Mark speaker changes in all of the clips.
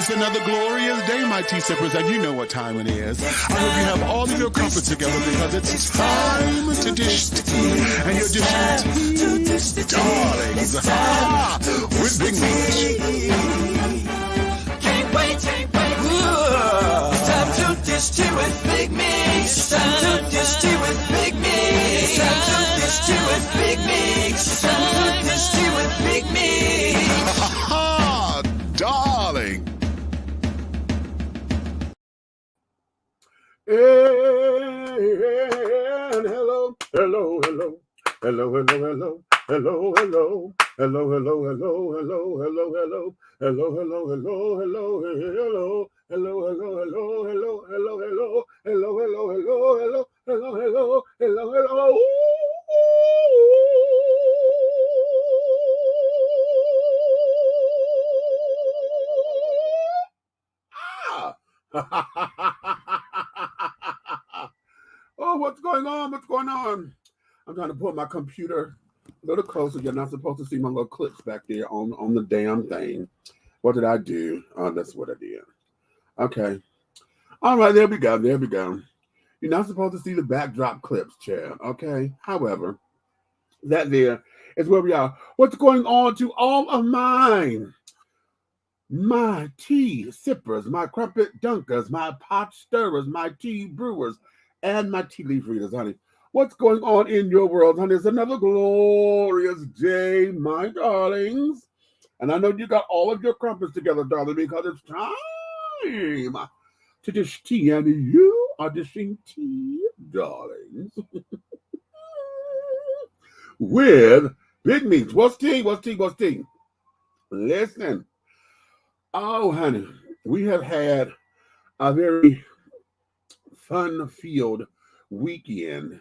Speaker 1: It's another glorious day, my tea sippers, and you know what time it is. I hope you have all of your crumpets together because it's time to dish tea. And you're dishing tea, darlings, with Big Meat.
Speaker 2: Can't wait. It's time to dish tea with Big Meat. It's time to dish tea with Big Meat. It's time to dish tea with Big Meat. It's time to dish tea with Big Meat.
Speaker 1: Darling.
Speaker 3: And hello. Oh, what's going on? I'm trying to pull my computer a little closer. You're not supposed to see my little clips back there on the damn thing. What did I do? Oh, that's what I did. Okay. All right, there we go. You're not supposed to see the backdrop clips, Chad. Okay. However, that there is where we are. What's going on to all of mine? My tea sippers, my crumpet dunkers, my pot stirrers, my tea brewers, and my tea leaf readers, honey. What's going on in your world, honey? It's another glorious day, my darlings. And I know you got all of your crumpets together, darling, because it's time to dish tea, and you are dishing tea, darlings, with Big Meats. What's tea? Listen. Oh, honey, we have had a very fun-filled weekend,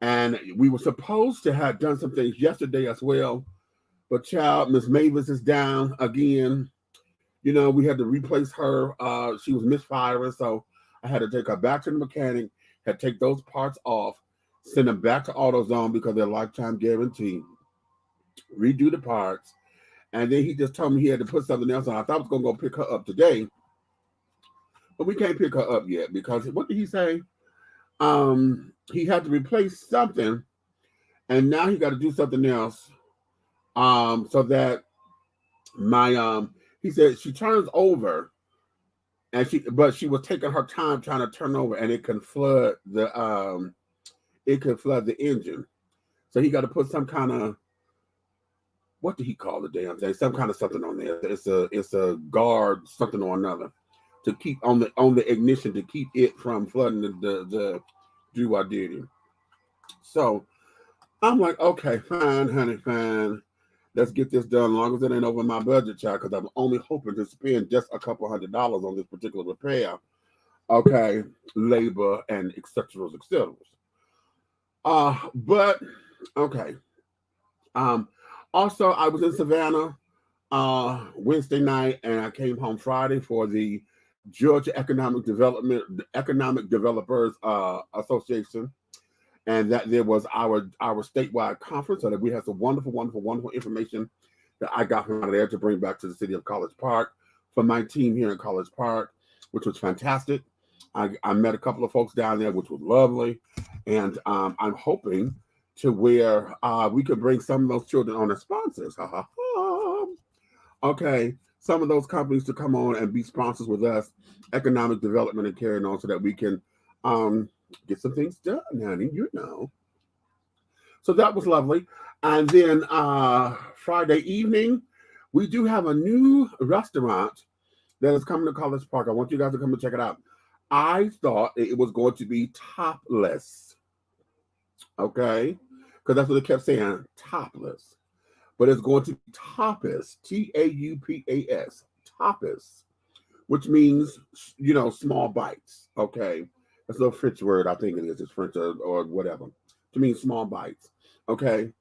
Speaker 3: and we were supposed to have done some things yesterday as well, but child, Miss Mavis is down again. You know, we had to replace her. She was misfiring, so I had to take her back to the mechanic, had to take those parts off, send them back to AutoZone because they're lifetime guarantee, redo the parts. And then he just told me he had to put something else on. I thought I was going to go pick her up today. But we can't pick her up yet because, what did he say? He had to replace something. And now he got to do something else. So that he said she turns over. But she was taking her time trying to turn over. And it can flood the engine. So he got to put some kind of, what did he call the damn thing? Some kind of something on there. It's a guard, something or another, to keep on the ignition to keep it from flooding the do duty. So I'm like, okay, fine, honey, fine. Let's get this done. As long as it ain't over my budget, child, because I'm only hoping to spend just a couple $100 on this particular repair. Okay, labor and et cetera. But okay. Also, I was in Savannah Wednesday night, and I came home Friday for the Georgia Economic Developers Association, and that there was our statewide conference, so that we had some wonderful information that I got from out of there to bring back to the city of College Park for my team here in College Park, which was fantastic. I met a couple of folks down there, which was lovely, and I'm hoping to where we could bring some of those children on as sponsors. Okay, some of those companies to come on and be sponsors with us, economic development and carrying on, so that we can get some things done, honey, you know. So that was lovely. And then Friday evening, we do have a new restaurant that is coming to College Park. I want you guys to come and check it out. I thought it was going to be topless. Okay? Because that's what they kept saying, topless. But it's going to be tapas, Taupas, tapas, which means, you know, small bites. Okay? That's a little French word, I think it is. It's French or whatever. To mean small bites. Okay?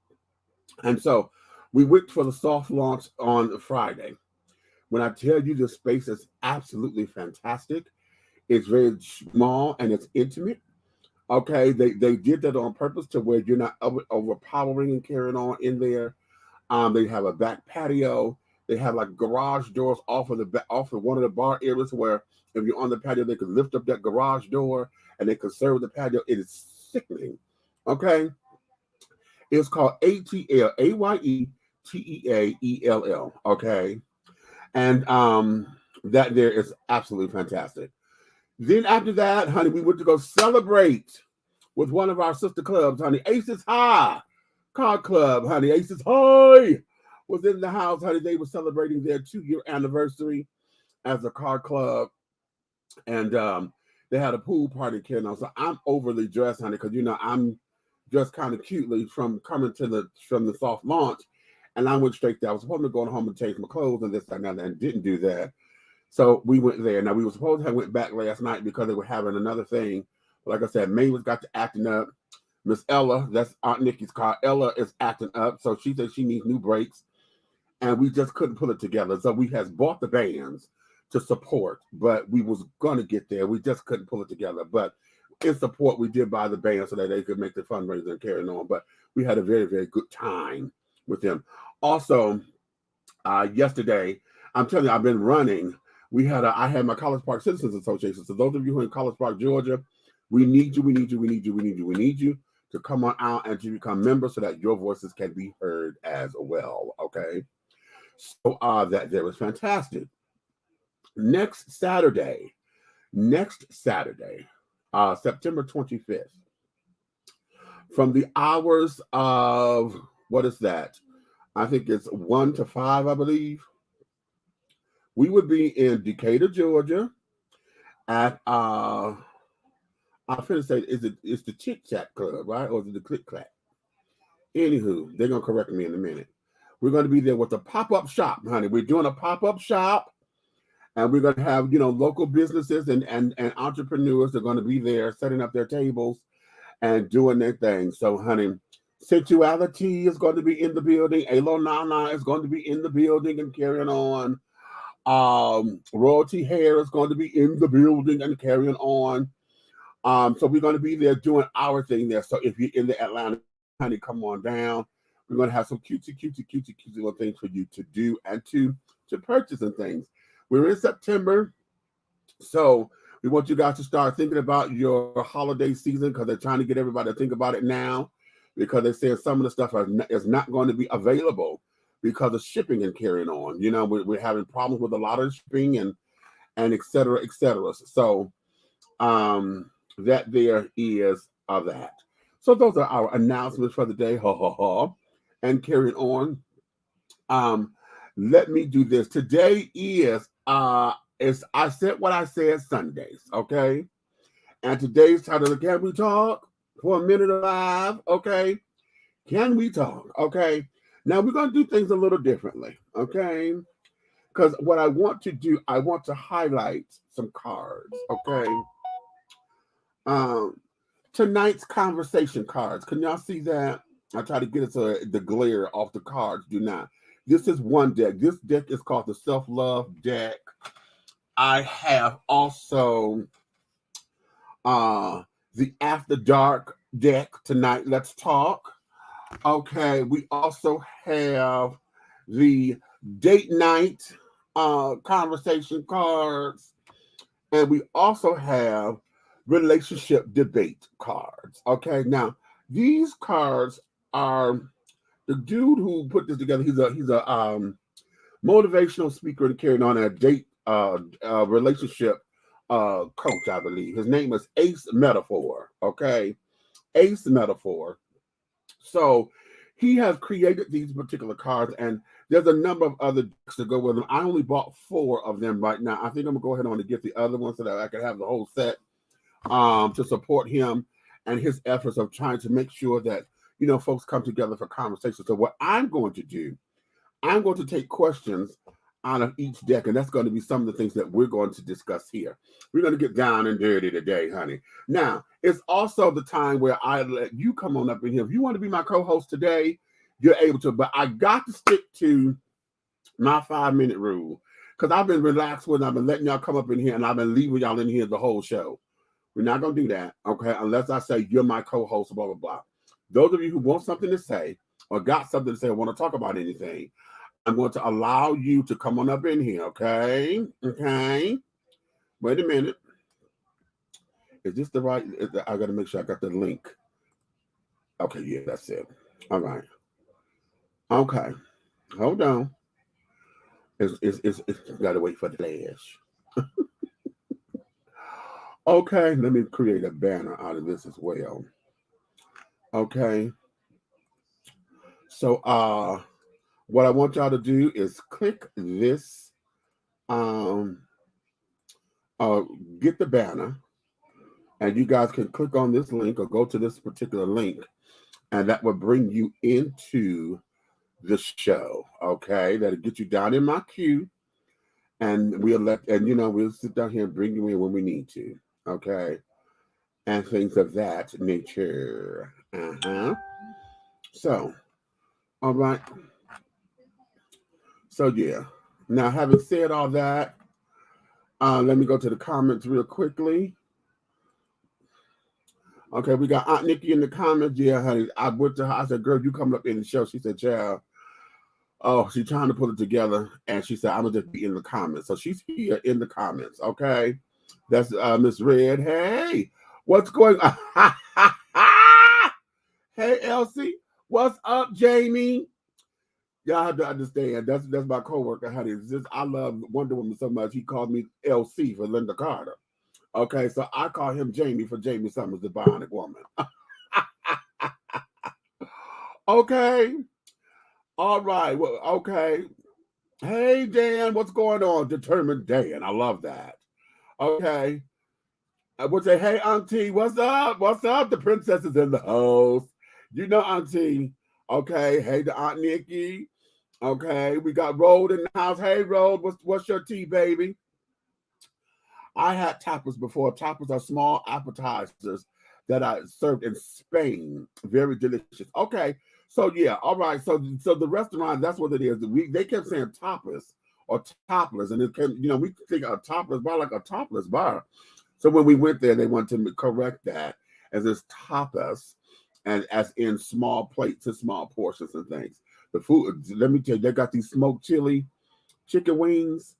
Speaker 3: And so we went for the soft launch on Friday. When I tell you the space is absolutely fantastic, it's very small and it's intimate. Okay, they did that on purpose to where you're not overpowering and carrying on in there. They have a back patio. They have like garage doors off of one of the bar areas where if you're on the patio, they can lift up that garage door and they can serve the patio. It is sickening. Okay. It's called ATL, AYETEAELL. Okay. And that there is absolutely fantastic. Then after that, honey, we went to go celebrate with one of our sister clubs, honey. Aces High Card Club, honey. Aces High was in the house, honey. They were celebrating their 2-year anniversary as a card club. And they had a pool party carrying on. So I'm overly dressed, honey, because I'm dressed kind of cutely from coming from the soft launch. And I went straight there. I was supposed to go home and change my clothes and this, that, and that, and didn't do that. So we went there. Now we were supposed to have went back last night because they were having another thing. Like I said, May was got to acting up. Miss Ella, that's Aunt Nikki's car. Ella is acting up. So she said she needs new brakes. And we just couldn't pull it together. So we has bought the bands to support, but we was gonna get there. We just couldn't pull it together. But in support, we did buy the band so that they could make the fundraiser and carry on. But we had a very, very good time with them. Also, yesterday, I'm telling you, I've been running. I had my College Park Citizens Association. So those of you who are in College Park, Georgia, we need you to come on out and to become members so that your voices can be heard as well. Okay. So that was fantastic. Next Saturday, September 25th, from the hours of, what is that? I think it's 1 to 5, I believe. We would be in Decatur, Georgia at, I'm going to say, it's the Chit Chat Club, right? Or is it the Click Clack? Anywho, they're going to correct me in a minute. We're going to be there with a pop-up shop, honey. We're doing a pop-up shop, and we're going to have, local businesses and entrepreneurs are going to be there setting up their tables and doing their thing. So, honey, Sensuality is going to be in the building. Alo Nana is going to be in the building and carrying on. Royalty Hair is going to be in the building and carrying on. So we're going to be there doing our thing there. So if you're in the Atlanta, honey, come on down. We're going to have some cutesy little things for you to do and to purchase and things. We're in September, so we want you guys to start thinking about your holiday season because they're trying to get everybody to think about it now because they're saying some of the stuff is not going to be available because of shipping and carrying on. We're having problems with a lot of shipping and et cetera, et cetera. So that there is of that. So those are our announcements for the day. And carrying on. Let me do this. Today is I said what I said Sundays, okay? And today's title is Can We Talk for a Minute Alive? Okay. Can we talk? Okay. Now we're going to do things a little differently, okay? Because what I want to do, I want to highlight some cards, okay? Tonight's conversation cards. Can y'all see that? I try to get it so the glare off the cards do not. This is one deck. This deck is called the Self-Love deck. I have also the After Dark deck tonight. Let's talk. Okay, we also have the Date Night conversation cards. And we also have relationship debate cards. Okay, now these cards are the dude who put this together. He's a motivational speaker and carrying on a date relationship coach, I believe. His name is Ace Metaphor. Okay, Ace Metaphor. So he has created these particular cards, and there's a number of other decks to go with them. I only bought 4 of them right now. I think I'm gonna go ahead on and get the other one so that I can have the whole set to support him and his efforts of trying to make sure that folks come together for conversation. So what I'm going to do, I'm going to take questions out of each deck, and that's going to be some of the things that we're going to discuss here. We're going to get down and dirty today, honey. Now, it's also the time where I let you come on up in here. If you want to be my co-host today, you're able to, but I got to stick to my 5-minute rule because I've been relaxed with it. I've been letting y'all come up in here, and I've been leaving y'all in here the whole show. We're not going to do that, okay, unless I say you're my co-host, blah, blah, blah. Those of you who want something to say or got something to say or want to talk about anything, I'm going to allow you to come on up in here, okay? Okay. Wait a minute. Is this the right? I got to make sure I got the link. Okay, yeah, that's it. All right. Okay. Hold on. It's got to wait for the flash. Okay, let me create a banner out of this as well. Okay. So what I want y'all to do is click this get the banner, and you guys can click on this link or go to this particular link, and that will bring you into the show. Okay, that'll get you down in my queue, and we'll sit down here and bring you in when we need to. Okay, and things of that nature. So, all right. So yeah. Now, having said all that, let me go to the comments real quickly. Okay, we got Aunt Nikki in the comments. Yeah, honey, I went to her. I said, girl, you coming up in the show. She said, child. Oh, she's trying to put it together. And she said, I'm going to just be in the comments. So she's here in the comments, okay? That's Miss Red. Hey, what's going on? Hey, Elsie. What's up, Jamie? Y'all have to understand. That's my coworker, honey. I love Wonder Woman so much. He called me LC for Linda Carter. Okay, so I call him Jamie for Jamie Summers, the Bionic Woman. Okay. All right. Well, okay. Hey, Dan, what's going on? Determined Dan. I love that. Okay. I would say, hey, Auntie, what's up? What's up? The princess is in the house. You know, Auntie. Okay. Hey, to Aunt Nikki. Okay. We got Road in the house. Hey, Road, what's your tea, baby? I had tapas before. Tapas are small appetizers that I served in Spain. Very delicious. Okay. So yeah, all right. So the restaurant, that's what it is. They kept saying tapas or topless, and it came, we think a topless bar like a topless bar. So when we went there, they wanted to correct that as it's tapas, and as in small plates and small portions and things. The food, let me tell you, they got these smoked chili chicken wings.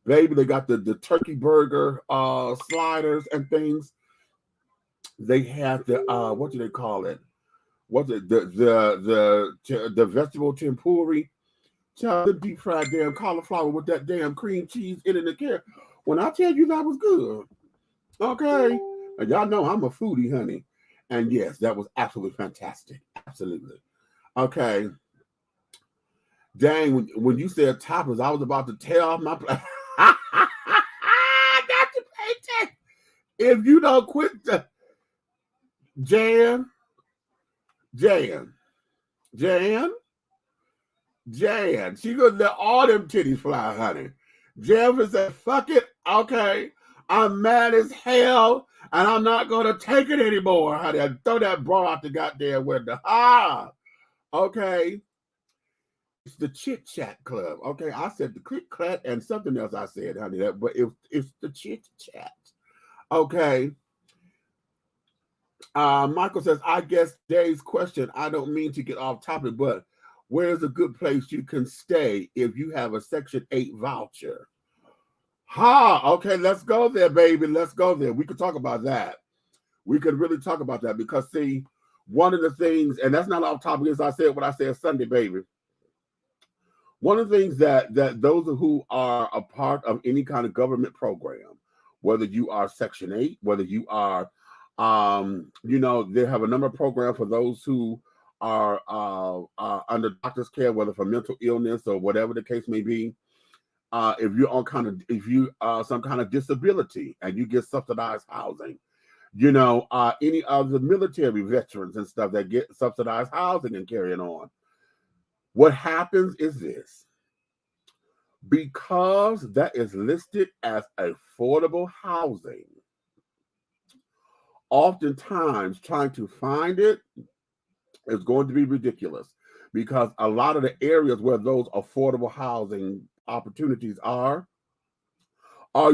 Speaker 3: Baby, they got the turkey burger sliders and things. They had the what do they call it? What's it? The vegetable tempura. Child, the deep fried damn cauliflower with that damn cream cheese in the care. When I tell you that was good, okay. And y'all know I'm a foodie, honey. And yes, that was absolutely fantastic. Absolutely. Okay. Dang, when you said tapas, I was about to tear off my plate. If you don't quit the Jan, she gonna let all them titties fly, honey. Jan said, fuck it, okay. I'm mad as hell, and I'm not gonna take it anymore, honey. I throw that bra out the goddamn window. Okay. It's the Chit Chat Club. Okay, I said the click clack and something else I said, honey. But it's the Chit Chat. Okay. Michael says, I guess Dave's question, I don't mean to get off topic, but where's a good place you can stay if you have a Section 8 voucher? Okay, let's go there, baby. Let's go there. We could talk about that. We could really talk about that because, see, one of the things, and that's not off topic, as I said what I said Sunday, baby. One of the things that those who are a part of any kind of government program, whether you are Section 8, whether you are, they have a number of programs for those who are under doctor's care, whether for mental illness or whatever the case may be. If you some kind of disability and you get subsidized housing, any of the military veterans and stuff that get subsidized housing and carrying on. What happens is this, because that is listed as affordable housing, oftentimes trying to find it is going to be ridiculous because a lot of the areas where those affordable housing opportunities are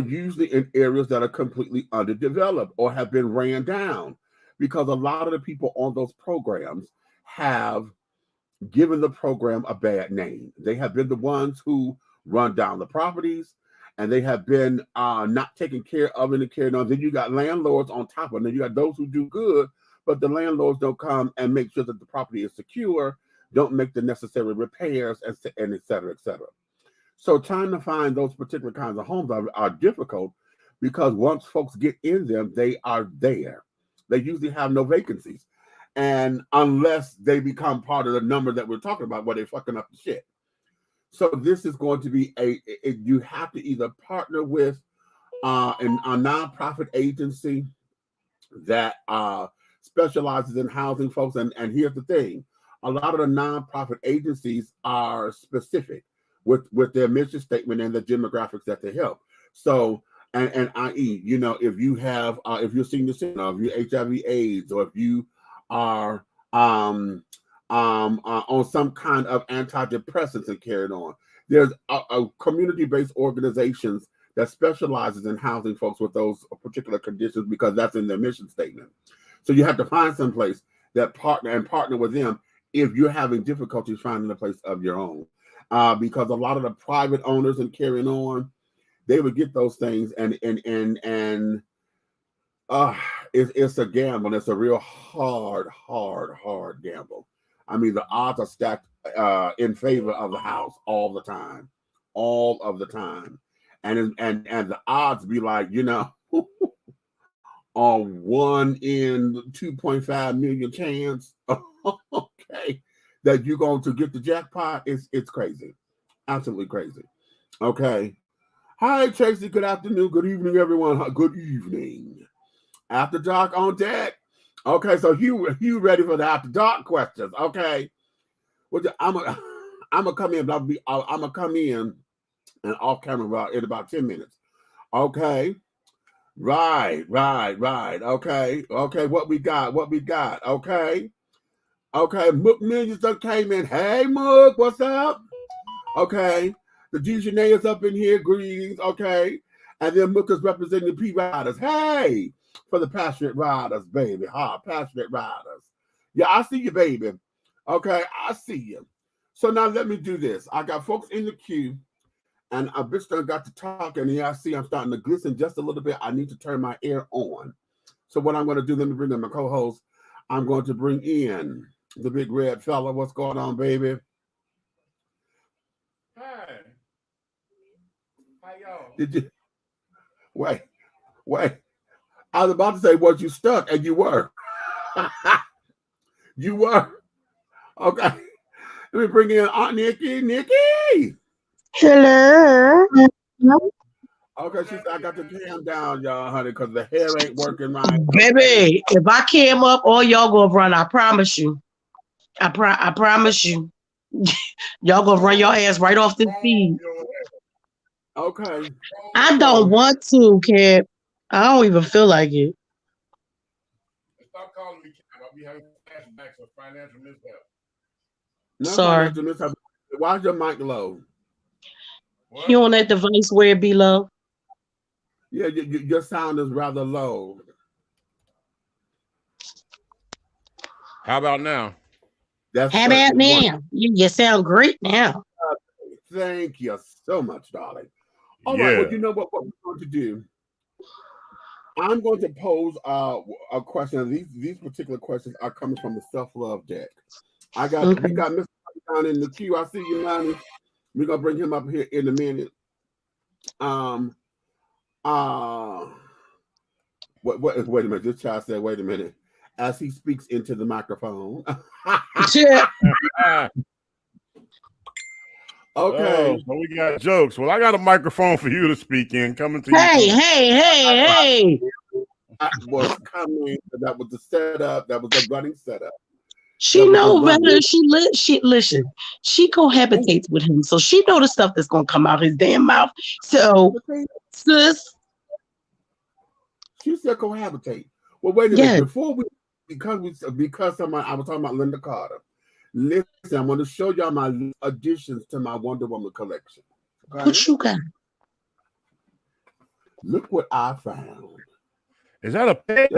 Speaker 3: usually in areas that are completely underdeveloped or have been ran down because a lot of the people on those programs have given the program a bad name. They have been the ones who run down the properties, and they have been not taking care of any care. Now, then you got landlords on top of it. Then you got those who do good, but the landlords don't come and make sure that the property is secure, don't make the necessary repairs, and et cetera, et cetera. So trying to find those particular kinds of homes are difficult, because once folks get in them, they are there. They usually have no vacancies. And unless they become part of the number that we're talking about, where they're fucking up the shit. So this is going to be you have to either partner with a nonprofit agency that specializes in housing folks. And here's the thing. A lot of the nonprofit agencies are specific with their mission statement and the demographics that they help. So, and i.e., you know, if you have, if you're senior citizen, if you're HIV/AIDS, or if you are on some kind of antidepressants and carried on, there's a community-based organizations that specializes in housing folks with those particular conditions, because that's in their mission statement. So you have to find some place that partner with them if you're having difficulties finding a place of your own. Because a lot of the private owners and carrying on, they would get those things, and it's a gamble. It's a real hard gamble. I mean, the odds are stacked in favor of the house all of the time, and the odds be like, you know, on 1 in 2.5 million chance, okay, that you're going to get the jackpot. It's crazy, absolutely crazy. Okay. Hi, Tracy. Good afternoon. Good evening, everyone. Good evening. After dark on deck. Okay, so you ready for the after dark questions? Okay. Well, I'm gonna come in. I'm gonna come in and off camera in about 10 minutes. Okay. Right. Okay. What we got? Okay. Mook Millions done came in. Hey, Mook, what's up? Okay. The Dejanay is up in here. Greetings. Okay. And then Mook is representing the P Riders. Hey, for the Passionate Riders, baby. Passionate Riders. Yeah, I see you, baby. Okay, I see you. So now let me do this. I got folks in the queue, and I bitch done got to talk, and yeah, I see I'm starting to glisten just a little bit. I need to turn my air on. So what I'm going to do, let me bring in my co-host. I'm going to bring in the big red fella. What's going on, baby?
Speaker 4: Hi. How y'all?
Speaker 3: Did you wait? I was about to say, was you stuck? And you were. You were. Okay. Let me bring in Aunt Nikki. Nikki.
Speaker 5: Hello.
Speaker 3: Okay, she said I got the cam down, y'all, honey, because the hair ain't working right.
Speaker 5: Baby, if I came up, all y'all gonna run. I promise you. I promise you. Y'all gonna run your ass right off the feed.
Speaker 3: Okay.
Speaker 5: I don't want to, Cap. I don't even feel like it.
Speaker 4: Stop calling me Cap. I'll be having flashbacks of financial mishap.
Speaker 3: No,
Speaker 5: Sorry.
Speaker 3: financial mishap. Why's your mic low?
Speaker 4: What?
Speaker 5: You on that device where it be low?
Speaker 3: Yeah, your sound is rather low.
Speaker 4: How about now?
Speaker 5: How about now? You sound great now.
Speaker 3: Thank you so much, darling. All right, well, you know what we're going to do? I'm going to pose a question. These particular questions are coming from the self-love deck. We got Mr. down in the queue. I see you, Lonnie. We're gonna bring him up here in a minute. Wait a minute. This child said, wait a minute, as he speaks into the microphone. Okay.
Speaker 4: Oh, so we got jokes. Well, I got a microphone for you to speak in. Coming to you.
Speaker 5: Hey.
Speaker 3: That was coming. That was the setup. That was the running setup.
Speaker 5: She know better. She listen. She cohabitates with him, so she know the stuff that's gonna come out his damn mouth. So, sis,
Speaker 3: she said cohabitate. Well, wait a minute. Before because someone I was talking about Linda Carter. Listen, I'm going to show y'all my additions to my Wonder Woman collection. Okay?
Speaker 5: What you got?
Speaker 3: Look what I found.
Speaker 4: Is that a pet?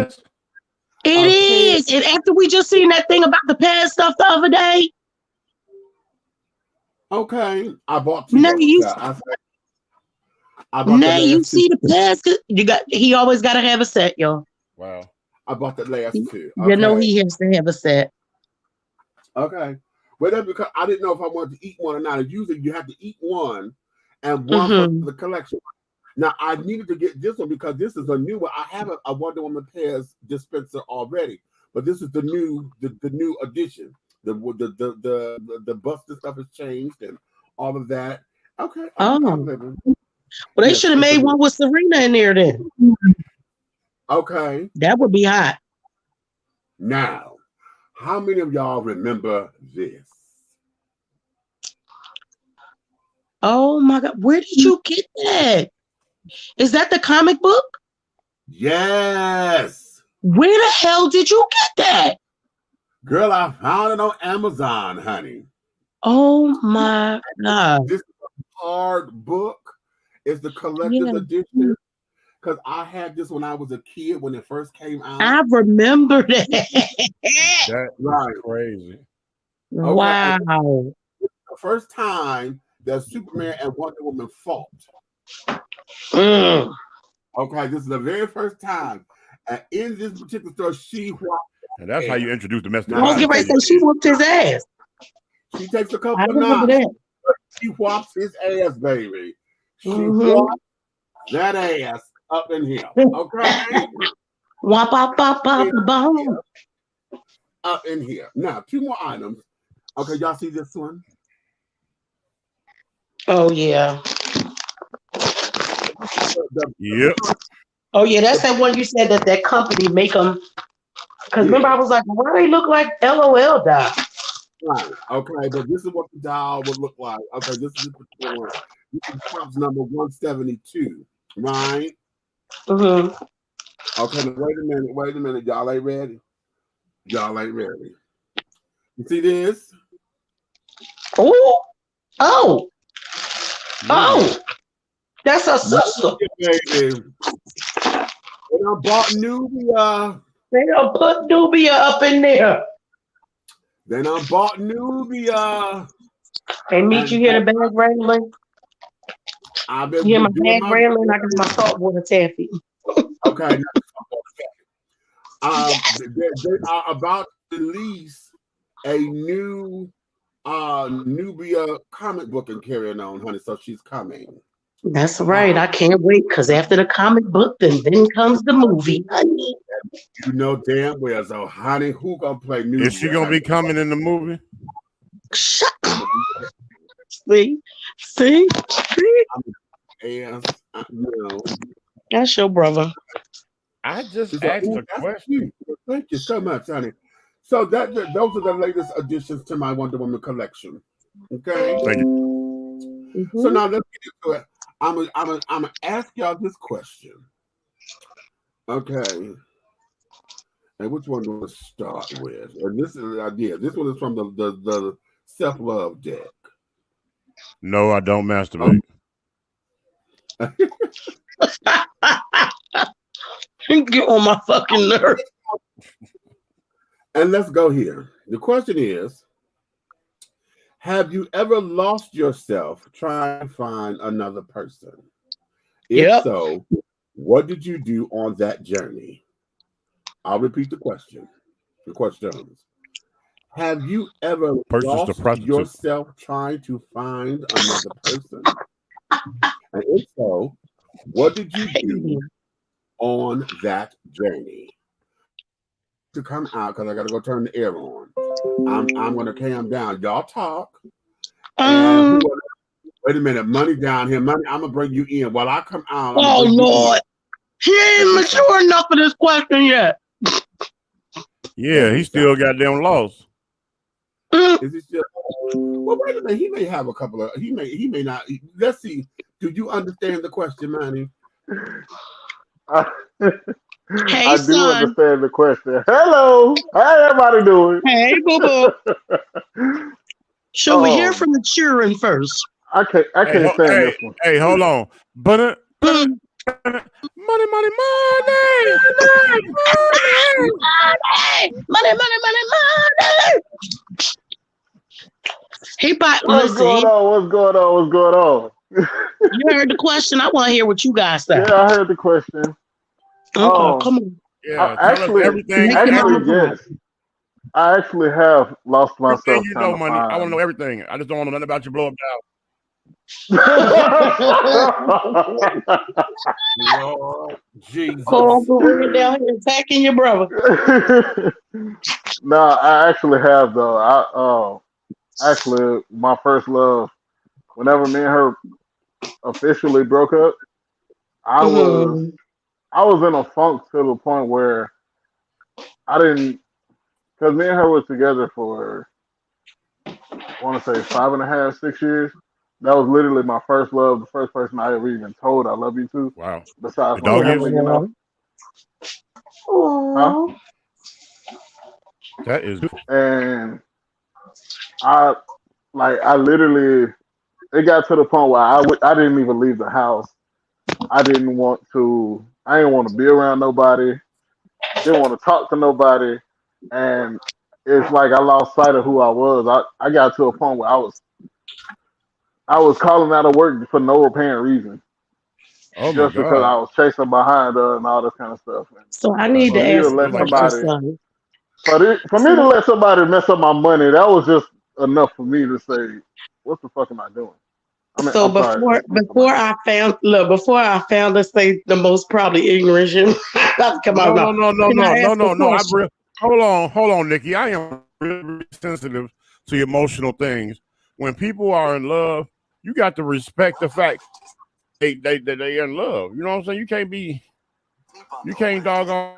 Speaker 5: It is. And after we just seen that thing about the past stuff the other day.
Speaker 3: Okay, I bought two
Speaker 5: Now
Speaker 3: of them.
Speaker 5: you,
Speaker 3: I bought the
Speaker 5: now you
Speaker 3: last two.
Speaker 5: see the past. You got. He always got to have a set, y'all.
Speaker 4: Wow.
Speaker 3: I bought the last two.
Speaker 5: You know
Speaker 3: Okay.
Speaker 5: he has to have a set.
Speaker 3: Okay. Well, that's because I didn't know if I wanted to eat one or not. Usually you have to eat one and one for
Speaker 5: Mm-hmm.
Speaker 3: the collection. Now I needed to get this one because this is a new one. I have a Wonder Woman Pairs dispenser already, but this is the new edition. The Buster stuff has changed and all of that. Okay, I'm
Speaker 5: Oh,
Speaker 3: living.
Speaker 5: well, they
Speaker 3: Yes,
Speaker 5: should have
Speaker 3: it's
Speaker 5: made
Speaker 3: a,
Speaker 5: one with Serena in there then.
Speaker 3: okay.
Speaker 5: That would be hot.
Speaker 3: Now, how many of y'all remember this?
Speaker 5: Oh my God, where did you get that? Is that the comic book?
Speaker 3: Yes.
Speaker 5: Where the hell did you get that?
Speaker 3: Girl, I found it on Amazon, honey.
Speaker 5: Oh my God.
Speaker 3: This is a hard book. It's the collector's
Speaker 5: Yeah,
Speaker 3: edition. Because I had this when I was a kid when it first came out.
Speaker 5: I remember that.
Speaker 4: That
Speaker 3: Right.
Speaker 4: is crazy.
Speaker 3: Okay. And
Speaker 5: Wow.
Speaker 3: the first time that Superman and Wonder Woman fought.
Speaker 5: Mm.
Speaker 3: Okay, this is the very first time. And in this particular story, she whopped.
Speaker 4: And that's how you introduce domestic
Speaker 3: Now,
Speaker 5: I was
Speaker 3: she
Speaker 5: getting ready
Speaker 4: violence.
Speaker 5: to say she whooped his ass.
Speaker 3: She takes a
Speaker 5: I
Speaker 3: couple of
Speaker 5: remember
Speaker 3: knocks.
Speaker 5: that.
Speaker 3: She whops his ass, baby. She
Speaker 5: Mm-hmm.
Speaker 3: whops that ass up in here. Okay?
Speaker 5: Wop, pop, pop, pop, bomb.
Speaker 3: Up in here. Now, two more items. Okay, y'all see this one?
Speaker 5: Oh yeah.
Speaker 4: Yep.
Speaker 5: Oh yeah, that's that one you said that company make them. Because remember, I was like, why they look like LOL doll?
Speaker 3: Right. Okay, but this is what the doll would look like. Okay, this is the particular one. This is props number 172. Right?
Speaker 5: Mm-hmm.
Speaker 3: Okay, now wait a minute. Y'all ain't ready. Y'all ain't ready. You see this?
Speaker 5: Oh, oh, oh, that's her sister.
Speaker 3: Baby. And I bought Nubia.
Speaker 5: They done put Nubia up in there.
Speaker 3: Then I bought Nubia.
Speaker 5: And meet you hear the bag rattling.
Speaker 3: I've been
Speaker 5: You hear my
Speaker 3: doing
Speaker 5: bag rattling. I got my saltwater taffy.
Speaker 3: Okay. They are about to release a new Nubia comic book and carrying on, honey. So she's coming.
Speaker 5: That's right. I can't wait because after the comic book, then comes the movie. Honey.
Speaker 3: You know damn well. So, honey, who gonna play Nubia?
Speaker 4: Is she gonna be coming in the movie?
Speaker 5: Shut up. See?
Speaker 3: And you know,
Speaker 5: That's your brother.
Speaker 4: I just
Speaker 3: she's
Speaker 4: asked
Speaker 3: like,
Speaker 4: a
Speaker 3: that's
Speaker 4: question.
Speaker 3: cute. Thank you so much, honey. So those are the latest additions to my Wonder Woman collection. Okay.
Speaker 4: Thank you.
Speaker 5: Mm-hmm.
Speaker 3: So now let's get into it. I'm gonna ask y'all this question. Okay. And which one do I start with? And this is the idea. This one is from the self-love deck.
Speaker 4: No, I don't masturbate.
Speaker 5: Get on my fucking nerve.
Speaker 3: And let's go here. The question is, have you ever lost yourself trying to find another person? If so, what did you do on that journey? I'll repeat the question. The questions. Have you ever lost yourself trying to find another person? And if so, what did you do on that journey? To come out, because I got to go turn the air on. I'm going to calm down. Y'all talk. And wait a minute. Money down here. Money, I'm going to bring you in. While I come out.
Speaker 5: Oh, Lord. He ain't mature enough for this question yet.
Speaker 3: Yeah,
Speaker 4: he still goddamn lost.
Speaker 3: Is he still? Well, wait a minute. He may have a couple of. He may not. Let's see. Do you understand the question, Manny?
Speaker 5: Hey,
Speaker 6: I do understand the question. Hello, how everybody doing?
Speaker 5: Hey, boo boo. Should we hear from the children first?
Speaker 6: I can't stand this one.
Speaker 4: Hey, hold on. But money.
Speaker 5: He bought.
Speaker 6: What's
Speaker 5: Listen,
Speaker 6: going on? What's going on? What's going on?
Speaker 5: you heard the question. I want to hear what you guys say.
Speaker 6: Yeah, I heard the question.
Speaker 5: Okay, come on.
Speaker 4: Yeah,
Speaker 6: I
Speaker 4: tell us everything.
Speaker 5: Make your mama proud.
Speaker 6: yes, I actually have lost
Speaker 4: Everything
Speaker 6: myself
Speaker 4: you
Speaker 6: trying
Speaker 4: know,
Speaker 6: to
Speaker 4: money. I want to
Speaker 6: find.
Speaker 4: know everything. I just don't want to know nothing about your blow up down.
Speaker 7: Lord Jesus.
Speaker 5: Call Uncle Red down here attacking your brother.
Speaker 6: No, I actually have though. Actually my first love. Whenever me and her officially broke up, I was
Speaker 5: Mhm.
Speaker 6: I was in a funk to the point where I didn't, because me and her was together for, I want to say 5.5, 6 years. That was literally my first love, the first person I ever even told I love you to,
Speaker 4: Wow.
Speaker 6: besides
Speaker 4: The
Speaker 6: my
Speaker 4: dog is?
Speaker 6: family, you know. Huh?
Speaker 5: Aw.
Speaker 4: That is beautiful.
Speaker 6: And I, I literally, it got to the point where I didn't even leave the house. I didn't want to, I didn't want to be around nobody, didn't want to talk to nobody. And it's like I lost sight of who I was. I got to a point where I was calling out of work for no apparent reason,
Speaker 4: Oh my
Speaker 6: just because I
Speaker 4: God.
Speaker 6: was chasing behind her and all this kind of stuff. And
Speaker 5: So I
Speaker 4: Like,
Speaker 5: need
Speaker 6: for
Speaker 5: to
Speaker 6: me to
Speaker 5: ask a
Speaker 6: let
Speaker 4: like
Speaker 5: question,
Speaker 6: somebody,
Speaker 5: son.
Speaker 6: for me to let somebody mess up my money, that was just enough for me to say, "What the fuck am I doing?" I mean,
Speaker 5: So
Speaker 6: I'm sorry,
Speaker 5: before
Speaker 6: Sister Maya.
Speaker 5: before I found let's say the most probably ignorant shit about to come out
Speaker 4: no,
Speaker 5: now.
Speaker 4: no, no, no,
Speaker 5: Can
Speaker 4: no,
Speaker 5: I
Speaker 4: no,
Speaker 5: ask a
Speaker 4: no, no.
Speaker 5: question?
Speaker 4: Hold on, Nikki. I am really sensitive to emotional things. When people are in love, you got to respect the fact they in love. You know what I'm saying? You can't doggone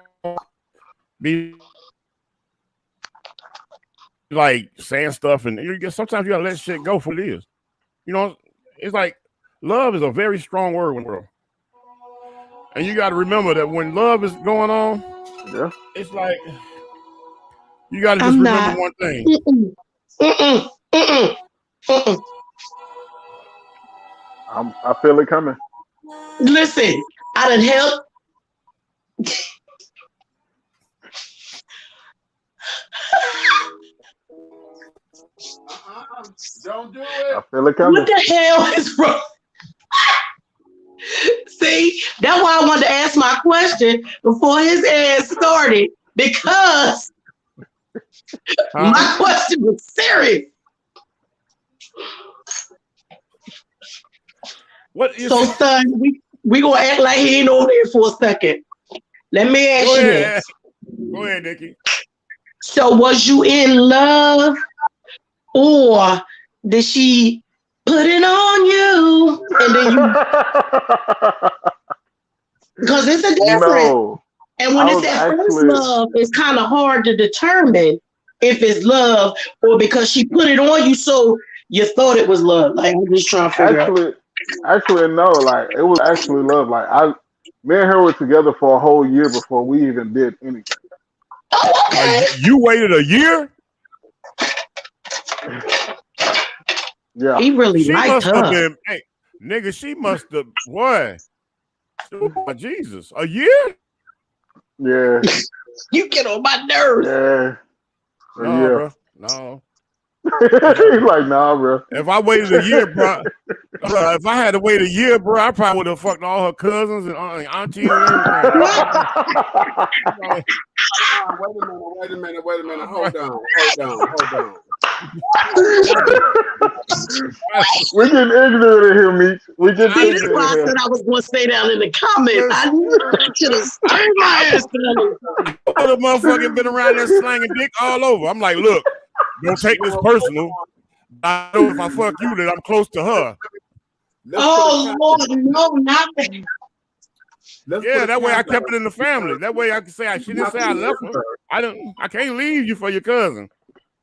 Speaker 4: be like saying stuff, and sometimes you gotta let shit go for what it is. You know, it's like love is a very strong word in the world, and you got to remember that when love is going on,
Speaker 6: Yeah,
Speaker 4: it's like you got to just
Speaker 5: I'm
Speaker 4: remember
Speaker 5: not.
Speaker 4: one thing.
Speaker 5: Mm-mm, mm-mm, mm-mm, mm-mm.
Speaker 6: I feel it coming.
Speaker 5: Listen, I done helped.
Speaker 3: Don't do
Speaker 6: I
Speaker 3: it.
Speaker 6: feel it
Speaker 5: What
Speaker 6: coming.
Speaker 5: the hell is wrong? See, that's why I wanted to ask my question before his ass started because
Speaker 4: Huh?
Speaker 5: my question was serious.
Speaker 4: What is?
Speaker 5: So, son, we gonna act like he ain't over there for a second. Let me ask
Speaker 4: Go
Speaker 5: you
Speaker 4: ahead.
Speaker 5: this.
Speaker 4: Go ahead, Nikki.
Speaker 5: So, was you in love or did she put it on you? And then you, because it's a difference.
Speaker 6: No,
Speaker 5: And when
Speaker 6: I
Speaker 5: it's
Speaker 6: was
Speaker 5: that first
Speaker 6: actually
Speaker 5: love, it's kind of hard to determine if it's love or because she put it on you so you thought it was love. Like, I'm just trying to figure out.
Speaker 6: actually actually no. Like it was actually love. Me and her were together for a whole year before we even did anything.
Speaker 5: Oh, okay.
Speaker 4: You waited a year?
Speaker 6: Yeah,
Speaker 5: He really
Speaker 4: She
Speaker 5: liked
Speaker 4: must have
Speaker 5: her.
Speaker 4: been. Hey, nigga, she must have. What? Oh, Jesus, a year?
Speaker 6: yeah,
Speaker 5: You get on my nerves.
Speaker 6: yeah,
Speaker 4: No,
Speaker 6: yeah.
Speaker 4: bro. No.
Speaker 6: He's like, nah, bro.
Speaker 4: If I waited a year, bro, if I had to wait a year, bro, I probably would have fucked all her cousins and aunties and everything.
Speaker 3: Wait a minute. Hold on.
Speaker 6: We getting ignorant in here, Meech. We getting
Speaker 5: See, this is
Speaker 6: ignorant
Speaker 5: why
Speaker 6: in
Speaker 5: I
Speaker 6: here.
Speaker 5: said I was going to stay down in the comments. I knew I should have turned my ass down.
Speaker 4: Other motherfucker been around there slanging dick all over. I'm like, look, don't take this personal. I know if I fuck you, that I'm close to her.
Speaker 5: Oh, Lord, no, not that.
Speaker 4: Yeah, that way I kept it in the family. That way I can say she didn't say I left her. I can't leave you for your cousin.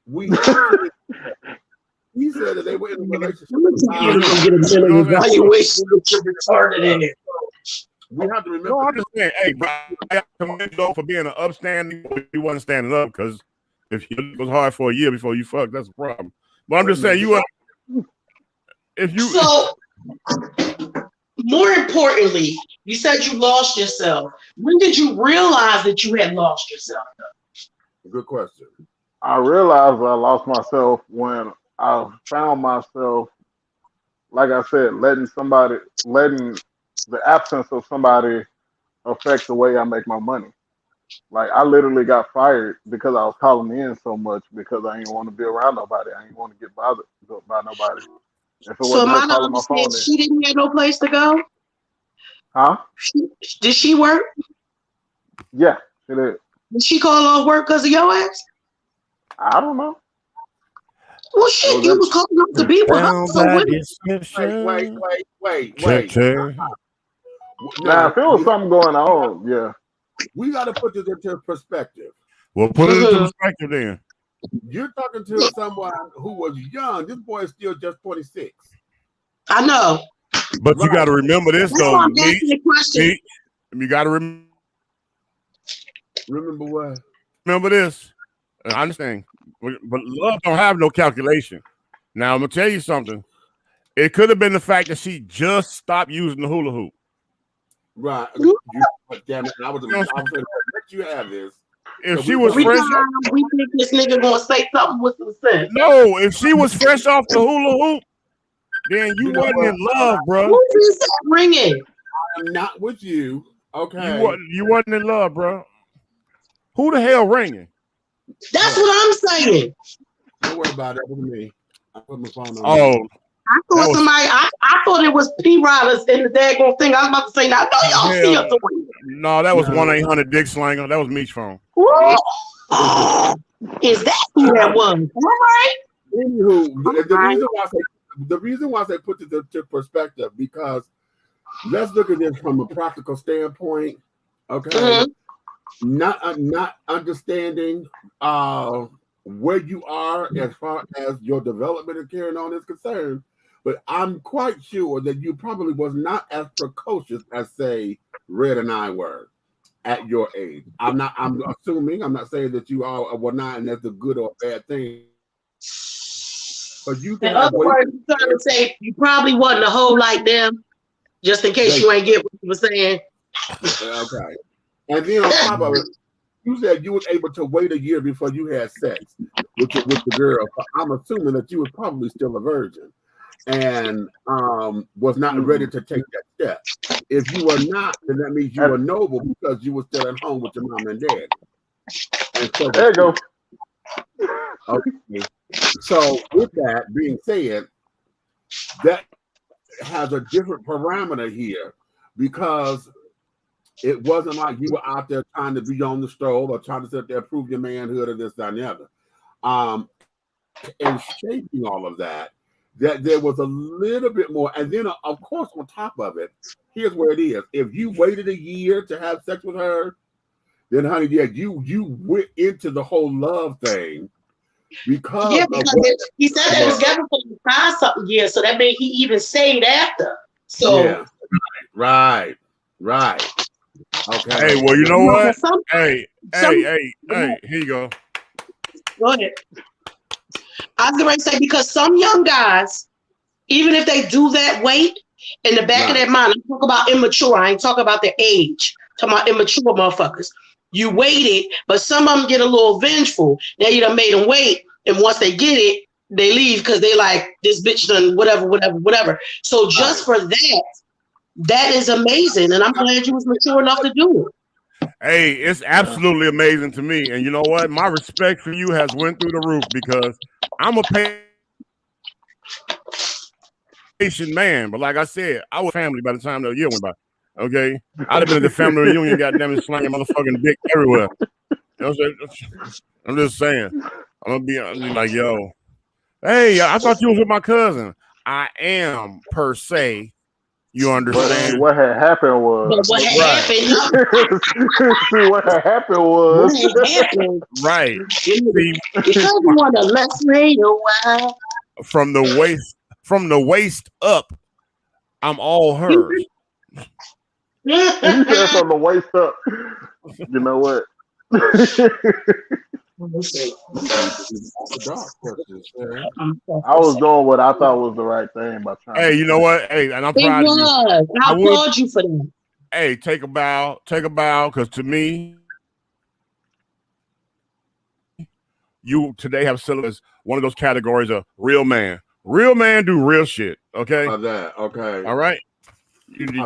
Speaker 3: We have to. He said that they were in a relationship.
Speaker 5: I'm going to tell you to go get a
Speaker 4: You know
Speaker 5: mental
Speaker 4: what I'm saying?
Speaker 5: evaluation with your retarded ass.
Speaker 3: We have to remember.
Speaker 4: No, I'm just saying, hey, bro, I commend you for being an upstanding. You wasn't standing up because if it was hard for a year before you fucked, that's a problem. But I'm just saying,
Speaker 5: So, more importantly, you said you lost yourself. When did you realize that you had lost yourself?
Speaker 3: Good question.
Speaker 6: I realized I lost myself when I found myself, like I said, letting the absence of somebody affect the way I make my money. Like I literally got fired because I was calling in so much because I didn't want to be around nobody. I didn't want to get bothered by nobody. If it
Speaker 5: So
Speaker 6: wasn't
Speaker 5: am
Speaker 6: her
Speaker 5: I to
Speaker 6: calling my
Speaker 5: understand
Speaker 6: phone in,
Speaker 5: she didn't have no place to go?
Speaker 6: huh?
Speaker 5: She, did she work?
Speaker 6: Yeah, it is.
Speaker 5: Did she call off work because of your ass?
Speaker 6: I don't know.
Speaker 5: Well,
Speaker 6: It
Speaker 5: shit,
Speaker 6: was
Speaker 5: you
Speaker 6: that.
Speaker 5: was calling off to be with her.
Speaker 4: Down
Speaker 5: So
Speaker 4: by
Speaker 5: what?
Speaker 4: description. Check,
Speaker 3: Wait.
Speaker 4: check.
Speaker 6: Now,
Speaker 3: No,
Speaker 6: if it was something going on, yeah.
Speaker 3: we got to put this into perspective.
Speaker 4: Well, put it into
Speaker 5: Mhm.
Speaker 4: perspective then.
Speaker 3: You're talking to someone who was young. This boy is still just 26.
Speaker 5: I know.
Speaker 4: But you
Speaker 3: Right.
Speaker 4: got to remember this,
Speaker 5: That's
Speaker 4: though.
Speaker 5: why I'm asking the question.
Speaker 4: You got to
Speaker 3: Remember what?
Speaker 4: remember this. I understand. But love don't have no calculation. Now, I'm going to tell you something. It could have been the fact that she just stopped using the hula hoop.
Speaker 3: Right. Damn it. I was going to let you have this.
Speaker 4: If
Speaker 3: So
Speaker 4: she
Speaker 3: we
Speaker 4: was
Speaker 3: gonna-
Speaker 5: Every
Speaker 4: fresh,
Speaker 5: time we think this nigga gonna say something with some sense.
Speaker 4: no, if she was fresh off the hula hoop, then you
Speaker 3: know
Speaker 4: wasn't
Speaker 3: what?
Speaker 4: in love, bro.
Speaker 5: Who's this ringing?
Speaker 3: I'm not with you. Okay.
Speaker 4: You wasn't in love, bro. Who the hell ringing?
Speaker 5: That's what I'm saying.
Speaker 3: Don't worry about it. That was me. I put my phone on.
Speaker 4: Oh,
Speaker 5: I thought somebody. I thought it was P. Riley's in the daggone thing. I was about to say, now I know y'all see us doing it.
Speaker 4: no, that was 1-800 Dick Slanger. That was Meech's phone.
Speaker 5: Is that who that was? All right.
Speaker 3: Anywho, the reason why I say put it into perspective, because let's look at this from a practical standpoint. Okay. Not understanding where you are as far as your development and carrying on is concerned, but I'm quite sure that you probably was not as precocious as say Red and I were at your age. I'm assuming, I'm not saying that you all were not, and that's a good or bad thing. But you can
Speaker 5: In other words, you're trying to say you probably wasn't a hoe like them, just in case you ain't get what you were saying.
Speaker 3: Okay. And then on top of it, you said you was able to wait a year before you had sex with the girl. So I'm assuming that you was probably still a virgin and was not ready to take that step. If you were not, then that means you were noble because you were still at home with your mom and dad. And so
Speaker 6: There you go.
Speaker 3: Okay. So with that being said, that has a different parameter here because it wasn't like you were out there trying to be on the stroll or trying to sit there prove your manhood or this, that, and the other. And shaping all of that, that there was a little bit more. And then, of course, on top of it, here's where it is. If you waited a year to have sex with her, then, honey, yeah, you went into the whole love thing because
Speaker 5: he said they was together for 5-something years, so that means he even stayed after. So
Speaker 3: yeah, right. Okay.
Speaker 4: Hey, well, you know what? Hey, here you go.
Speaker 5: Go ahead. I was going to say, because some young guys, even if they do that, wait, in the back of their mind, I'm talking about immature. I ain't talking about their age. I'm talking about immature motherfuckers. You waited, but some of them get a little vengeful. Now you done made them wait, and once they get it, they leave because they like, this bitch done whatever. So just for that is amazing, and I'm glad you was mature enough to do it.
Speaker 4: Hey, it's absolutely amazing to me. And you know what? My respect for you has went through the roof because I'm a patient man. But like I said, I was family by the time the year went by. Okay? I'd have been at the family reunion, goddamn it, slanging motherfucking dick everywhere. You know what I'm saying? I'm just saying. I'm gonna be like, yo, hey, I thought you was with my cousin. I am, per se. You understand?
Speaker 6: What had happened was.
Speaker 5: What happened
Speaker 4: right.
Speaker 5: Because you want to let's wait a while.
Speaker 4: From the waist up, I'm all hers.
Speaker 6: You said from the waist up. You know what? I was doing what I thought was the right thing by trying.
Speaker 4: Hey, you know what? Hey, and I'm proud of you.
Speaker 5: I applaud you for that.
Speaker 4: Hey, take a bow, because to me, you today have still as one of those categories of real man. Real man do real shit. Okay.
Speaker 3: That. Okay.
Speaker 4: All right.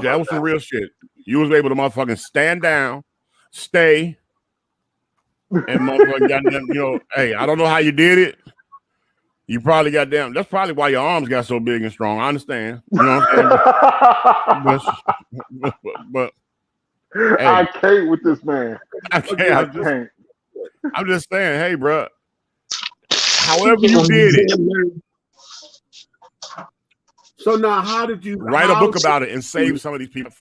Speaker 4: That was some real shit. You was able to motherfucking stand down, stay, and motherfucking goddamn, hey, I don't know how you did it. You probably got damn. That's probably why your arms got so big and strong. I understand. You know what I'm saying? but hey,
Speaker 6: I can't with this man.
Speaker 4: I can't. I'm just saying, hey, bro. However you did it.
Speaker 3: So now, how did you
Speaker 4: write a book about it and save some of these people?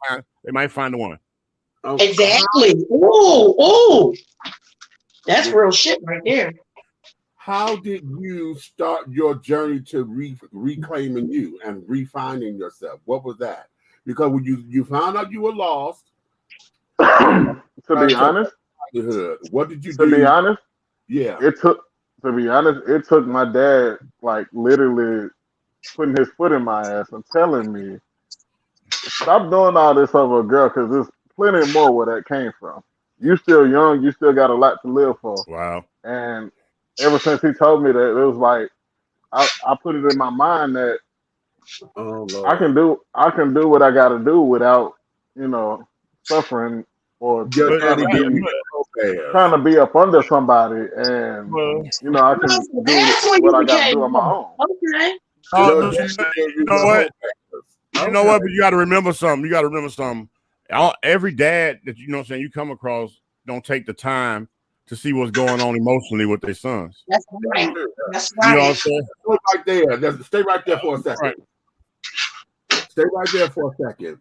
Speaker 4: They might find the one.
Speaker 5: Exactly. Ooh, that's real shit right there.
Speaker 3: How did you start your journey to reclaiming you and refining yourself? What was that? Because when you found out you were lost,
Speaker 6: to be honest,
Speaker 3: what did you do?
Speaker 6: To be honest,
Speaker 3: yeah,
Speaker 6: it took my dad like literally putting his foot in my ass and telling me, stop doing all this over a girl, because there's plenty more where that came from. You still young, you still got a lot to live for.
Speaker 4: Wow.
Speaker 6: And ever since he told me that, it was like I put it in my mind that I can do what I got to do without, suffering or trying to be up under somebody, and I can do what I got to do on my own.
Speaker 5: Okay.
Speaker 4: You know what? You know what? But you got to remember something. Every dad that you come across don't take the time to see what's going on emotionally with their sons.
Speaker 5: That's right. That's right.
Speaker 4: You know what I'm saying?
Speaker 3: Stay right there for a second.
Speaker 4: Right.
Speaker 3: Stay right there for a second.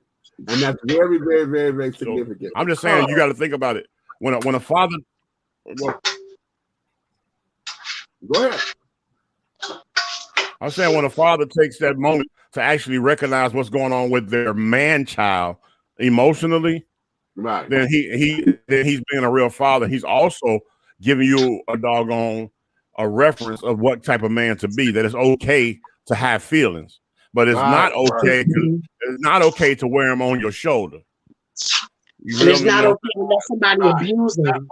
Speaker 3: And that's very, very, very, very significant.
Speaker 4: I'm just saying, you got to think about it. When a father,
Speaker 3: go ahead.
Speaker 4: I'm saying when a father takes that moment to actually recognize what's going on with their man child emotionally,
Speaker 3: right?
Speaker 4: Then he's being a real father. He's also giving you a reference of what type of man to be. That it's okay to have feelings, but it's not okay. It's not okay to wear them on your shoulder.
Speaker 5: It's not okay to let somebody abuse them.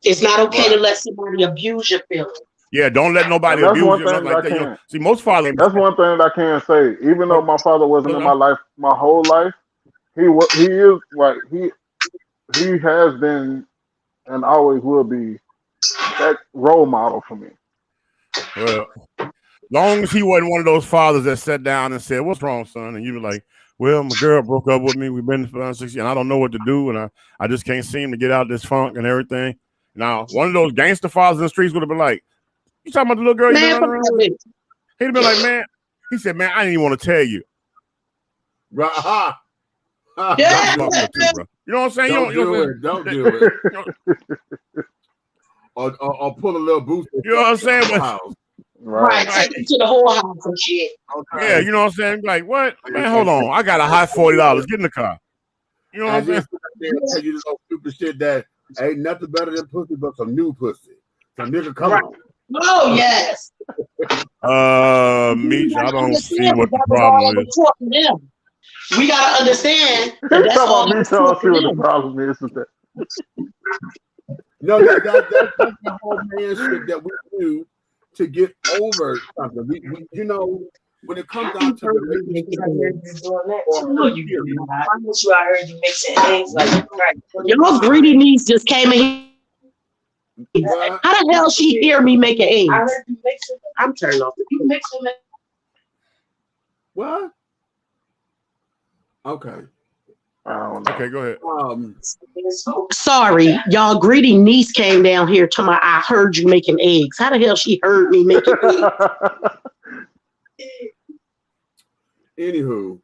Speaker 5: It's not okay to let somebody abuse your feelings.
Speaker 4: Yeah, don't let nobody abuse you like that. See, most fathers.
Speaker 6: That's one thing that I can say. Even though my father wasn't in my life my whole life, he is like he has been and always will be that role model for me.
Speaker 4: Well, long as he wasn't one of those fathers that sat down and said, "What's wrong, son?" And you were like, "Well, my girl broke up with me. We've been for 6 years, and I don't know what to do, and I just can't seem to get out this funk and everything." Now, one of those gangster fathers in the streets would have been like, "You talking about the little girl you been running around with?" He'd have been like, "Man," he said, "Man, I didn't even want to tell you."
Speaker 3: Right.
Speaker 5: Yeah.
Speaker 4: You know what I'm saying?
Speaker 3: Don't do it. Or pull a little boost.
Speaker 4: You know what I'm saying?
Speaker 5: Right. Take it to the whole house and shit.
Speaker 3: Okay.
Speaker 4: Yeah, you know what I'm saying? Like, what? Man, hold on. I got a hot $40. Get in the car. You know what I'm saying?
Speaker 3: Tell you this old stupid shit that ain't nothing better than pussy but some new pussy. So nigga, come on.
Speaker 5: Oh, yes.
Speaker 4: Meech, I don't see what the problem is.
Speaker 5: We gotta understand that that's all.
Speaker 6: Me trying to see what the problem is with that.
Speaker 3: No, that's the whole man shit that we do to get over something. We when it comes down to
Speaker 8: I heard you mixing eggs like
Speaker 5: your greedy niece just came in. How the hell she hear me making eggs?
Speaker 8: I heard you mixing.
Speaker 5: I'm turned off.
Speaker 8: You mixing it.
Speaker 3: What? Okay.
Speaker 4: Okay, go ahead.
Speaker 5: Sorry, y'all greedy niece came down here to I heard you making eggs. How the hell she heard me making eggs?
Speaker 3: Anywho,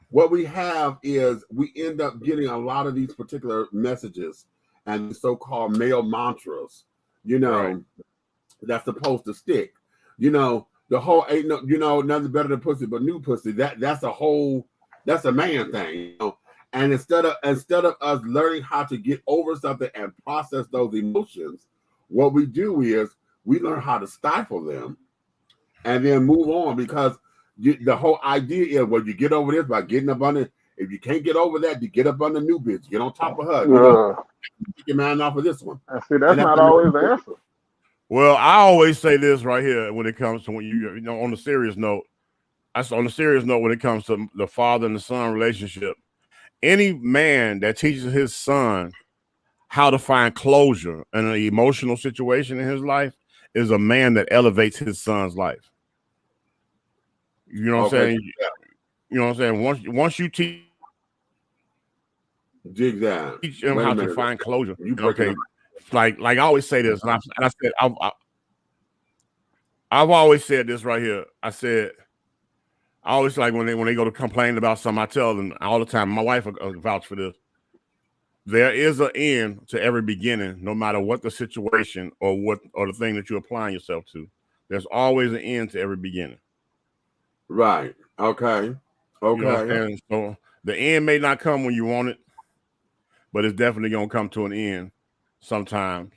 Speaker 3: what we have is we end up getting a lot of these particular messages and so-called male mantras, that's supposed to stick. The whole ain't no, nothing better than pussy but new pussy. That's a man thing. And instead of us learning how to get over something and process those emotions, what we do is we learn how to stifle them and then move on, because the whole idea is, well, you get over this by getting up on it. If you can't get over that, you get up on the new bitch, get on top of her. Take your mind off of this one.
Speaker 6: See, that's not always the answer.
Speaker 4: Well, I always say this right here when it comes to when you know on the serious note. On the serious note, when it comes to the father and the son relationship, any man that teaches his son how to find closure in an emotional situation in his life is a man that elevates his son's life. You know what I'm saying? You know what I'm saying? Once you teach him how to find closure, okay. Like I always say this, and I said I've always said this right here. I always like when they go to complain about something, I tell them all the time. My wife will vouch for this. There is an end to every beginning, no matter what the situation or the thing that you're applying yourself to. There's always an end to every beginning.
Speaker 3: Right. Okay. Okay.
Speaker 4: You know, so the end may not come when you want it, but it's definitely gonna come to an end sometimes.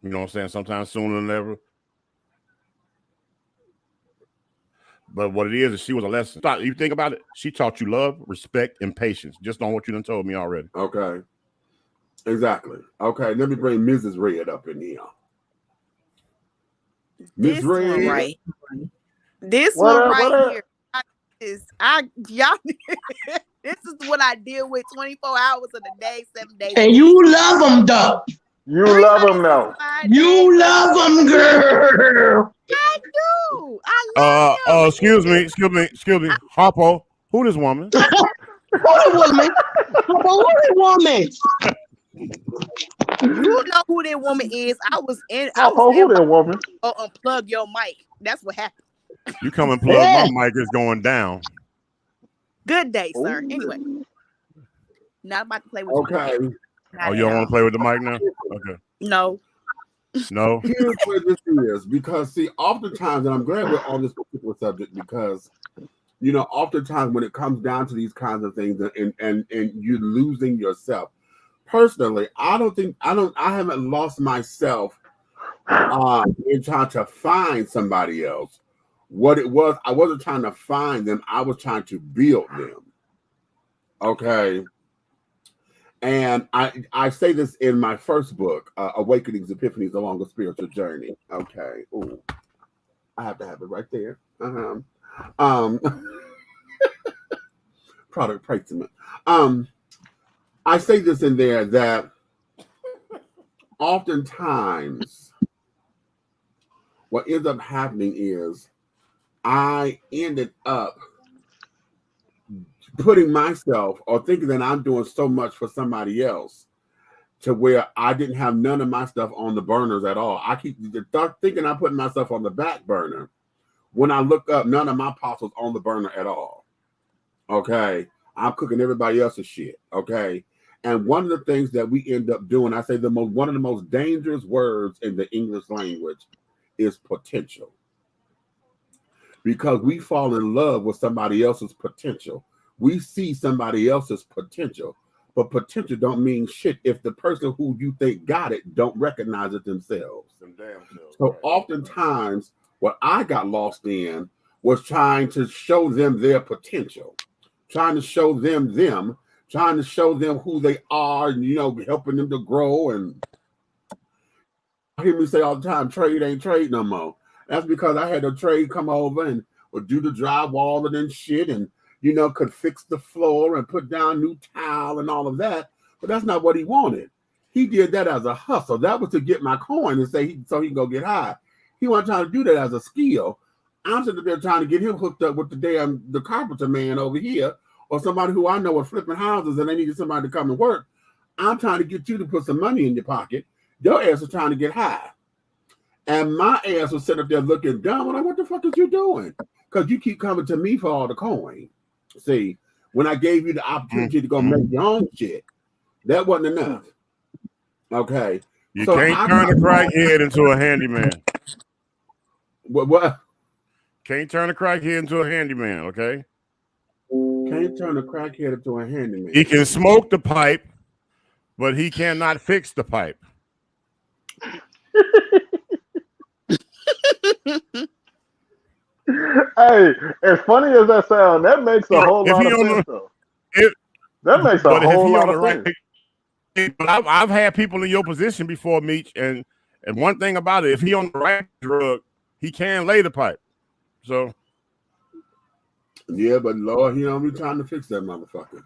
Speaker 4: You know what I'm saying? Sometimes sooner than ever. But what it is she was a lesson. You think about it, she taught you love, respect, and patience, just on what you done told me already.
Speaker 3: Okay. Exactly. Okay, let me bring Mrs. Red up in here. Miss Red.
Speaker 9: Right. This one right here. Y'all this is what I deal with 24 hours of the day, 7 days.
Speaker 5: And you love them though.
Speaker 6: You love them though.
Speaker 5: You love them, girl.
Speaker 9: I do. I love
Speaker 4: excuse me. Harpo, who this woman?
Speaker 5: Who the woman? Who the woman?
Speaker 9: You know who that woman is.
Speaker 6: Who that woman?
Speaker 9: Unplug your mic. That's what happened.
Speaker 4: You come and plug my mic is going down.
Speaker 9: Good day, sir. Anyway. Not about to play with you.
Speaker 3: Okay.
Speaker 4: Oh, you don't want to play with the mic now? Okay.
Speaker 9: No.
Speaker 3: Here's where this is, because see, oftentimes, and I'm glad we're on this particular subject, because you know, oftentimes when it comes down to these kinds of things and you're losing yourself. Personally, I haven't lost myself in trying to find somebody else. What it was, I wasn't trying to find them, I was trying to build them. Okay. And I say this in my first book, Awakenings, Epiphanies Along a Spiritual Journey. Okay. Ooh. I have to have it right there. Product placement. I say this in there that oftentimes what ends up happening is I ended up putting myself or thinking that I'm doing so much for somebody else to where I didn't have none of my stuff on the burners at all. I keep thinking I'm putting myself on the back burner. When I look up, none of my pots was on the burner at all. Okay. I'm cooking everybody else's shit. Okay. And one of the things that we end up doing, I say one of the most dangerous words in the English language is potential. Because we fall in love with somebody else's potential. We see somebody else's potential, but potential don't mean shit if the person who you think got it don't recognize it themselves. So oftentimes what I got lost in was trying to show them their potential, trying to show them, trying to show them who they are, and, you know, helping them to grow. And I hear me say all the time, trade ain't trade no more. That's because I had a trade come over and would do the drywall and then shit, and you know, could fix the floor and put down new tile and all of that. But that's not what he wanted. He did that as a hustle. That was to get my coin and say so he can go get high. He wasn't trying to do that as a skill. I'm sitting there trying to get him hooked up with the carpenter man over here, or somebody who I know are flipping houses and they needed somebody to come and work. I'm trying to get you to put some money in your pocket. Your ass is trying to get high. And my ass was sitting up there looking dumb. I'm like, what the fuck is you doing? Because you keep coming to me for all the coin. See, when I gave you the opportunity to go make your own shit, that wasn't enough. Okay.
Speaker 4: You can't turn a crackhead into a handyman.
Speaker 3: What?
Speaker 4: Can't turn a crackhead into a handyman, okay?
Speaker 3: Can't turn a crackhead into a handyman.
Speaker 4: He can smoke the pipe, but he cannot fix the pipe.
Speaker 6: Hey, as funny as that sounds, that makes a whole lot of sense, though. That makes a whole lot of sense.
Speaker 4: But I've had people in your position before, Meech, and And one thing about it, if he on the right drug, he can lay the pipe. So
Speaker 3: yeah, but Lord, he don't be trying to fix that motherfucker.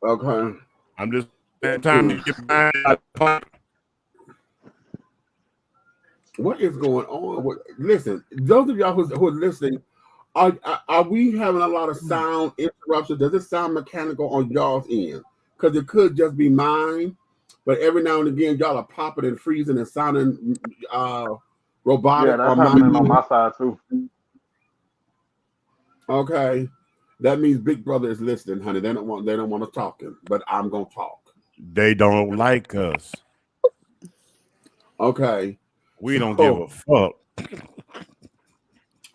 Speaker 3: Okay.
Speaker 4: I'm just that time to get behind the pipe.
Speaker 3: What is going on? Listen, those of y'all who are listening, are we having a lot of sound interruptions? Does it sound mechanical on y'all's end? Because it could just be mine, but every now and again, y'all are popping and freezing and sounding robotic.
Speaker 6: Yeah, that's happening on my side too.
Speaker 3: Okay, that means Big Brother is listening, honey. They don't want us talking, but I'm gonna talk.
Speaker 4: They don't like us.
Speaker 3: Okay.
Speaker 4: We don't give a fuck.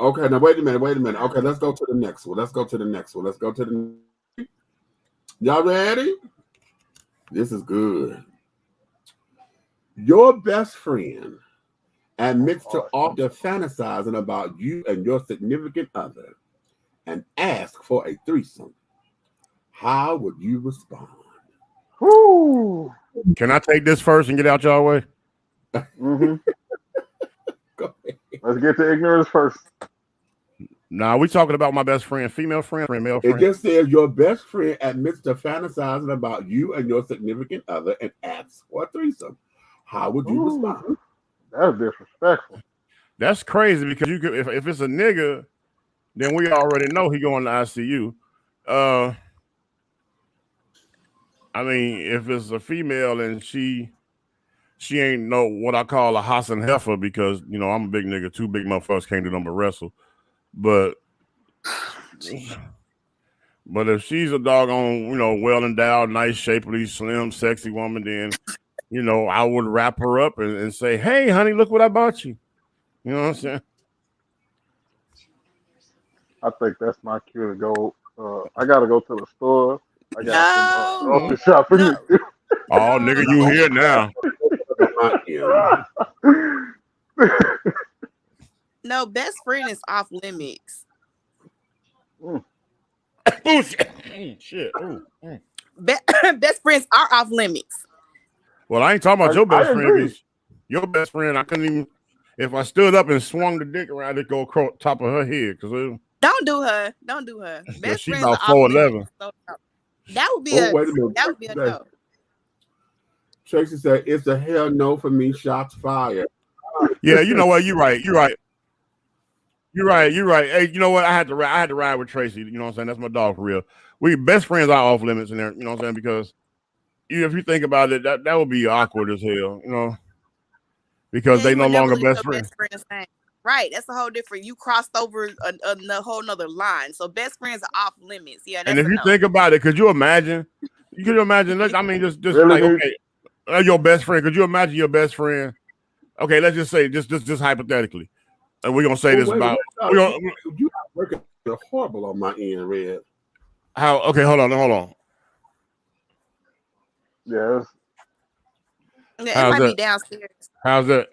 Speaker 3: Okay, now wait a minute. Okay, let's go to the next one. Y'all ready? This is good. Your best friend admits to often fantasizing about you and your significant other and ask for a threesome. How would you respond?
Speaker 6: Woo.
Speaker 4: Can I take this first and get out y'all way?
Speaker 6: Mm-hmm. Let's get to ignorance first.
Speaker 4: Nah, we talking about my best friend, female friend, male friend.
Speaker 3: It just says your best friend admits to fantasizing about you and your significant other and asks for a threesome. How would you respond?
Speaker 6: That's disrespectful.
Speaker 4: That's crazy because you could, if it's a nigga, then we already know he going to ICU. I mean, if it's a female and she ain't know what I call a Hassan heifer because you know I'm a big nigga, two big motherfuckers can't do nothing but wrestle. But if she's a doggone, you know, well endowed, nice, shapely, slim, sexy woman, then you know I would wrap her up and say, "Hey, honey, look what I bought you." You know what I'm saying?
Speaker 6: I think that's my cue to go. I gotta go to the store. I got some grocery shopping to do.
Speaker 4: Oh, nigga, you here now?
Speaker 9: No, best friend is off limits.
Speaker 4: Shit.
Speaker 9: Best friends are off limits.
Speaker 4: Well, I ain't talking about your best friend. Your best friend, I couldn't even. If I stood up and swung the dick around, it'd go across top of her head.
Speaker 9: Don't do her. Best
Speaker 4: she
Speaker 9: friends
Speaker 4: about
Speaker 9: are
Speaker 4: 4'11".
Speaker 9: So that would be a no.
Speaker 3: Tracy said, "It's a hell no for me. Shots fired."
Speaker 4: Yeah, you know what? You're right. Hey, you know what? I had to ride with Tracy. You know what I'm saying? That's my dog for real. We best friends are off limits in there. You know what I'm saying? Because if you think about it, that would be awkward as hell. You know, because they no longer best friends.
Speaker 9: Right, that's a whole different. You crossed over a whole nother line. So best friends are off limits. Yeah, that's
Speaker 4: and if you think about it, could you imagine? I mean, just really? Like okay, your best friend. Could you imagine your best friend? Okay, let's just say just hypothetically, and we're gonna say this about
Speaker 3: you working horrible on my end, Red.
Speaker 4: How? Okay, hold on.
Speaker 6: Yes.
Speaker 9: Yeah, it might be downstairs.
Speaker 4: How's that?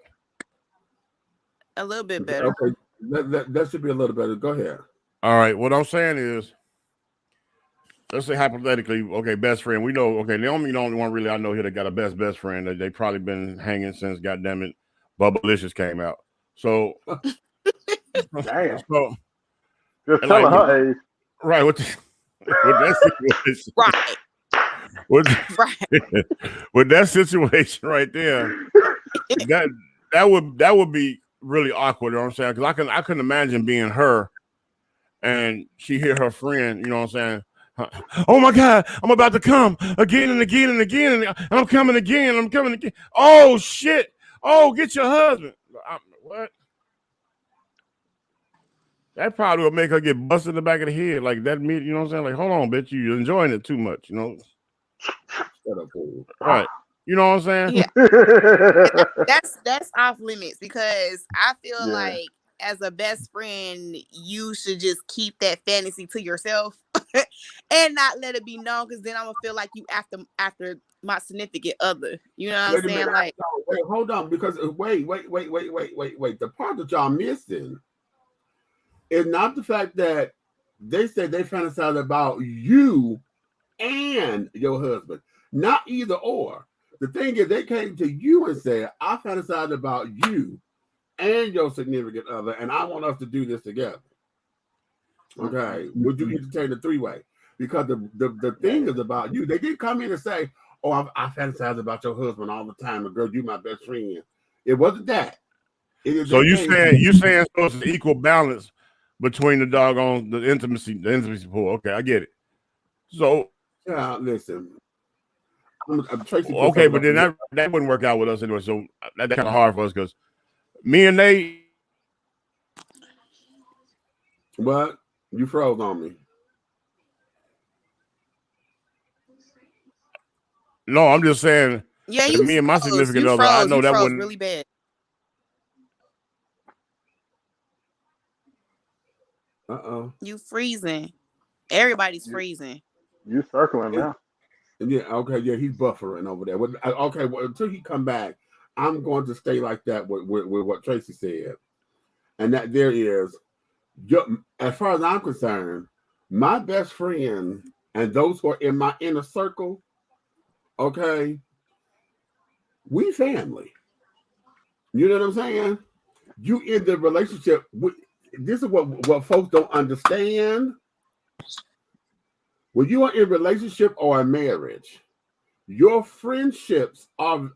Speaker 9: A little bit better.
Speaker 3: Okay, that should be a little better. Go ahead.
Speaker 4: All right. What I'm saying is, let's say hypothetically, okay, best friend. We know, okay, the only one really I know here that got a best friend that they probably been hanging since, goddamn it, Bubblicious came out. So,
Speaker 6: damn.
Speaker 4: So,
Speaker 6: just telling her age.
Speaker 4: Right. With that situation.
Speaker 9: Right.
Speaker 4: With that situation right there, that would be really awkward. You know what I'm saying? Because I couldn't imagine being her and she hear her friend. You know what I'm saying? Oh my God, I'm about to come again and again and again, and I'm coming again. Oh shit! Oh, get your husband. What? That probably would make her get busted in the back of the head like that. You know what I'm saying? Like, hold on, bitch, you're enjoying it too much. You know? Right. You know what I'm saying?
Speaker 9: Yeah. that's off limits because I feel like as a best friend, you should just keep that fantasy to yourself and not let it be known, because then I'm gonna feel like you after my significant other. You know what I'm saying? Like,
Speaker 3: wait, hold on, because wait. The part that y'all missing is not the fact that they said they fantasize about you and your husband. Not either or. The thing is, they came to you and said, I fantasize about you and your significant other, and I want us to do this together. Okay. Would you entertain the three-way? Because the thing is about you. They didn't come in and say, oh, I fantasize about your husband all the time, and girl, you my best friend. It wasn't that.
Speaker 4: So you saying so it's an equal balance between the intimacy pool. Okay, I get it. So
Speaker 3: yeah, listen. Tracy
Speaker 4: okay, but then that wouldn't work out with us anyway. So that's kind of hard for us because me and they.
Speaker 3: What? You froze on me.
Speaker 4: No, I'm just saying.
Speaker 9: Yeah, you
Speaker 4: me and my significant other,
Speaker 9: froze.
Speaker 4: I know that
Speaker 9: froze
Speaker 4: wouldn't
Speaker 9: really bad. You freezing. Everybody's freezing.
Speaker 6: You circling now.
Speaker 3: Yeah, okay, yeah, he's buffering over there. Okay, well, until he come back, I'm going to stay like that with what Tracy said. And that there is, as far as I'm concerned, my best friend and those who are in my inner circle, okay, we family. You know what I'm saying? You in the relationship. This is what folks don't understand. When you are in a relationship or a marriage, your friendships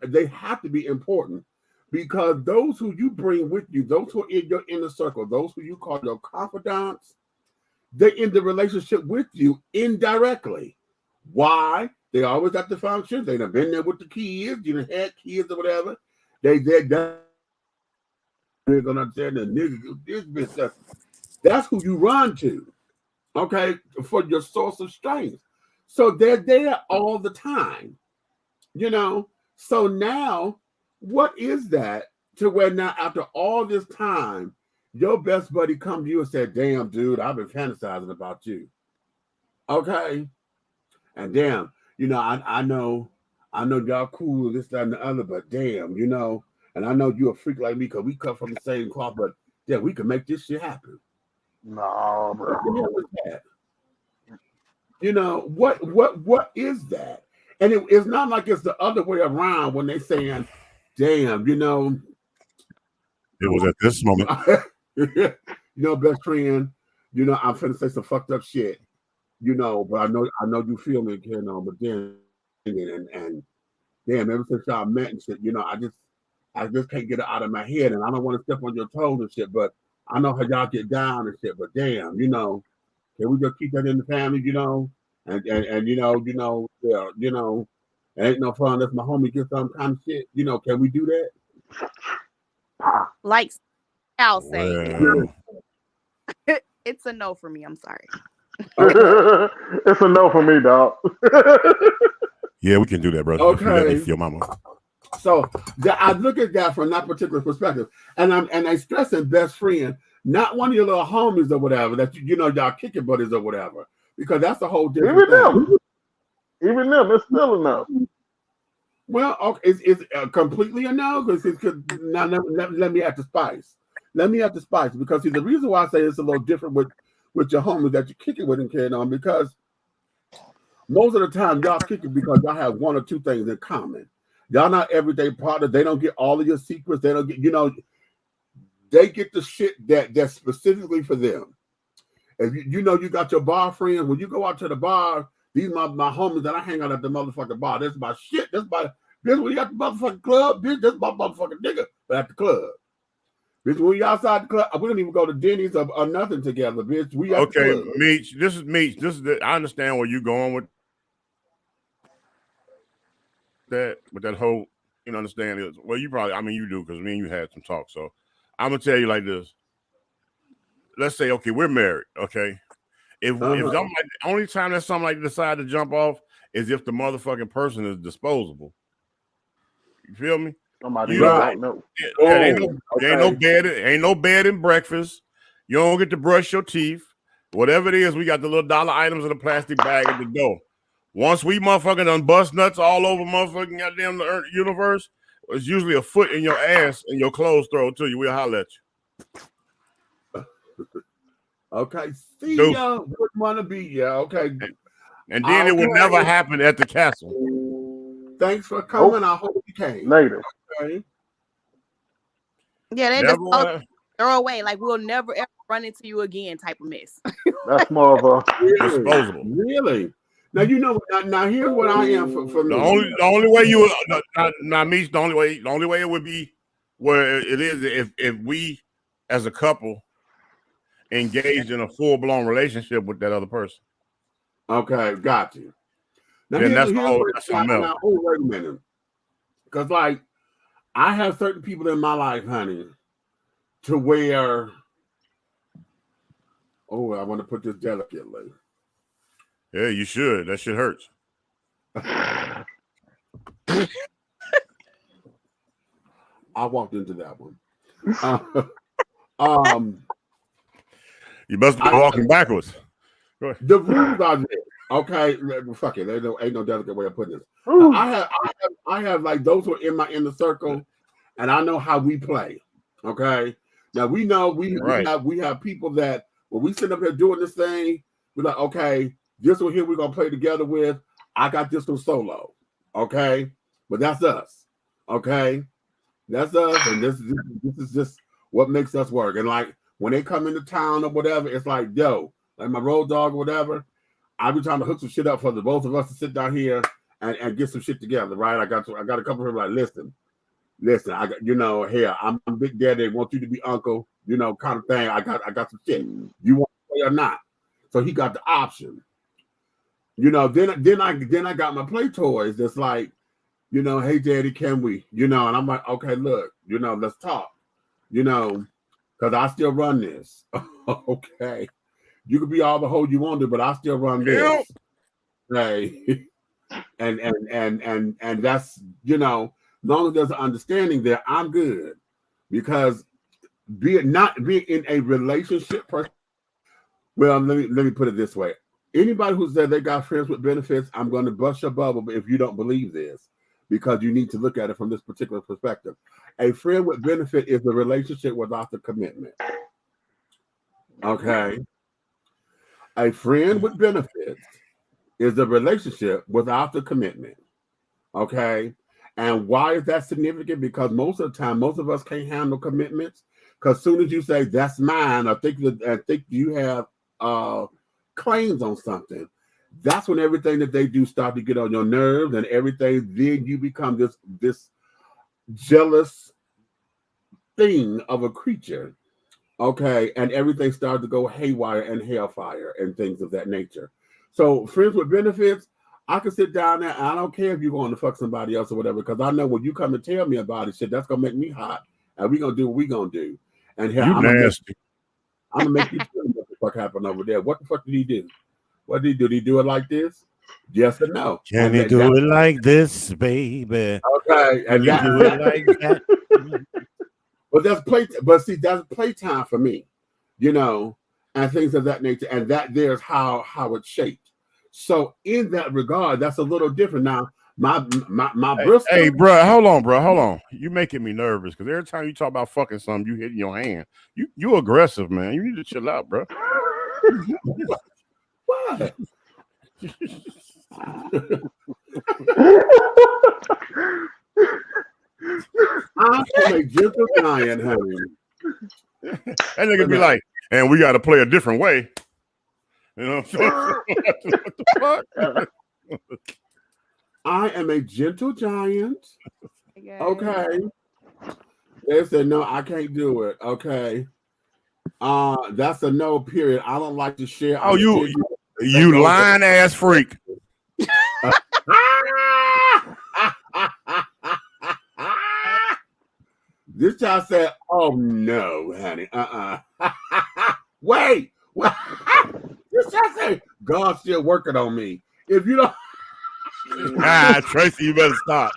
Speaker 3: they have to be important because those who you bring with you, those who are in your inner circle, those who you call your confidants, they're in the relationship with you indirectly. Why? They always at the function. They done been there with the kids. You done had kids or whatever. They're gonna understand the nigga this bitch. That's who you run to. Okay, for your source of strength. So they're there all the time, So now, what is that to where now after all this time, your best buddy come to you and said, damn, dude, I've been fantasizing about you. Okay. And damn, I know y'all cool, this, that, and the other, but damn, and I know you're a freak like me because we cut from the same cloth, but yeah, we can make this shit happen.
Speaker 6: No, bro.
Speaker 3: What the hell is that? What is that? And it's not like it's the other way around when they saying, damn,
Speaker 4: It was at this moment.
Speaker 3: Best friend, I'm finna say some fucked up shit, but I know you feel me, but then and damn, ever since y'all met and shit, I just can't get it out of my head, and I don't want to step on your toes and shit, but I know how y'all get down and shit, but damn, can we just keep that in the family, and yeah, it ain't no fun unless my homie gets some kind of shit, can we do that?
Speaker 9: Like I'll say,
Speaker 4: Well.
Speaker 9: it's a no for me. I'm sorry.
Speaker 6: It's a no for me, dog.
Speaker 4: Yeah, we can do that, brother.
Speaker 3: Okay.
Speaker 4: If your mama.
Speaker 3: So I look at that from that particular perspective, and I stress in best friend, not one of your little homies or whatever that y'all kicking buddies or whatever, because that's a whole different thing.
Speaker 6: Even them, it's still enough.
Speaker 3: Well, okay, it's completely a no because now let me add the spice. Let me add the spice because the reason why I say it's a little different with your homies that you kick it with and carrying on because most of the time y'all kick it because y'all have one or two things in common. Y'all not everyday partners. They don't get all of your secrets. They don't get, they get the shit that's specifically for them. If you got your bar friends, when you go out to the bar, these my homies that I hang out at the motherfucking bar. That's my shit. This when you got the motherfucking club, bitch, that's my motherfucking nigga. But at the club. Bitch, when you outside the club, we don't even go to Denny's or nothing together, bitch. We at the club.
Speaker 4: Meech, this is Meech. I understand where you're going with that whole, understand is well, you probably, you do because me and you had some talk. So I'm gonna tell you like this. Let's say, okay, we're married, okay. If the only time that something like decide to jump off is if the motherfucking person is disposable. You feel me?
Speaker 6: Somebody
Speaker 3: right.
Speaker 6: don't know.
Speaker 4: Ain't no bed and breakfast. You don't get to brush your teeth. Whatever it is, we got the little dollar items in a plastic bag at the door. Once we motherfucking done bust nuts all over motherfucking goddamn the universe, it's usually a foot in your ass and your clothes thrown to you. We'll holler at you.
Speaker 3: Okay, see ya. Wouldn't want to be ya. Okay,
Speaker 4: and then it would never happen at the castle.
Speaker 3: Thanks for coming. I hope you came.
Speaker 6: Later.
Speaker 3: Okay.
Speaker 9: Yeah, they
Speaker 4: Never
Speaker 9: just throw away. Like we'll never ever run into you again type of mess.
Speaker 6: That's more of a
Speaker 4: disposable.
Speaker 3: Really? Now you know. Now here's what I am for me.
Speaker 4: The only way you would not me. The only way it would be where it is if we as a couple engaged in a full blown relationship with that other person.
Speaker 3: Okay, got you. Now
Speaker 4: Then that's
Speaker 3: something else. Oh, wait a minute. Because like I have certain people in my life, honey, to where I want to put this delicately.
Speaker 4: Yeah, you should. That shit hurts.
Speaker 3: I walked into that one.
Speaker 4: You must be walking backwards.
Speaker 3: The rules are this. Okay, fuck it. There ain't no delicate way of putting this. I have like those who are in my inner circle, and I know how we play. Okay, now we know we have people that when we sit up here doing this thing, we're like, okay, this one here we're gonna play together with. I got this one solo. Okay, but that's us. Okay, that's us, and this is just what makes us work. And like when they come into town or whatever, it's like, yo, like my road dog or whatever. I be trying to hook some shit up for the both of us to sit down here and get some shit together, right? I got a couple of people like, listen, I got, here, I'm Big Daddy, want you to be uncle, kind of thing. I got some shit. You want to play or not? So he got the option. Then I got my play toys that's like, hey daddy, can we? And I'm like, okay, look, let's talk, because I still run this. Okay. You could be all the hoe you want to, but I still run this. Hey. And that's, as long as there's an understanding there, I'm good. Because not being in a relationship well, let me put it this way. Anybody who said they got friends with benefits, I'm going to bust your bubble if you don't believe this, because you need to look at it from this particular perspective. A friend with benefit is a relationship without the commitment. Okay. A friend with benefits is a relationship without the commitment. Okay. And why is that significant? Because most of the time, most of us can't handle commitments. Because as soon as you say that's mine, I think you have claims on something, that's when everything that they do start to get on your nerves and everything. Then you become this jealous thing of a creature. Okay, and everything started to go haywire and hellfire and things of that nature. So friends with benefits, I can sit down there and I don't care if you're going to fuck somebody else or whatever, because I know when you come and tell me about it, shit, that's gonna make me hot, and we're gonna do what we're gonna do. And here, I'm gonna make you tell me what the fuck happened over there. What the fuck did he do? What did he do? Did he do it like this? Yes or no?
Speaker 4: Can he do it like this, baby?
Speaker 3: Okay, and
Speaker 4: Can he do it like that?
Speaker 3: But that's playtime for me, and things of that nature. And that there's how it's shaped. So in that regard, that's a little different. Now, my Bristol.
Speaker 4: Hey, bro, hold on. You making me nervous because every time you talk about fucking something, you hitting your hand. You aggressive, man. You need to chill out, bro.
Speaker 3: What? I'm a gentle giant, honey.
Speaker 4: That nigga be like, and we got to play a different way. What the fuck?
Speaker 3: I am a gentle giant. Okay. They said, no, I can't do it. Okay. That's a no, period. I don't like to share.
Speaker 4: Oh, you lying ass freak.
Speaker 3: This child said, oh no, honey. Wait. This child said, God's still working on me. If you don't
Speaker 4: Tracy, you better stop.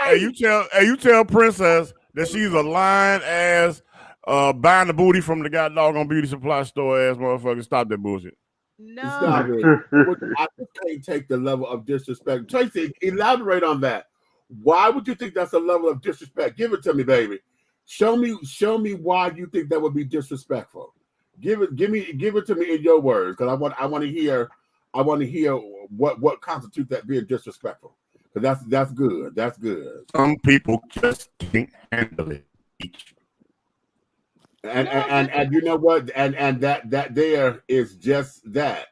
Speaker 4: Hey, you tell Princess that she's a lying ass buying the booty from the goddamn beauty supply store ass motherfucker. Stop that bullshit.
Speaker 9: No.
Speaker 3: Stop it. I just can't take the level of disrespect. Tracy, elaborate on that. Why would you think that's a level of disrespect? Give it to me, baby. Show me why you think that would be disrespectful. Give it to me in your words, because I want to hear what constitutes that being disrespectful. Because that's good. That's good.
Speaker 4: Some people just can't handle it.
Speaker 3: And you know what? And that there is just that.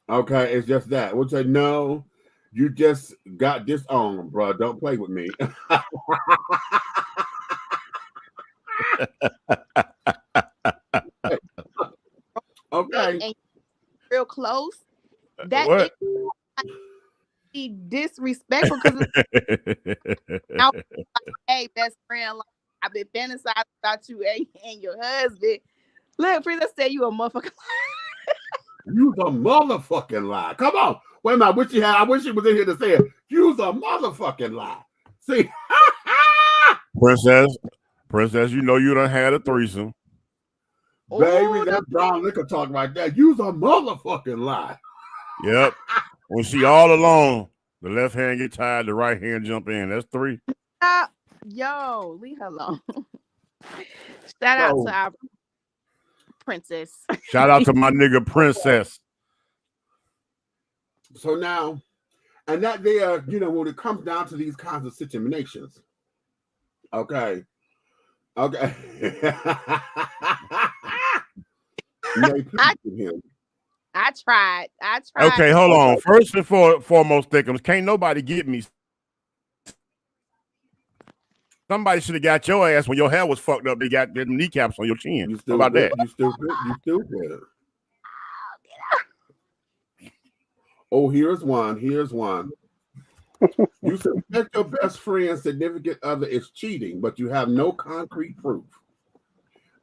Speaker 3: Okay, it's just that. We'll say no. You just got this on, bro. Don't play with me. Okay.
Speaker 9: And real close. That
Speaker 4: What?
Speaker 9: be disrespectful because like, hey, best friend, like, I've been fantasizing about you and your husband. Look, Princess said you a motherfucker.
Speaker 3: You's a motherfucking lie. Come on. Wait a minute. I wish she was in here to say it. You's a motherfucking lie. See,
Speaker 4: Princess, you know you done had a threesome.
Speaker 3: Baby, that brown liquor talk like that. You's a motherfucking lie.
Speaker 4: Yep. When she all alone, the left hand get tired, the right hand jump in. That's 3.
Speaker 9: Yo, leave her alone. Shout out to our princess.
Speaker 4: Shout out to my nigga Princess.
Speaker 3: So now, and that there, when it comes down to these kinds of situations, okay.
Speaker 9: I tried.
Speaker 4: Okay, hold on. First and foremost, Thickums, can't nobody get me. Somebody should have got your ass when your hair was fucked up. They got the kneecaps on your chin. How about that?
Speaker 3: You stupid. Oh, here's one. You suspect your best friend's significant other is cheating, but you have no concrete proof.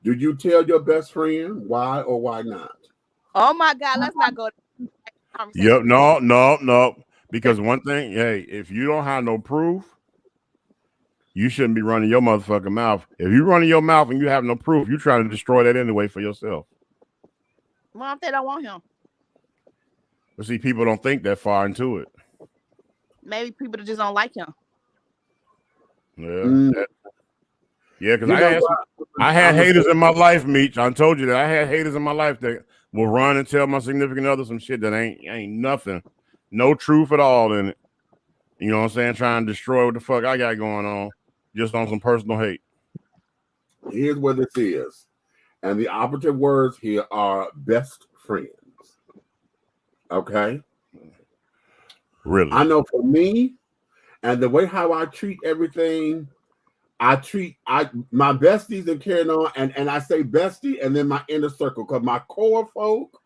Speaker 3: Do you tell your best friend why or why not?
Speaker 9: Oh my God, let's not go.
Speaker 4: Yep, no. Because one thing, hey, if you don't have no proof, you shouldn't be running your motherfucking mouth. If you running your mouth and you have no proof, you're trying to destroy that anyway for yourself.
Speaker 9: Well, if they don't want him.
Speaker 4: But see, people don't think that far into it.
Speaker 9: Maybe people just don't like him.
Speaker 4: Yeah, because I had haters in my life, Meech. I told you that I had haters in my life that will run and tell my significant other some shit that ain't nothing. No truth at all in it. You know what I'm saying? Trying to destroy what the fuck I got going on just on some personal hate.
Speaker 3: Here's what this is. And the operative words here are best friends. Okay?
Speaker 4: Really?
Speaker 3: I know for me, and the way how I treat everything, my besties and carrying on, and I say bestie and then my inner circle, because my core folk,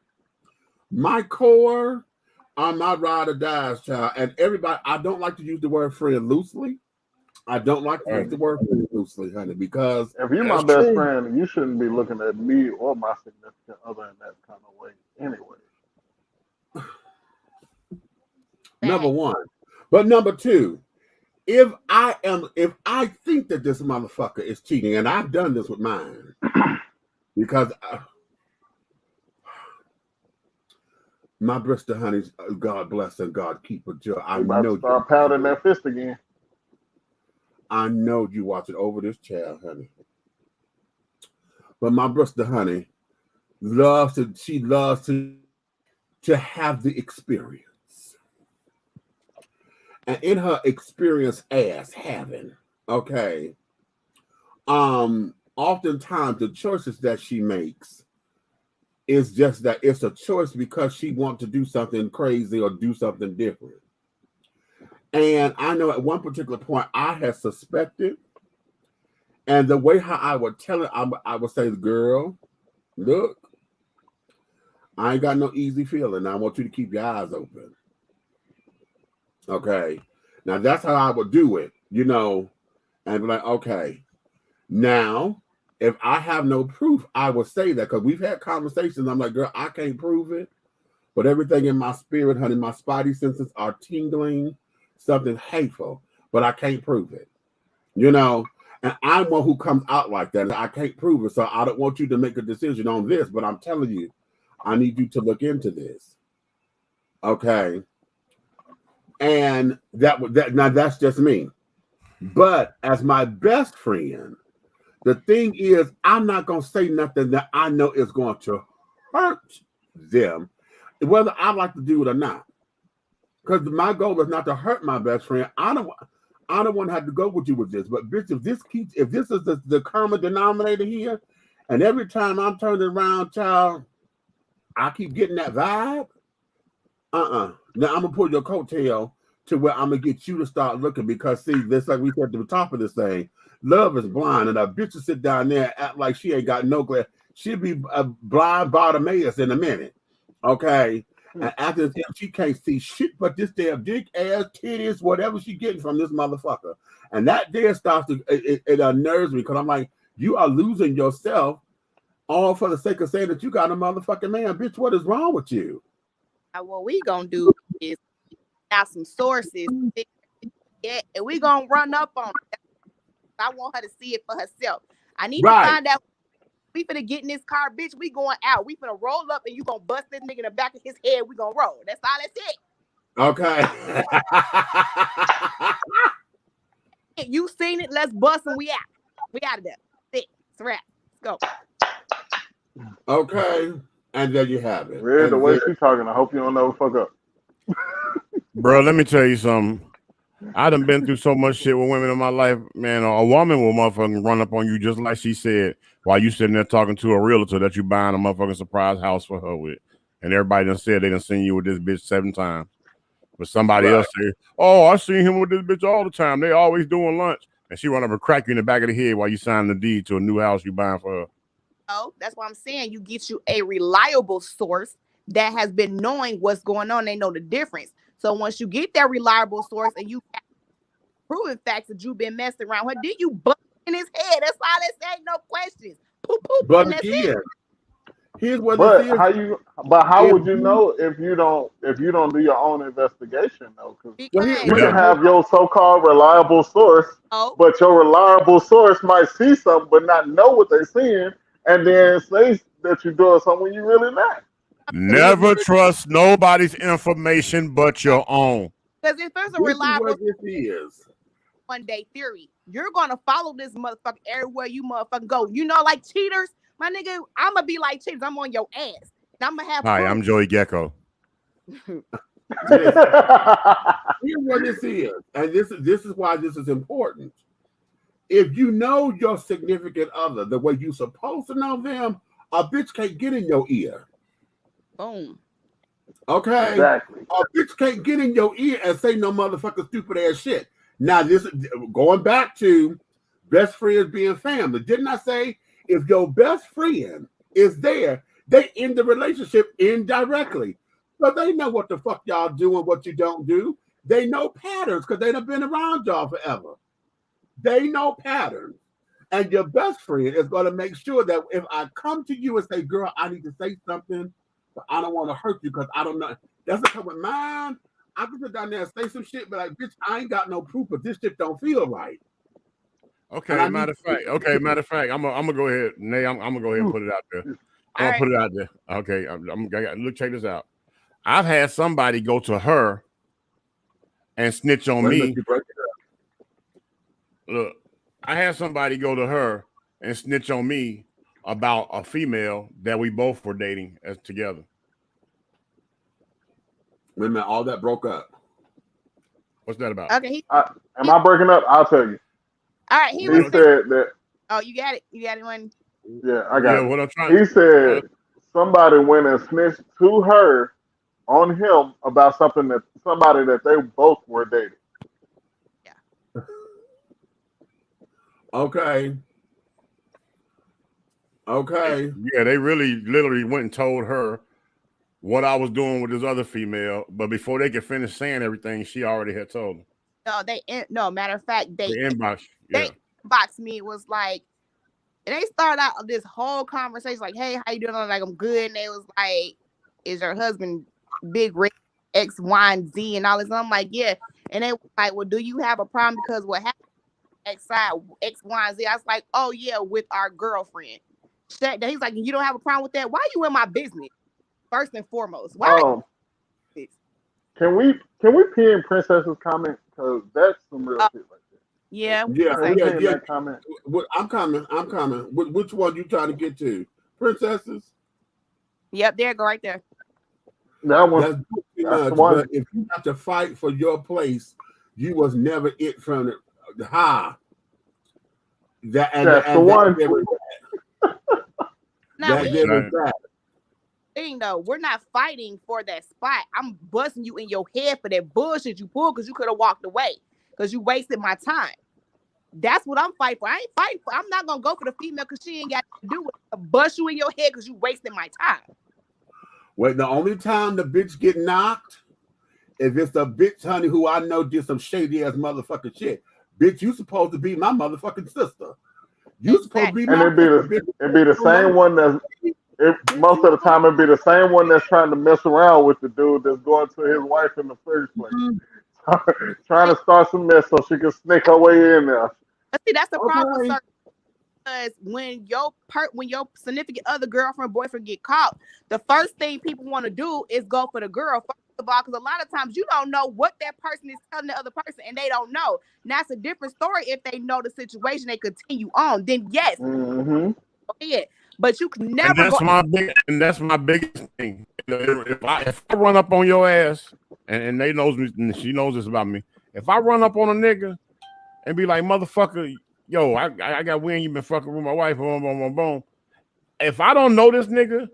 Speaker 3: are my ride or dies, child. And everybody, I don't like to use the word friend loosely. I don't like to use the word friend loosely, honey, because
Speaker 6: if you're my best friend, you shouldn't be looking at me or my significant other in that kind of way anyway.
Speaker 3: Number one. But number two, if I think that this motherfucker is cheating, and I've done this with mine, because my Bristol honeys, God bless and God keep her. I know you
Speaker 6: start pounding that fist again.
Speaker 3: I know you watch it over this chair, honey. But my Bristol honey loves to have the experience. And in her experience as having, okay, oftentimes the choices that she makes is just that it's a choice because she wants to do something crazy or do something different. And I know at one particular point I had suspected, and the way how I would tell it, I would say, girl, look, I ain't got no easy feeling. I want you to keep your eyes open. Okay. Now that's how I would do it, and be like, okay. Now, if I have no proof, I would say that, because we've had conversations. I'm like, girl, I can't prove it, but everything in my spirit, honey, my spidey senses are tingling something hateful, but I can't prove it, and I'm one who comes out like that. I can't prove it, so I don't want you to make a decision on this, but I'm telling you, I need you to look into this. Okay. And now that's just me. But as my best friend, The thing is, I'm not gonna say nothing that I know is going to hurt them, whether I like to do it or not. Because my goal is not to hurt my best friend. I don't want to have to go with you with this. But bitch, if this is the common denominator here, and every time I'm turning around, child, I keep getting that vibe. Now I'm gonna pull your coattail to where I'm gonna get you to start looking, because see, this, like we said at the top of this thing, love is blind, and a bitch will sit down there and act like she ain't got no glass. She'll be a blind Bartimaeus in a minute. Okay. And after this, she can't see shit but this damn dick, ass, titties, whatever she getting from this motherfucker. And that there starts to it unnerves me, because I'm like, you are losing yourself all for the sake of saying that you got a motherfucking man. Bitch, what is wrong with you?
Speaker 9: What we gonna do is have some sources, yeah, and we gonna run up on it. I want her to see it for herself. I need to find out. We finna get in this car, bitch. We going out. We finna roll up, and you gonna bust this nigga in the back of his head. We gonna roll. That's all. That's it.
Speaker 3: Okay.
Speaker 9: You seen it? Let's bust and we out. We out of there. It's a wrap. Let's
Speaker 3: go. Okay, and there you have it.
Speaker 6: Red, the way she's talking, I hope you don't never fuck up.
Speaker 4: Bro, let me tell you something. I done been through so much shit with women in my life, man. A woman will motherfucking run up on you just like she said, while you sitting there talking to a realtor that you buying a motherfucking surprise house for her with. And everybody done said they done seen you with this bitch 7 times. But somebody else say, oh, I seen him with this bitch all the time. They always doing lunch. And she run up and crack you in the back of the head while you sign the deed to a new house you buying for her.
Speaker 9: Oh, that's what I'm saying. You get you a reliable source that has been knowing what's going on. They know the difference. So once you get that reliable source and you have proven facts that you've been messing around with, then you bust in his head. That's all it ain't no questions. Poop,
Speaker 3: but
Speaker 9: and that's
Speaker 3: again, here's what
Speaker 6: but how would you know if you don't do your own investigation though? Because you can have your so-called reliable source, but your reliable source might see something but not know what they're seeing, and then say that you're doing something you really not.
Speaker 4: Never trust nobody's information but your own.
Speaker 9: Because if there's a reliable one-day theory, you're gonna follow this motherfucker everywhere you motherfucking go. You know, like cheaters, my nigga, I'm gonna be like cheaters. I'm on your ass. And I'm gonna have.
Speaker 4: Hi, I'm Joey Gecko.
Speaker 3: Here's what this is, and this is why this is important. If you know your significant other the way you're supposed to know them, a bitch can't get in your ear.
Speaker 9: Boom.
Speaker 3: Okay.
Speaker 6: Exactly.
Speaker 3: A bitch can't get in your ear and say no motherfucking stupid ass shit. Now, this going back to best friends being family. Didn't I say if your best friend is there, they end the relationship indirectly? But they know what the fuck y'all do and what you don't do. They know patterns because they done been around y'all forever. They know patterns. And your best friend is going to make sure that if I come to you and say, girl, I need to say something, but I don't want to hurt you because I don't know. That's a come with mine. I can sit down there and say some shit, but like, bitch, I ain't got no proof, but this shit don't feel right.
Speaker 4: Okay, matter of fact, I'm gonna go ahead, Nay. I'm gonna go ahead and put it out there. I'm gonna put it out there. Okay, look, check this out. I've had somebody go to her and snitch on me. Look, I had somebody go to her and snitch on me about a female that we both were dating as together.
Speaker 3: Wait a minute, all that broke up.
Speaker 4: What's that about?
Speaker 9: Okay.
Speaker 6: Am I breaking up? I'll tell you.
Speaker 9: All right.
Speaker 6: He said that.
Speaker 9: Oh, you got it. You got it. One.
Speaker 6: Yeah, I got it.
Speaker 4: What I'm trying.
Speaker 6: He said somebody went and snitched to her on him about somebody that they both were dating.
Speaker 9: Yeah.
Speaker 3: Okay.
Speaker 4: Yeah, they literally went and told her what I was doing with this other female, but before they could finish saying everything, she already had told them.
Speaker 9: No, matter of fact, they
Speaker 4: inboxed
Speaker 9: me. It was like, and they started out this whole conversation like, hey, how you doing? I'm like, I'm good. And they was like, is your husband big red X, Y, and Z and all this? And I'm like, yeah. And they was like, well, do you have a problem because what happened X, Y, and Z? I was like, oh yeah, with our girlfriend. He's like, you don't have a problem with that? Why are you in my business? First and foremost, why?
Speaker 6: Can we pin Princess's comment, because that's some real shit right
Speaker 9: Yeah,
Speaker 3: Yeah,
Speaker 6: Let me
Speaker 3: yeah,
Speaker 6: change
Speaker 3: yeah.
Speaker 6: that comment.
Speaker 3: I'm coming. I'm coming. Which one you trying to get to? Princesses?
Speaker 9: yep. There, go right there.
Speaker 6: That one.
Speaker 3: That's too
Speaker 6: That's the
Speaker 3: much.
Speaker 6: one.
Speaker 3: But if you have to fight for your place, you was never it from the high. That
Speaker 6: That's the
Speaker 3: and that
Speaker 6: one.
Speaker 3: there was
Speaker 9: Now we
Speaker 3: that there was
Speaker 4: Right.
Speaker 3: that.
Speaker 9: thing though, we're not fighting for that spot. I'm busting you in your head for that bullshit you pulled because you could have walked away because you wasted my time. That's what I'm fighting for. I ain't fighting for. I'm not gonna go for the female because she ain't got to do with it. Bust you in your head because you wasted my time.
Speaker 3: Wait, the only time the bitch get knocked, if it's a bitch, honey, who I know did some shady ass motherfucking shit. Bitch, you supposed to be my motherfucking sister. You supposed to be
Speaker 6: And
Speaker 3: my sister, bitch.
Speaker 6: it'd be the same one that's most of the time it'd be the same one that's trying to mess around with the dude that's going to his wife in the first place. Trying to start some mess so she can sneak her way in there.
Speaker 9: See, that's the problem with
Speaker 3: Okay.
Speaker 9: certain. Because when your significant other, girlfriend, boyfriend get caught, the first thing people want to do is go for the girl first of all, because a lot of times you don't know what that person is telling the other person, and they don't know. Now it's a different story if they know the situation, they continue on. Then yes,
Speaker 6: Mm-hmm.
Speaker 9: go ahead, but you can
Speaker 4: And
Speaker 9: never go.
Speaker 4: that's my biggest thing. If I run up on your ass, and they knows me, and she knows this about me. If I run up on a nigga and be like, motherfucker, yo, I got wind you been fucking with my wife, boom, boom, boom, boom. If I don't know this nigga,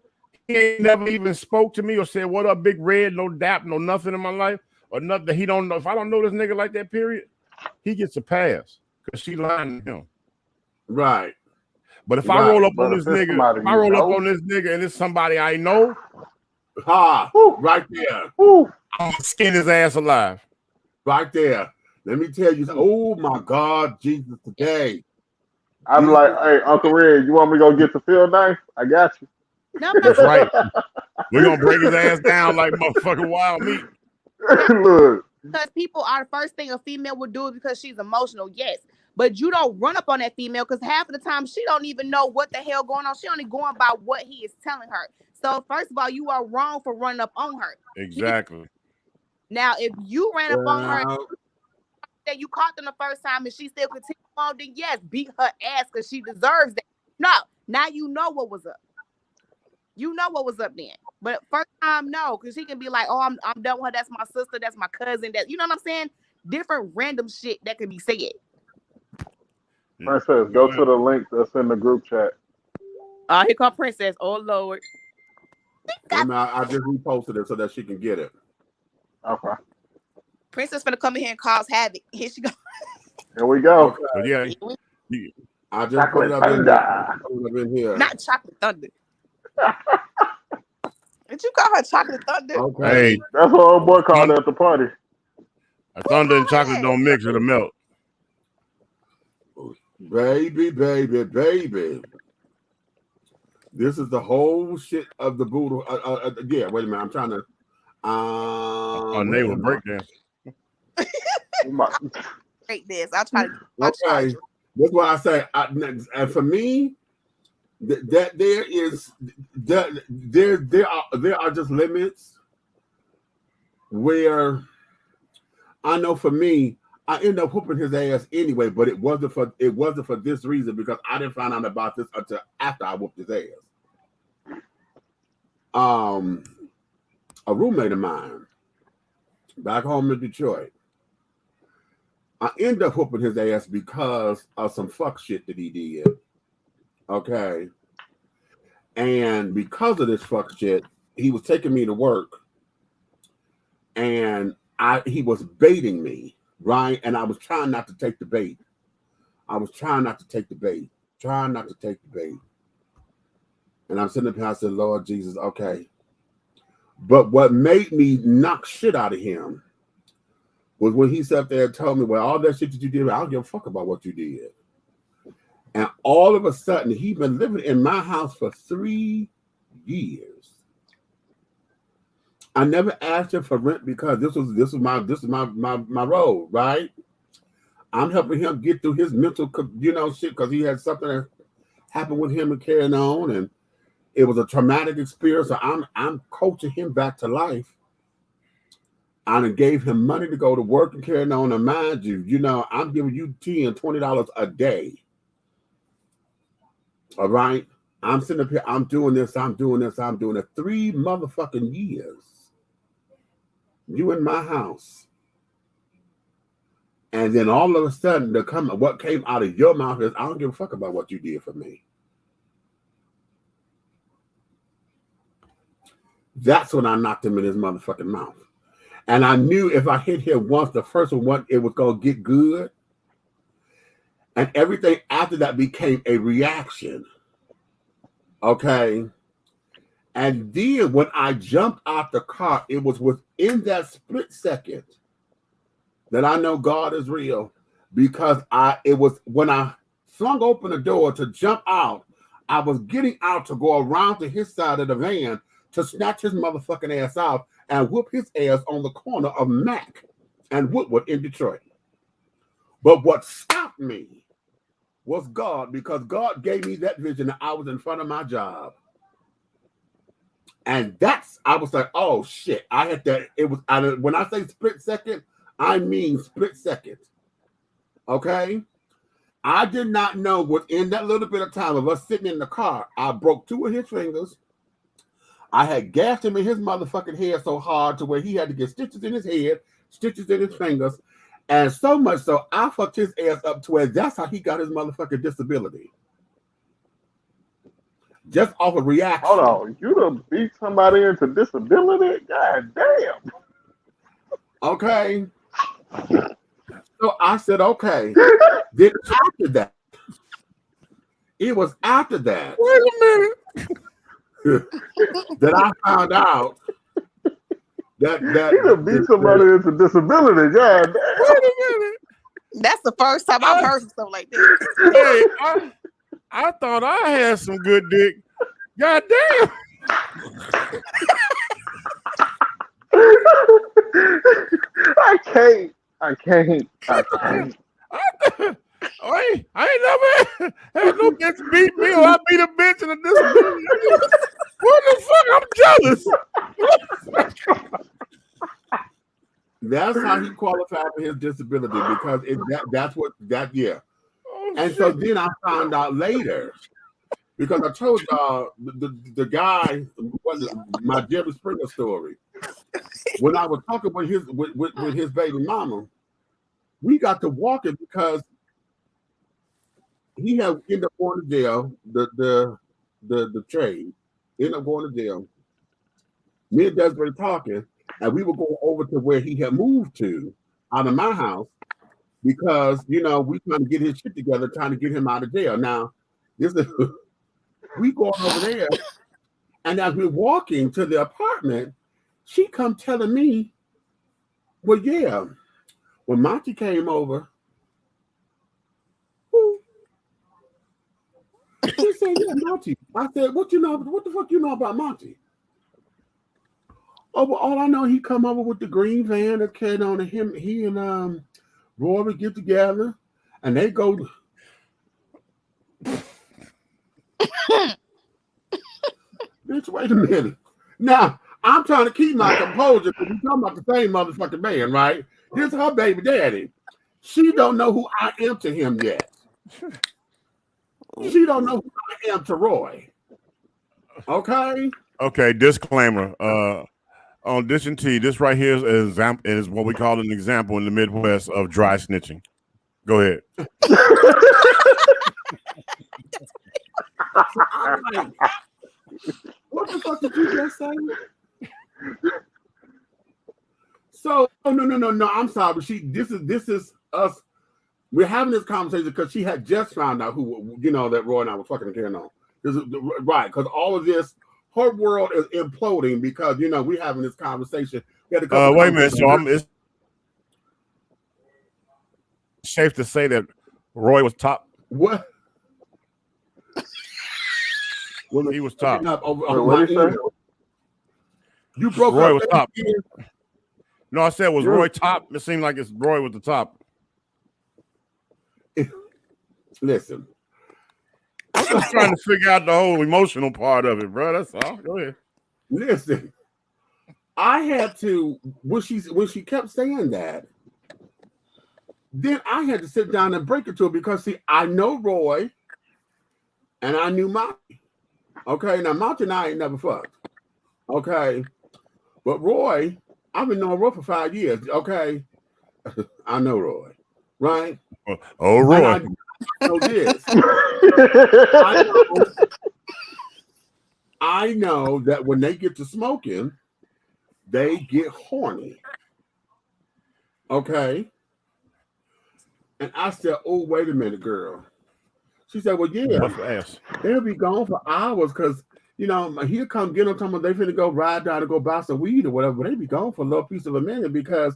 Speaker 4: he ain't never even spoke to me or said, what up, big red, no dap, no nothing in my life, or nothing. He don't know. If I don't know this nigga like that, period, he gets a pass because she lying to him.
Speaker 3: Right.
Speaker 4: But if I
Speaker 3: Right.
Speaker 4: roll up
Speaker 6: But
Speaker 4: on
Speaker 6: if
Speaker 4: this
Speaker 6: it's
Speaker 4: nigga,
Speaker 6: somebody
Speaker 4: if I
Speaker 6: you
Speaker 4: roll up
Speaker 6: know,
Speaker 4: on this nigga and it's somebody I know,
Speaker 3: Ha!
Speaker 6: whew,
Speaker 3: Right there.
Speaker 6: whew,
Speaker 4: I'm gonna skin his ass alive.
Speaker 3: Right there. Let me tell you. Oh my God, Jesus today.
Speaker 6: I'm like, hey, Uncle Red, you want me to go get the field knife? I got you.
Speaker 9: No,
Speaker 4: That's right. We're gonna break his ass down like motherfucking wild meat.
Speaker 6: Look,
Speaker 9: because people are the first thing a female would do is because she's emotional, yes. But you don't run up on that female because half of the time she don't even know what the hell going on. She only going by what he is telling her. So first of all, you are wrong for running up on her.
Speaker 4: Exactly.
Speaker 9: Now, if you ran up on her
Speaker 3: Well,
Speaker 9: that you caught them the first time and she still continued on, then yes, beat her ass because she deserves that. No, now you know what was up. You know what was up then. But first time, no, because he can be like, oh, I'm done with her. That's my sister. That's my cousin. That, you know what I'm saying? Different random shit that can be said.
Speaker 6: Princess, go to the link that's in the group chat.
Speaker 9: Here come Princess. Oh, Lord.
Speaker 3: I just reposted it so that she can get it.
Speaker 6: Okay,
Speaker 9: Princess finna come in here and cause havoc. Here she go.
Speaker 6: here we go.
Speaker 3: Okay.
Speaker 4: But yeah,
Speaker 3: I just put it up in here.
Speaker 9: Not chocolate thunder. Did you call her chocolate thunder?
Speaker 3: Okay.
Speaker 4: hey,
Speaker 6: That's what old boy called at the party.
Speaker 4: a thunder and
Speaker 9: called
Speaker 4: chocolate
Speaker 9: that?
Speaker 4: don't mix, it'll melt.
Speaker 3: Baby, baby, baby. This is the whole shit of the Buddha. Yeah, wait a minute. I'm trying to.
Speaker 4: They will break dance.
Speaker 9: Break this. I'll try to get my
Speaker 3: Okay.
Speaker 9: charger.
Speaker 3: That's why I say, and for me, that there are just limits where I know for me, I end up whooping his ass anyway, but it wasn't for this reason because I didn't find out about this until after I whooped his ass. A roommate of mine back home in Detroit, I ended up whooping his ass because of some fuck shit that he did. Okay. And because of this fuck shit, he was taking me to work and he was baiting me, right? And I was trying not to take the bait. Trying not to take the bait. And I'm sitting up here, I said, Lord Jesus, okay. But what made me knock shit out of him was when he sat there and told me, well, all that shit that you did, I don't give a fuck about what you did. And all of a sudden, he's been living in my house for 3 years. I never asked him for rent because this is my role, right? I'm helping him get through his mental, shit because he had something that happened with him and carrying on, and it was a traumatic experience. So I'm coaching him back to life. I done gave him money to go to work and carry on. And mind you, you know, I'm giving you $10, $20 a day. All right. I'm sitting up here, I'm doing this. 3 motherfucking years. You in my house. And then all of a sudden, what came out of your mouth is, I don't give a fuck about what you did for me. That's when I knocked him in his motherfucking mouth. And I knew if I hit him once, the first one, it was going to get good. And everything after that became a reaction. Okay. And then when I jumped out the car, it was within that split second that I know God is real, because it was when I flung open the door to jump out, I was getting out to go around to his side of the van to snatch his motherfucking ass out and whoop his ass on the corner of Mack and Woodward in Detroit. But what stopped me was God, because God gave me that vision that I was in front of my job. And I was like, oh shit, I had that. When I say split second, I mean split second. Okay? I did not know within that little bit of time of us sitting in the car, I broke 2 of his fingers. I had gashed him in his motherfucking head so hard to where he had to get stitches in his head, stitches in his fingers. And so much so, I fucked his ass up to where that's how he got his motherfucking disability. Just off a reaction.
Speaker 6: Hold on, you done beat somebody into disability? God damn.
Speaker 3: Okay. So I said, okay. Then after that, it was after that.
Speaker 4: Wait a minute.
Speaker 3: that I found out that
Speaker 6: You done beat somebody into disability. God damn.
Speaker 4: Wait a minute.
Speaker 9: That's the first time I've heard stuff like that.
Speaker 4: Hey, I thought I had some good dick. God damn.
Speaker 6: I can't.
Speaker 4: I ain't never had no bitch beat me, or I beat a bitch in a disability. What the fuck? I'm jealous.
Speaker 3: That's how he qualified for his disability, because yeah.
Speaker 4: Oh,
Speaker 3: and
Speaker 4: shit.
Speaker 3: so then I found out later, because I told y'all the guy, my Jerry Springer story. When I was talking with his baby mama, we got to walking because he had ended up going to jail. The trade ended up going to jail. Me and Desiree talking, and we were going over to where he had moved to out of my house, because we trying to get his shit together, trying to get him out of jail. Now, we going over there, and as we're walking to the apartment, she come telling me, well, yeah, when Monty came over, she said, yeah, Monty. I said, what the fuck you know about Monty? Oh, well, all I know, he come over with the green van that carried on, and he and Roy would get together, and they go. Bitch, wait a minute. Now, I'm trying to keep my composure because we're talking about the same motherfucking man, right? This is her baby daddy. She don't know who I am to him yet. She don't know who I am to Roy. Okay?
Speaker 4: Okay, disclaimer. On Dish and T, this right here is what we call an example in the Midwest of dry snitching. Go ahead.
Speaker 3: I'm like, what the fuck did you just say? So, no. I'm sorry. This is us. We're having this conversation because she had just found out who, that Roy and I were fucking carrying on. Right, because all of this, her world is imploding because we're having this conversation. Wait
Speaker 4: a minute. So it's safe to say that Roy was top.
Speaker 3: What?
Speaker 4: He was top.
Speaker 6: What did you say?
Speaker 3: You broke
Speaker 4: Roy
Speaker 3: up.
Speaker 4: was top. No, I said, was Roy top? It seemed like Roy was the top.
Speaker 3: Listen.
Speaker 4: I'm just trying to figure out the whole emotional part of it, bro. That's all. Go ahead.
Speaker 3: Listen. I had to when she kept saying that, then I had to sit down and break it to her because see, I know Roy and I knew Monty. Okay, now Monty and I ain't never fucked. Okay. But Roy, I've been knowing Roy for 5 years. Okay. I know Roy. Right?
Speaker 4: Oh, Roy.
Speaker 3: I know this. I know that when they get to smoking, they get horny. Okay. And I said, oh, wait a minute, girl. She said, well, yeah, they'll be gone for hours because, you know, he'll come get them, talking about they finna go ride down to go buy some weed or whatever, but they be gone for a little piece of a minute because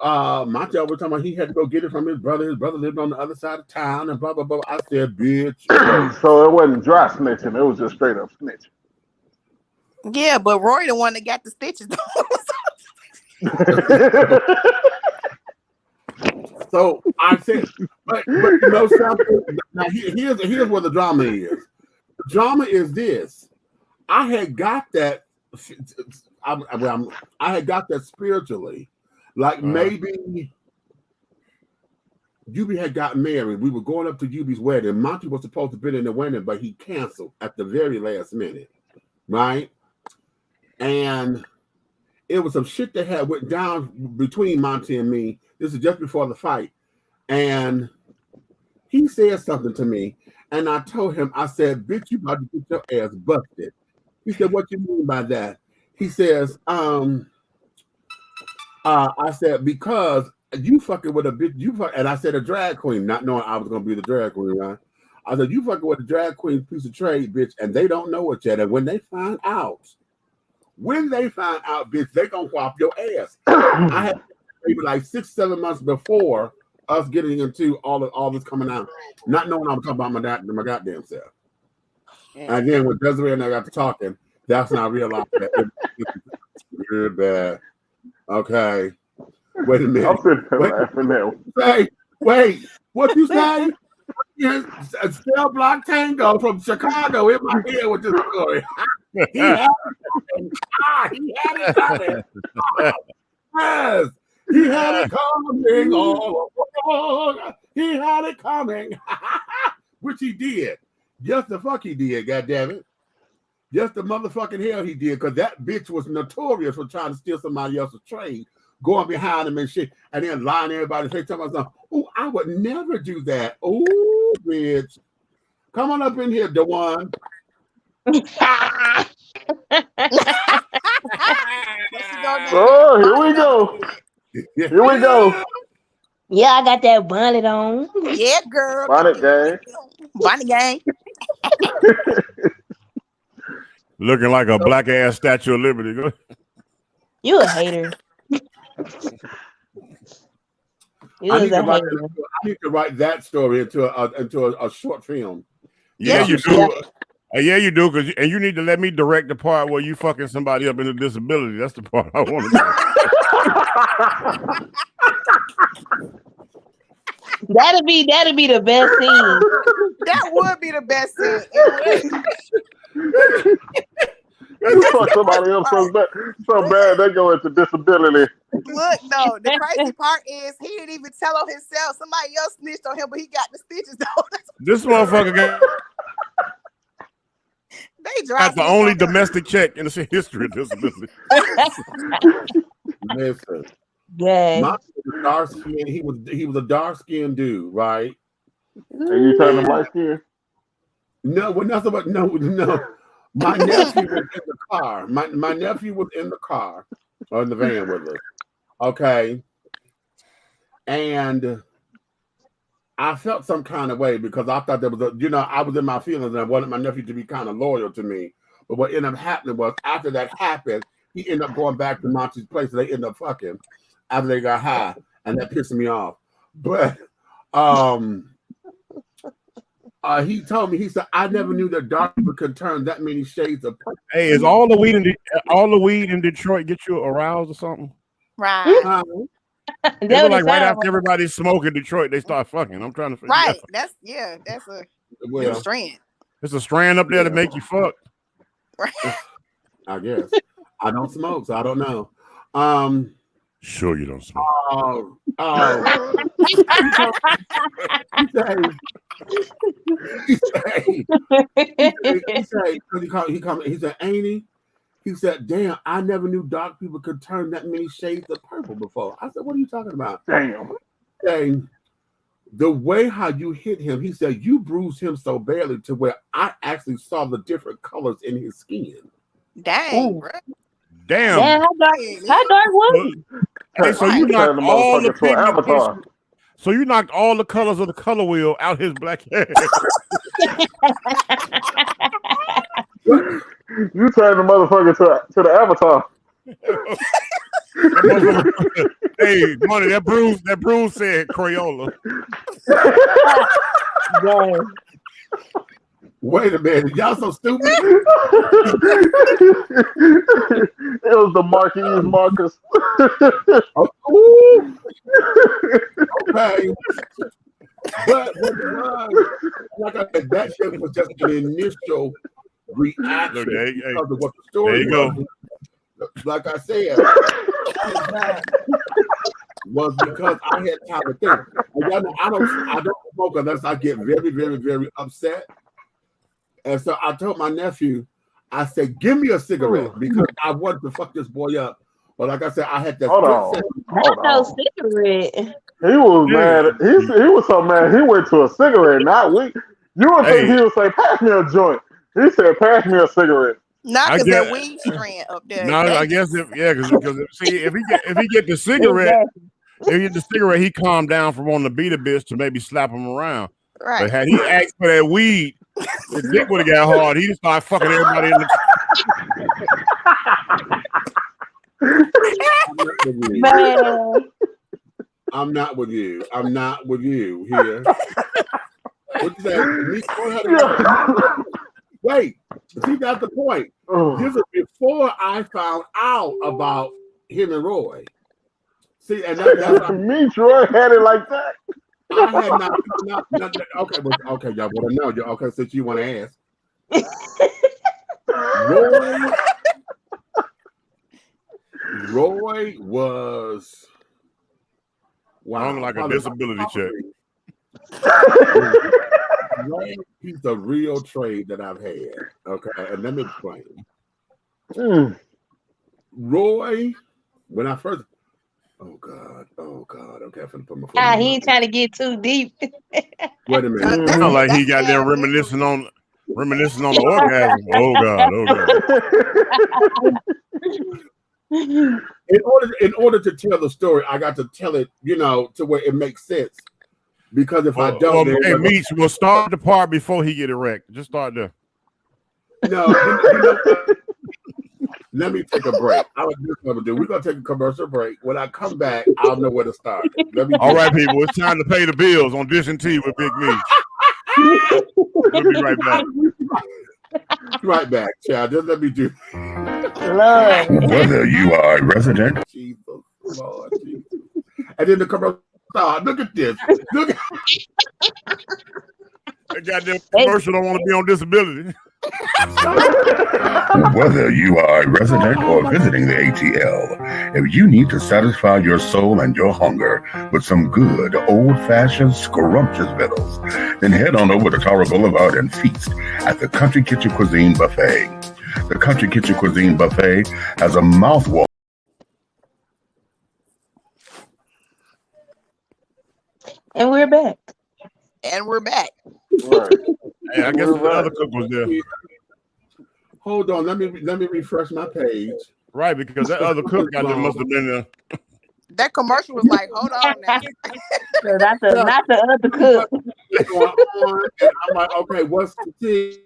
Speaker 3: Monty was talking about he had to go get it from his brother. His brother lived on the other side of town and blah, blah, blah. I said, bitch.
Speaker 6: So it wasn't dry snitching. It was just straight up snitching.
Speaker 9: Yeah, but Roy the one that got the stitches.
Speaker 3: So I said, but you know something? Now here's where the drama is. The drama is this. I had got that. I had got that spiritually. Like maybe Yubi had gotten married. We were going up to Yubi's wedding. Monty was supposed to be in the wedding, but he canceled at the very last minute, right? And it was some shit that had went down between Monty and me. This is just before the fight. And he said something to me. And I told him, I said, bitch, you about to get your ass busted. He said, what you mean by that? He says, I said, because you fucking with a bitch, and I said a drag queen, not knowing I was going to be the drag queen, right? I said, you fucking with a drag queen piece of trade, bitch, and they don't know it yet. And when they find out, bitch, they gonna whop your ass. I had maybe like 6-7 months before us getting into all this coming out, not knowing I was talking about my goddamn self. And then when Desiree and I got to talking, that's when I realized that it's really bad. Okay, wait a minute.
Speaker 6: I'm sitting there laughing now.
Speaker 3: Wait, what you say? Cell Block Tango from Chicago in my head with this story. He had it coming. Yes, he had it coming all along. He had it coming, which he did. Just the fuck he did, goddammit. Just the motherfucking hell he did, because that bitch was notorious for trying to steal somebody else's trade, going behind him and shit, and then lying to everybody, telling myself, oh, I would never do that. Oh, bitch. Come on up in here, Dewan.
Speaker 6: Oh, here we go. Here we go.
Speaker 8: Yeah, I got that bonnet on.
Speaker 9: Yeah, girl.
Speaker 6: Bonnet gang.
Speaker 9: Bonnet gang.
Speaker 4: Looking like a black ass Statue of Liberty.
Speaker 8: You a hater.
Speaker 3: I need to write that story into a short film.
Speaker 4: Yeah, you do. Yeah, you do, and you need to let me direct the part where you fucking somebody up in a disability. That's the part I want to do.
Speaker 8: That'd be the best scene.
Speaker 9: That would be the best scene.
Speaker 6: You fuck somebody up so bad they go into disability.
Speaker 9: Look, though, the crazy part is he didn't even tell on himself. Somebody else snitched on him, but he got the stitches though.
Speaker 4: This motherfucker got the only domestic check in the history of disability.
Speaker 3: Listen,
Speaker 8: yeah,
Speaker 3: he was a dark skinned dude, right?
Speaker 6: And you turned him light skinned?
Speaker 3: No, well, nothing but no. My nephew was in the car. My nephew was in the car or in the van with us. Okay, and I felt some kind of way because I thought there was I was in my feelings and I wanted my nephew to be kind of loyal to me. But what ended up happening was after that happened, he ended up going back to Monty's place. And they ended up fucking after they got high, and that pissed me off. But he told me, he said, I never knew that dark people could turn that many shades of purple.
Speaker 4: Hey, is all the weed in Detroit get you aroused or something?
Speaker 9: Right.
Speaker 4: They were like right after everybody's smoking Detroit, they start fucking. I'm trying to figure
Speaker 9: right.
Speaker 4: out.
Speaker 9: That's a strand.
Speaker 4: It's a strand up there to make you fuck.
Speaker 9: Right.
Speaker 3: I guess. I don't smoke, so I don't know.
Speaker 4: Sure, you don't smoke.
Speaker 3: He said, ain't he? He said, damn, I never knew dark people could turn that many shades of purple before. I said, what are you talking about?
Speaker 6: Damn.
Speaker 3: Saying, the way how you hit him, he said, you bruised him so badly to where I actually saw the different colors in his skin.
Speaker 9: Dang, bro.
Speaker 4: Damn.
Speaker 8: Damn, how dark was he?
Speaker 4: Hey, so you knocked all the pigmentation. So you knocked all the colors of the color wheel out his black hair.
Speaker 6: You turned the motherfucker to the avatar.
Speaker 4: Hey, money, that bruise said Crayola.
Speaker 3: Wait a minute, y'all so stupid.
Speaker 6: It was the Marquise Marcus.
Speaker 3: Okay. But like I said, that shit was just an initial reaction because of what the story was. Like I said, was because I had time to think. I don't smoke unless I get very, very, very upset. And so I told my nephew, I said, give me a cigarette because I wanted to fuck this boy up. But like I said, I had that.
Speaker 6: Hold on.
Speaker 8: No cigarette.
Speaker 6: He was mad. He was so mad. He went to a cigarette, not weed. You would think he would say, pass me a joint. He said, pass me a cigarette.
Speaker 9: Not because that weed strand up there.
Speaker 4: No, I guess because if he get the cigarette, he calmed down from wanting to beat a bitch to maybe slap him around.
Speaker 9: Right.
Speaker 4: But had he asked for that weed, his dick would have got hard. He'd start fucking everybody in the
Speaker 8: Man.
Speaker 3: I'm not with you. I'm not with you here. What you say? Wait, see, that's the point. This is before I found out about him and Roy. See, and that's
Speaker 6: me, Troy had it like that.
Speaker 3: I had not okay, y'all want to know. Okay, since you want to ask. Roy was
Speaker 4: like a disability check.
Speaker 3: Roy, he's a real trade that I've had. Okay, and let me explain. Roy, when I first Oh God. Okay, I'm gonna put my phone.
Speaker 8: He ain't trying to get too deep.
Speaker 3: Wait a minute.
Speaker 4: Sound like he got there reminiscing on the orgasm. Oh God.
Speaker 3: In order to tell the story, I got to tell it, to where it makes sense. Because if I don't,
Speaker 4: Meech, we'll start the part before he get erect. Just start there.
Speaker 3: No, let me take a break. We're gonna take a commercial break. When I come back, I'll know where to start.
Speaker 4: All right, people, it's time to pay the bills on Dish and Tea with Big Meech. We'll be right back.
Speaker 3: Right back, child. Just let me do.
Speaker 1: Whether you are a resident,
Speaker 3: Jesus, Lord, Jesus. And then the commercial. Look at this. Look at.
Speaker 4: That goddamn commercial don't want to be on disability.
Speaker 1: Whether you are a resident or visiting the ATL, if you need to satisfy your soul and your hunger with some good old-fashioned scrumptious victuals, then head on over to Tara Boulevard and feast at the Country Kitchen Cuisine Buffet. The Country Kitchen Cuisine Buffet has a mouthwatering.
Speaker 8: And we're back.
Speaker 6: Right.
Speaker 4: Hey, I guess the other cook was there.
Speaker 3: Hold on, let me refresh my page.
Speaker 4: Right, because that other cook must have been there.
Speaker 9: That commercial was like, hold on now.
Speaker 8: So not the other cook.
Speaker 3: I'm like, okay, what's the tea?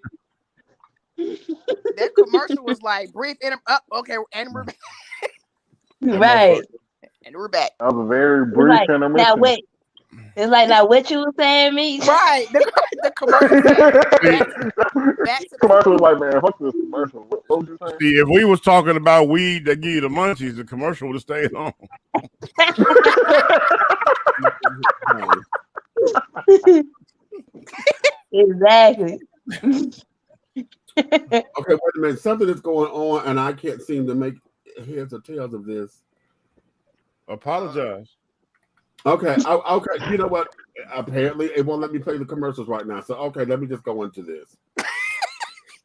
Speaker 9: That commercial was like brief okay, and we're back.
Speaker 8: Right.
Speaker 9: And we're back.
Speaker 6: That was a very brief intermission.
Speaker 8: Now wait. It's like now what you were saying, me?
Speaker 9: Right. The commercial.
Speaker 6: The commercial was like, man, fuck this commercial. What would you say?
Speaker 4: See, if we was talking about weed that give you the munchies, the commercial would have stayed on.
Speaker 8: Exactly.
Speaker 3: Okay, wait a minute. Something is going on, and I can't seem to make heads or tails of this.
Speaker 4: Apologize.
Speaker 3: Okay, okay. You know what? Apparently, it won't let me play the commercials right now. So, okay, let me just go into this.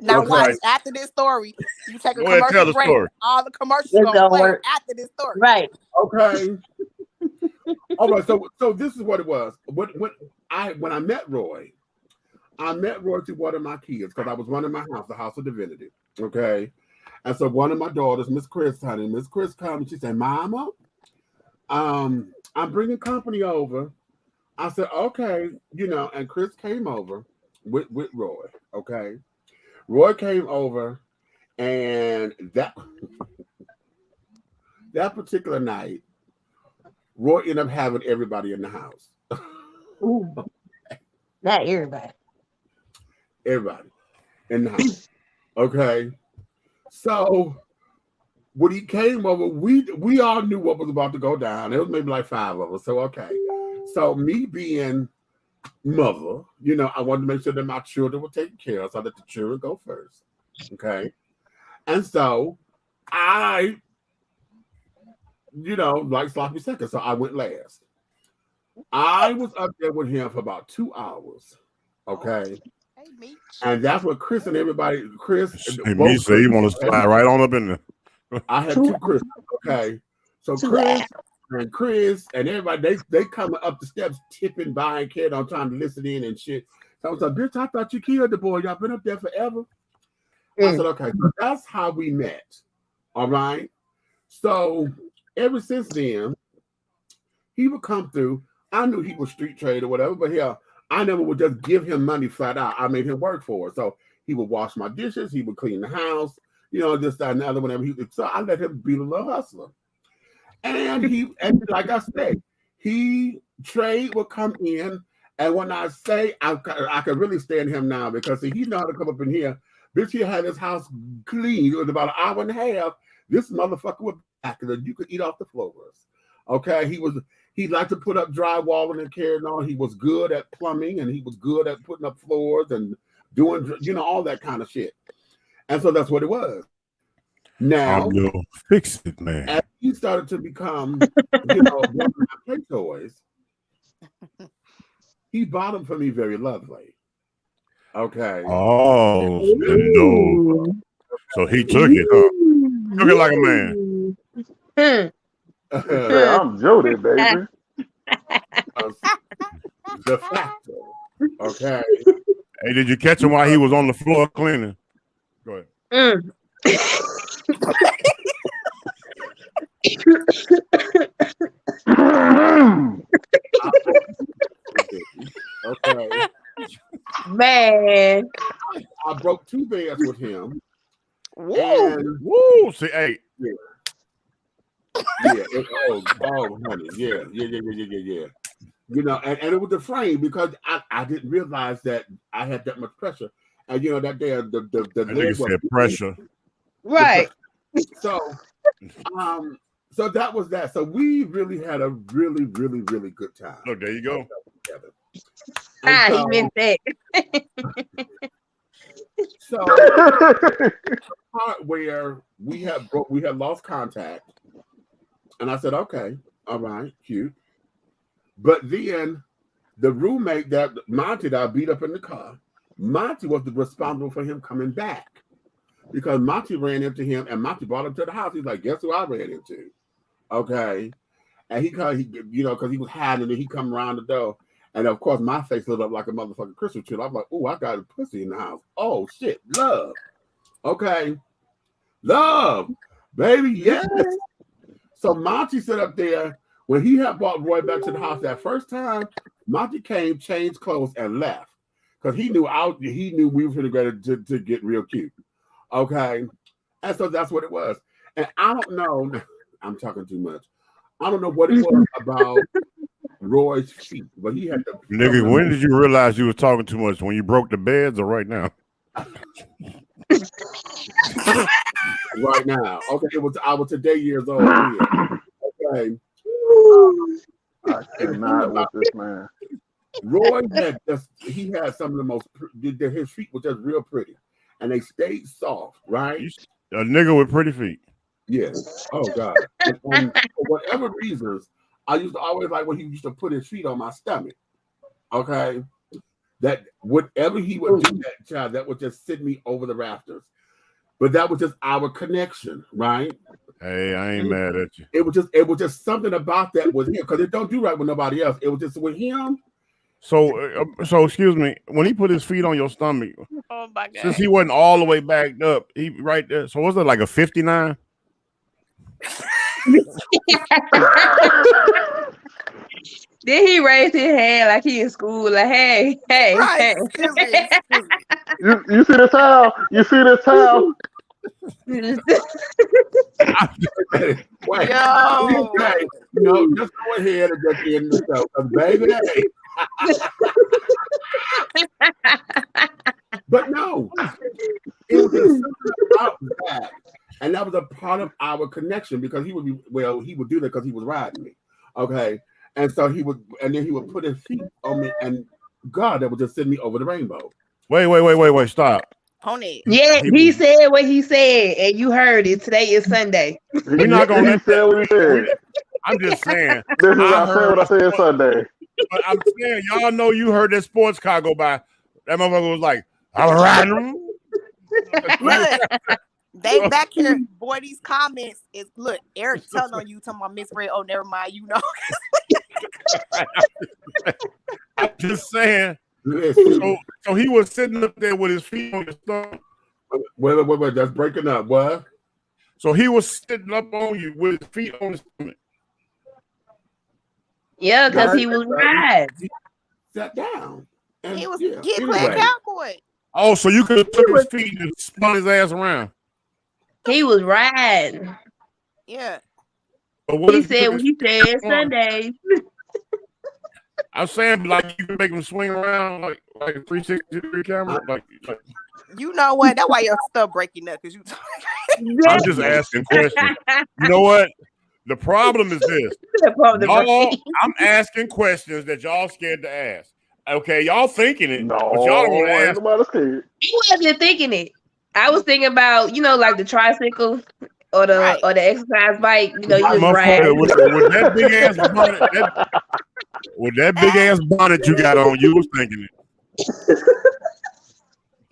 Speaker 9: Now
Speaker 3: Okay.
Speaker 9: watch after this story. You take a
Speaker 4: Go ahead, tell
Speaker 9: commercial
Speaker 4: the
Speaker 9: break.
Speaker 4: story.
Speaker 9: All the commercials
Speaker 8: It's
Speaker 9: gonna
Speaker 8: gonna
Speaker 9: play
Speaker 8: work.
Speaker 9: after this story.
Speaker 8: Right.
Speaker 3: Okay. All right. So this is what it was. When I met Roy, through one of my kids because I was running my house, the House of Divinity. Okay. And so one of my daughters, Miss Chris, comes. She said, "Mama, I'm bringing company over." I said, "Okay, And Chris came over with Roy. Okay. Roy came over, and that particular night, Roy ended up having everybody in the house.
Speaker 8: Ooh. Not everybody.
Speaker 3: Everybody in the house. Okay. So when he came over, we all knew what was about to go down. It was maybe like 5 of us. So okay. So me being mother, I wanted to make sure that my children were taken care of, so I let the children go first. Okay. And so I, like sloppy seconds. So I went last. I was up there with him for about 2 hours. Okay.
Speaker 9: Hey, Meech.
Speaker 3: And that's what Chris and everybody,
Speaker 4: Hey, me say you want to slide right on up in there.
Speaker 3: I had 2 Chris. Okay. So Chris and everybody, they coming up the steps, tipping, buying, carrying on, trying to listen in and shit. So I was like, bitch, I thought you killed the boy. Y'all been up there forever. I said, okay, so that's how we met. All right. So ever since then, he would come through. I knew he was street trade or whatever, but hell, I never would just give him money flat out. I made him work for it. So he would wash my dishes, he would clean the house, this, that, and the other, whatever. So I let him be the little hustler. And like I said, trade would come in. And when I say I could really stand him now because he know how to come up in here. Bitch, he had his house clean. It was about an hour and a half. This motherfucker was back and you could eat off the floors. Okay, he liked to put up drywall and carrying on. He was good at plumbing and he was good at putting up floors and doing, all that kind of shit. And so that's what it was. Now,
Speaker 4: fix it, man.
Speaker 3: As he started to become, one of my play toys, he bought them for me very lovely. Okay.
Speaker 4: Oh, no. So he took it, huh? Took it like a man.
Speaker 6: I'm Jody, baby.
Speaker 3: De facto. Okay.
Speaker 4: Hey, did you catch him while he was on the floor cleaning? Go ahead.
Speaker 3: Okay.
Speaker 8: Man.
Speaker 3: I broke 2 beds with him.
Speaker 4: Woo! See, hey.
Speaker 3: Yeah. Honey. Yeah. And it was the frame because I didn't realize that I had that much pressure. And that day the
Speaker 4: nigga said pressure.
Speaker 8: Right.
Speaker 3: So that was that. So we really had a really, really, really good time.
Speaker 4: Look, there you go.
Speaker 8: He meant that.
Speaker 3: So the part where we had lost contact, and I said, okay, all right, cute. But then the roommate that I beat up in the car, Monty was responsible for him coming back because Monty ran into him and Monty brought him to the house. He's like, guess who I ran into? Okay. And he because he was hiding and he come around the door. And of course, my face lit up like a motherfucking Christmas tree. I'm like, oh, I got a pussy in the house. Oh, shit. Love. Okay. Love. Baby, yes. So Monty sat up there. When he had brought Roy back to the house that first time, Monty came, changed clothes, and left. Because he knew we were going to get real cute. Okay. And so that's what it was. And I don't know. I'm talking too much. I don't know what it was about Roy's feet, but he had the
Speaker 4: nigga. When did you realize you was talking too much? When you broke the beds or right now?
Speaker 3: Right now. Okay, I was today years old. Okay.
Speaker 6: I cannot with this man.
Speaker 3: Roy had some of the most. His feet were just real pretty, and they stayed soft, right?
Speaker 4: A nigga with pretty feet.
Speaker 3: Yes. Oh God. And for whatever reasons, I used to always like when he used to put his feet on my stomach. Okay. That whatever he would do, that child, that would just send me over the rafters. But that was just our connection, right?
Speaker 4: Hey, I ain't mad at you.
Speaker 3: It was just something about that with him because it don't do right with nobody else. It was just with him.
Speaker 4: So excuse me. When he put his feet on your stomach,
Speaker 9: Oh my God.
Speaker 4: since he wasn't all the way backed up, he right there. So was it like a 59?
Speaker 8: Then he raised his hand like he in school, like, hey,
Speaker 9: Right, excuse me.
Speaker 6: You see this towel? You see this towel?
Speaker 3: Wait,
Speaker 9: Yo.
Speaker 3: okay. No, just go ahead and just end the show, 'cause baby. But no, it was just something about that, and that was a part of our connection because he would do that because he was riding me, okay, and so he would put his feet on me, and God, that would just send me over the rainbow.
Speaker 4: Wait, stop.
Speaker 9: Pony.
Speaker 8: Yeah, he said what he said, and you heard it. Today is Sunday.
Speaker 4: We're not gonna let
Speaker 6: say what he said.
Speaker 4: I'm just saying.
Speaker 6: This is I said what I said Sunday.
Speaker 4: But I'm saying, y'all know you heard that sports car go by. That motherfucker was like, I'm riding.
Speaker 9: Look, they back here, boy. These comments is look. Eric telling on you, talking about Miss Ray. Oh, never mind. You know.
Speaker 4: I'm just saying. So he was sitting up there with his feet on his stomach.
Speaker 3: Wait, that's breaking up. What?
Speaker 4: So he was sitting up on you with his feet on his stomach.
Speaker 8: Yeah, because he was right.
Speaker 3: He sat down. And
Speaker 9: He was
Speaker 3: yeah,
Speaker 9: getting
Speaker 3: anyway.
Speaker 9: cowboy.
Speaker 4: Oh, so you could have took his feet and spun his ass around.
Speaker 8: He was right.
Speaker 9: Yeah.
Speaker 4: But what
Speaker 8: He
Speaker 4: if you
Speaker 8: said
Speaker 4: took
Speaker 8: what
Speaker 4: his
Speaker 8: he
Speaker 4: feet
Speaker 8: said
Speaker 4: on?
Speaker 8: Sunday.
Speaker 4: I'm saying, like, you can make him swing around like a 360-degree camera. Like,
Speaker 9: You know what? That's why your stuff breaking up because you.
Speaker 4: I'm just asking questions. You know what? The problem is this. Y'all, I'm asking questions that y'all scared to ask. Okay, y'all thinking it, but y'all don't want to ask.
Speaker 8: You wasn't thinking it. I was thinking about, like the tricycle or the exercise bike. You just ride.
Speaker 4: With that big ass bonnet, with that big ass bonnet you got on, you was thinking it.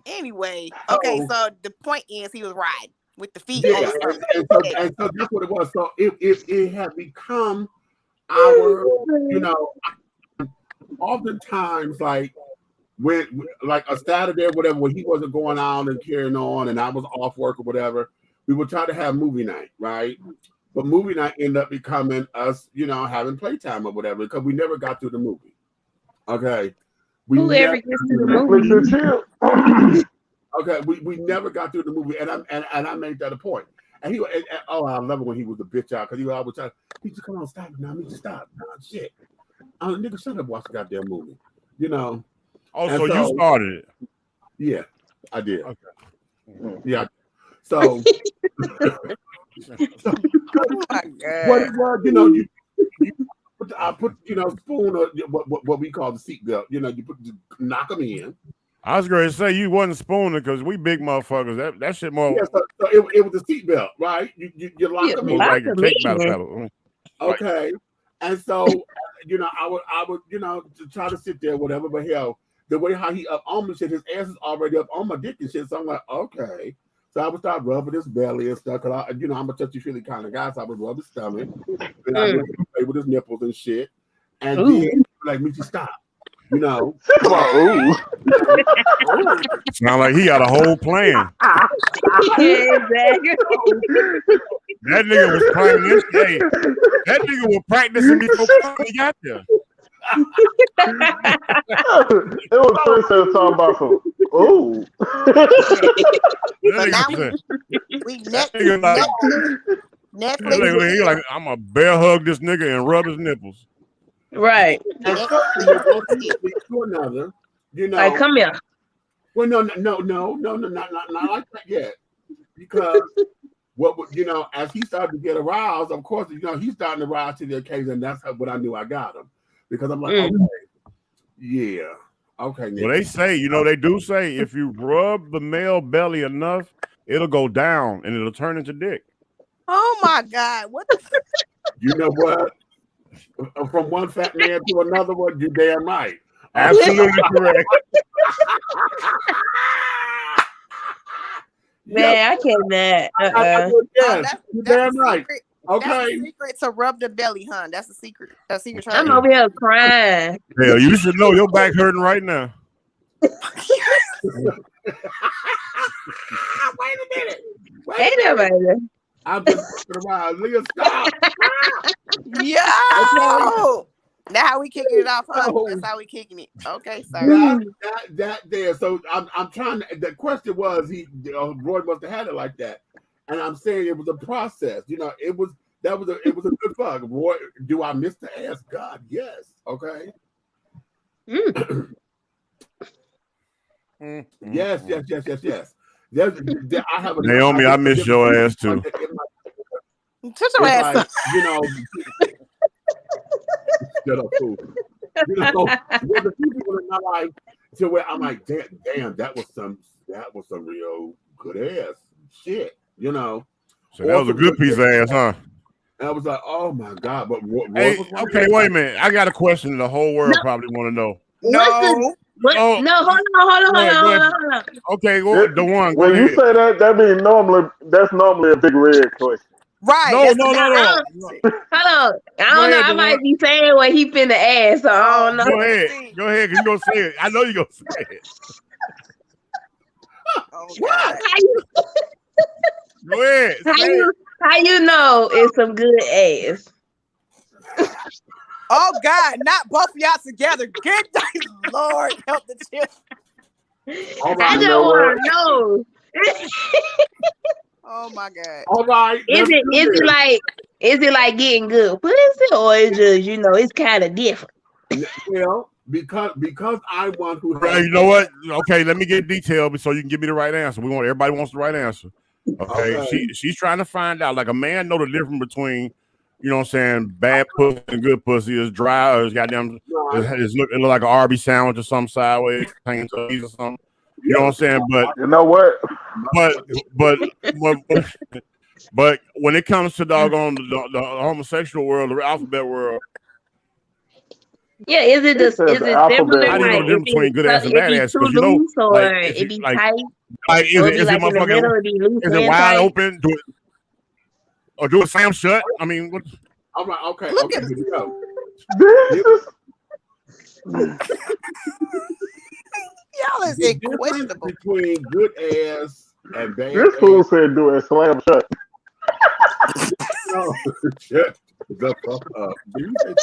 Speaker 9: Anyway, okay, so the point is he was riding with the feet on
Speaker 3: Yeah,
Speaker 9: the stomach.
Speaker 3: and so that's what it was. So it had become our, oftentimes like when like a Saturday or whatever, when he wasn't going out and carrying on and I was off work or whatever, we would try to have movie night, right? But movie night ended up becoming us, having playtime or whatever, because we never got to the movie. Okay.
Speaker 8: Who ever gets to the movie?
Speaker 3: Okay, we never got through the movie, and I made that a point. And I love it when he was a bitch out because he was always trying. He just come on, stop it now. I need to stop. Nah, shit. Nigga, shut up, watch the goddamn movie.
Speaker 4: Oh, so you started it?
Speaker 3: Yeah, I did.
Speaker 4: Okay.
Speaker 3: Yeah. So,
Speaker 9: Oh my God.
Speaker 3: what it was, I put spoon or what we call the seatbelt. You knock them in.
Speaker 4: I was going to say you wasn't spooning because we big motherfuckers. That shit more.
Speaker 3: Yeah, so it was a seatbelt, right? You lock them in.
Speaker 4: Like a take by the pedal.
Speaker 3: Okay, and so I would to try to sit there, whatever. But hell, the way how he up on me, shit, his ass is already up on my dick and shit. So I'm like, okay. So I would start rubbing his belly and stuff. Cause I'm a touchy feely kind of guy, so I would rub his stomach, and I would play with his nipples and shit. And then like, Michi, stop.
Speaker 6: Ooh.
Speaker 4: Sound like he got a whole plan.
Speaker 8: Yeah, exactly.
Speaker 4: That nigga was playing this day. That nigga was practicing before he got there.
Speaker 6: It was first time talking about some. Ooh.
Speaker 9: So now we Netflix.
Speaker 4: He like, I'm gonna bear hug this nigga and rub his nipples.
Speaker 8: Right.
Speaker 3: To another,
Speaker 8: Like, come here.
Speaker 3: Well, no, not like that yet. Because as he started to get aroused, of course, he's starting to rise to the occasion. That's what I knew I got him. Because I'm like, okay, yeah, Okay, Nick.
Speaker 4: Well, they say, they do say if you rub the male belly enough, it'll go down and it'll turn into dick.
Speaker 9: Oh my God! What the?
Speaker 3: You know what? From one fat man to another one, you damn right.
Speaker 4: Absolutely correct.
Speaker 8: Man, I cannot.
Speaker 3: Yes,
Speaker 9: That's
Speaker 3: you
Speaker 9: the
Speaker 3: damn right.
Speaker 9: secret.
Speaker 3: Okay.
Speaker 9: That's the secret to rub the belly, huh? That's the secret. That's secret.
Speaker 8: I'm over here crying.
Speaker 4: Hell, you should know your back hurting right now.
Speaker 3: Wait a minute.
Speaker 8: Hey there, baby.
Speaker 3: I'm just fucking around. Leah, stop.
Speaker 9: Yo! Now how we kicking it off, huh?
Speaker 3: Oh.
Speaker 9: That's how we kicking it. Okay, sorry.
Speaker 3: That there. So I'm trying to. The question was Roy must have had it like that, and I'm saying it was a process. It was a good fuck. Roy, do I miss the ass? God, yes. Okay. Yes. I have
Speaker 4: Naomi, I miss your ass too.
Speaker 9: Shut your ass up.
Speaker 3: Shut up, fool. There's a few people in my life to where I'm like, damn, that was some real good ass shit,
Speaker 4: So that was a good piece of ass, huh?
Speaker 3: And I was like, oh my God. But
Speaker 4: hey, okay, wait a minute. I got a question the whole world probably want to know.
Speaker 9: No.
Speaker 8: No, hold on.
Speaker 4: Okay, the one.
Speaker 6: When you say that means that's normally a big red question.
Speaker 9: Right.
Speaker 4: No.
Speaker 8: Hold on. I don't know. I might be saying what he finna ask, so I don't know.
Speaker 4: Go ahead. You gonna say it. I know you gonna say it.
Speaker 9: Oh, God.
Speaker 4: Go ahead.
Speaker 8: How you know it's some good ass?
Speaker 9: Oh God, not both of y'all together. Get Lord help the children.
Speaker 8: I just want to know.
Speaker 9: Oh my God.
Speaker 3: All right.
Speaker 8: Is it like getting good pussy, or is just it's kind of different?
Speaker 3: Well, because I'm one who
Speaker 4: Right, you know what? Okay, let me get detailed so you can give me the right answer. Everybody wants the right answer. Okay. She's trying to find out, like, a man know the difference between, bad pussy and good pussy. Is dry or is goddamn it look like an Arby sandwich or some sideways hanging to or something. You know what I'm saying? But
Speaker 6: you know what?
Speaker 4: But when it comes to doggone the homosexual world, the alphabet world.
Speaker 8: Yeah, is it similar?
Speaker 4: How do you know the difference between good ass and bad ass? Because
Speaker 8: it be tight.
Speaker 4: Like, is it motherfucking? Is it wide open? Do it slam shut? I mean, what?
Speaker 3: All right, okay.
Speaker 9: Look
Speaker 3: okay,
Speaker 9: at
Speaker 3: here we go.
Speaker 9: Y'all is inquestionable.
Speaker 3: Between good ass and bad
Speaker 6: This fool said do it slam shut.
Speaker 3: No, shut the fuck up. Do you say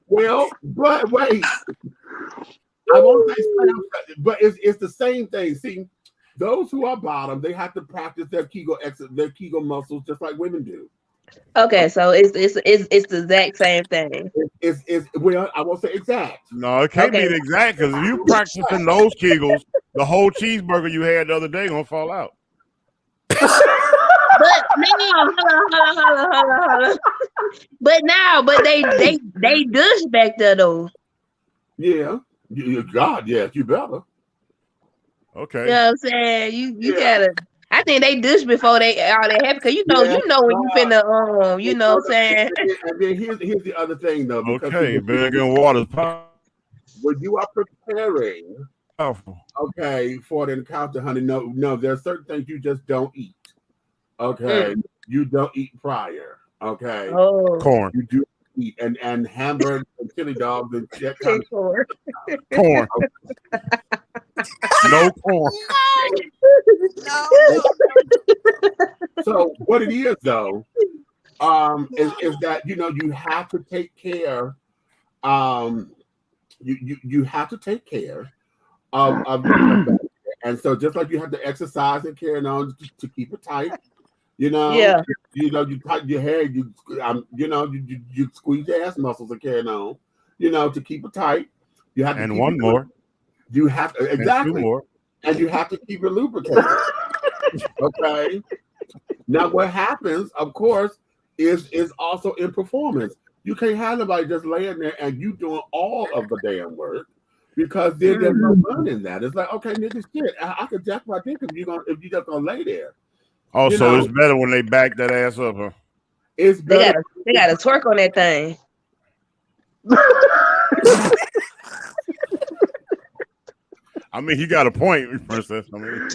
Speaker 3: well, but wait. I won't say slam shut, but it's the same thing. See, those who are bottom, they have to practice their Kegel muscles just like women do.
Speaker 8: Okay, so it's the exact same thing.
Speaker 3: Well, I won't say exact.
Speaker 4: No, it can't be the exact, because if you practicing those Kegels, the whole cheeseburger you had the other day gonna fall out.
Speaker 8: But no, hold on. But they douche back there though.
Speaker 3: Yeah, God, yes, you better.
Speaker 4: Okay.
Speaker 8: You know what I'm saying? You gotta. I think they douche before they all that happen, because you know when you finna you know what I'm saying.
Speaker 3: And then here's the other thing though.
Speaker 4: Okay, vinegar and water.
Speaker 3: When you are preparing, for the encounter, honey, no, there are certain things you just don't eat. Okay, you don't eat prior. Okay,
Speaker 4: corn.
Speaker 3: You do eat and hamburgers and chili dogs and that kind of
Speaker 4: corn. No corn.
Speaker 9: No.
Speaker 3: So what it is though, is that you have to take care. You have to take care of and so just like you have to exercise and carry on to keep it tight. You tighten your hair, you squeeze your ass muscles and carry on, to keep it tight. You have to
Speaker 4: and one more.
Speaker 3: You have to exactly,
Speaker 4: and 2 more.
Speaker 3: And you have to keep it lubricated. Okay. Now, what happens, of course, is also in performance. You can't have nobody just laying there and you doing all of the damn work because then there's no fun in that. It's like, okay, nigga, shit, I could jack my dick if you just gonna lay there.
Speaker 4: Oh,
Speaker 3: You
Speaker 4: so
Speaker 3: know?
Speaker 4: it's better when they back that ass up, huh?
Speaker 3: It's better.
Speaker 8: They gotta twerk on that thing.
Speaker 4: I mean, you got a point, Princess. I mean,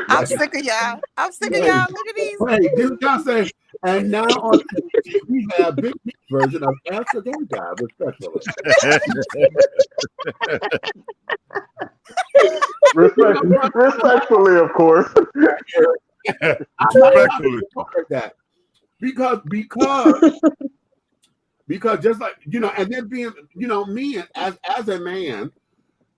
Speaker 9: I'm sick of y'all. I'm sick of y'all. Look at these.
Speaker 3: Hey, this guy say, and now on TV, we have big version of Ask the Gay Guy, respectfully.
Speaker 6: Respectfully, of course.
Speaker 4: respectfully.
Speaker 3: That because just like and then being me as a man,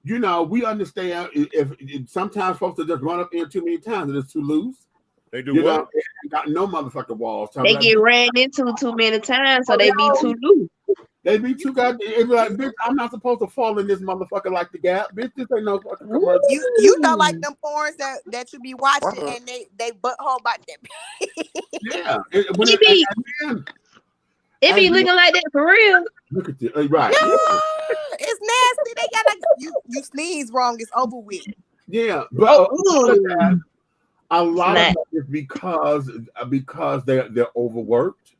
Speaker 3: we understand if sometimes folks are just run up in too many times and it's too loose.
Speaker 4: They do what?
Speaker 3: They got no motherfucking walls.
Speaker 8: They get ran into too many times, so they be too loose.
Speaker 3: They be too goddamn. It be like, bitch, I'm not supposed to fall in this motherfucker like the Gap. Bitch, this ain't no fucking commercial.
Speaker 9: You know, like them porns that you be watching and they butthole about that.
Speaker 3: Yeah.
Speaker 8: It be looking like that for real.
Speaker 3: Look at this. Right.
Speaker 9: Yeah, it's nasty. They got like you sneeze wrong, it's over with.
Speaker 3: Yeah, but a lot of that is because they're overworked.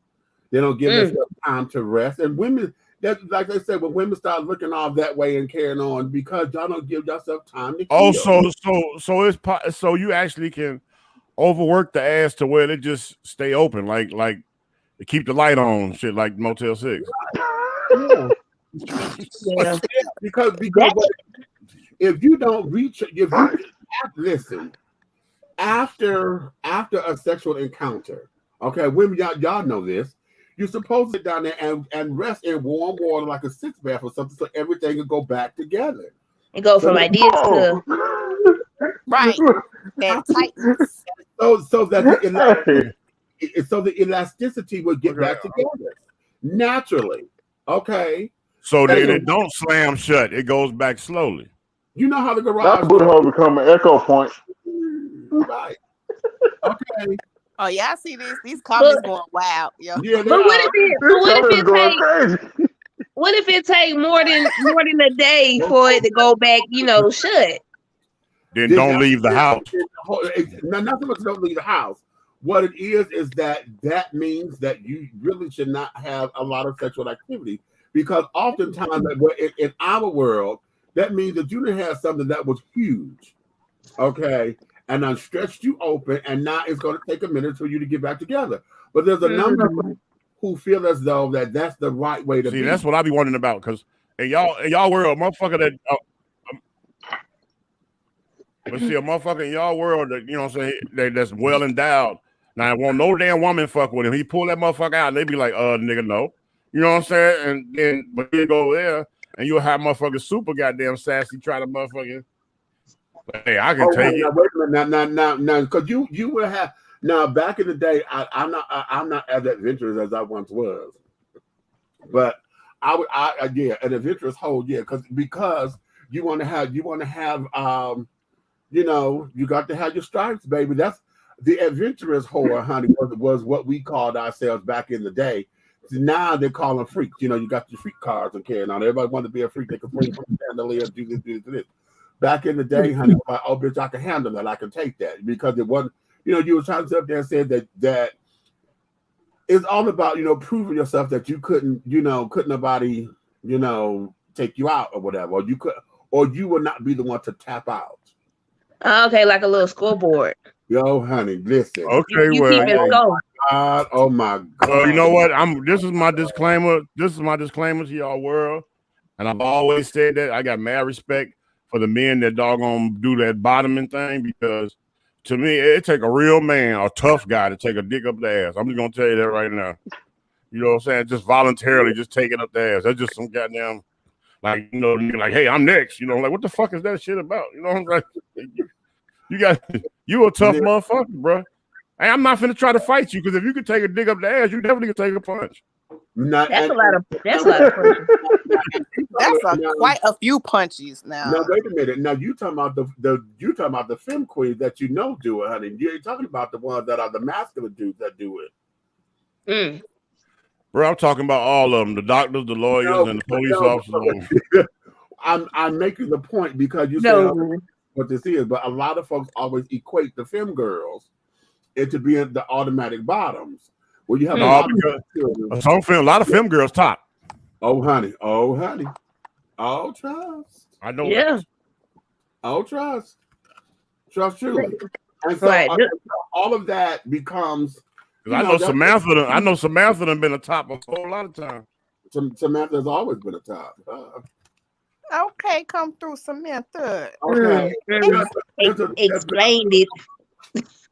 Speaker 3: They don't give themselves time to rest. And women, that like they said, when women start looking all that way and carrying on, because y'all don't give yourself time to heal.
Speaker 4: So you actually can overwork the ass to where it just stay open, like to keep the light on, shit like Motel 6.
Speaker 3: Yeah. Because if you don't reach, listen, after a sexual encounter, okay, women, y'all know this. You're supposed to sit down there and rest in warm water like a sitz bath or something, so everything can go back together.
Speaker 8: And go from ideas to
Speaker 9: right. That tightness.
Speaker 3: So that the elasticity would get back together naturally. Okay.
Speaker 4: So then it don't slam shut; it goes back slowly.
Speaker 3: You know how the garage.
Speaker 6: That's booty hole become an echo point.
Speaker 3: Right. Okay.
Speaker 9: Oh yeah, I see this. These comments going wild, yo.
Speaker 3: Yeah,
Speaker 8: but what if it take more than a day for it to go back, shut?
Speaker 4: Then don't leave the house.
Speaker 3: Not so much don't leave the house. What it is that means that you really should not have a lot of sexual activity, because oftentimes in our world, that means that you didn't have something that was huge, okay, and then stretched you open, and now it's going to take a minute for you to get back together. But there's a number of people who feel as though that's the right way to be.
Speaker 4: That's what I be wondering about, because in y'all world, motherfucker that. But see, a motherfucker in y'all world that, what I'm saying, that's well endowed. Now, I won't no damn woman fuck with him. He pull that motherfucker out, and they be like, nigga, no. You know what I'm saying? And then, but you go there, and you'll have motherfuckers super goddamn sassy try to motherfucking, hey, I can take it.
Speaker 3: Wait a minute, now, because you will have, now, back in the day, I'm not as adventurous as I once was. But an adventurous whole, because you want to have, you got to have your stripes, baby. That's the adventurous whore, honey, was what we called ourselves back in the day. Now they call them freaks. You got your freak cards and carrying on. Everybody wanted to be a freak. They could bring from the chandelier, do this. Back in the day, honey, like, oh, bitch, I can handle that. I can take that. Because it wasn't, you were trying to sit up there and say that it's all about, proving yourself that you couldn't nobody, take you out or whatever. Or you would not be the one to tap out.
Speaker 8: Okay, like a little scoreboard.
Speaker 3: Yo, honey, listen.
Speaker 4: Okay,
Speaker 3: Oh my God.
Speaker 4: You know what? This is my disclaimer. This is my disclaimer to y'all world. And I've always said that I got mad respect for the men that doggone do that bottoming thing, because to me, it take a real man, a tough guy, to take a dick up the ass. I'm just gonna tell you that right now. You know what I'm saying? Just voluntarily just taking up the ass. That's just some goddamn, like, like, hey, I'm next. Like, what the fuck is that shit about? I'm like, you a tough motherfucker, bro. Hey, I'm not finna try to fight you, because if you could take a dig up the ass, you definitely could take a punch.
Speaker 8: That's a lot of punches.
Speaker 9: That's quite a few punches now.
Speaker 3: Now wait a minute. Now you talking about the femme queens that do it, honey. You ain't talking about the ones that are the masculine dudes that do it.
Speaker 4: Bro, I'm talking about all of them: the doctors, the lawyers, and the police officers.
Speaker 3: I'm making the point because you
Speaker 8: No.
Speaker 3: said what this is, but a lot of folks always equate the femme girls into being the automatic bottoms. Well, you have a lot
Speaker 4: a lot of film girls top.
Speaker 3: Oh honey, oh trust.
Speaker 4: I know.
Speaker 8: Yeah.
Speaker 4: That.
Speaker 3: Oh trust truly. And so
Speaker 8: Right.
Speaker 3: all of that becomes.
Speaker 4: I know Samantha. I know Samantha done been a top a whole lot of times.
Speaker 3: Samantha's always been a top.
Speaker 9: Okay, come through, Samantha.
Speaker 3: Okay.
Speaker 8: Explained it.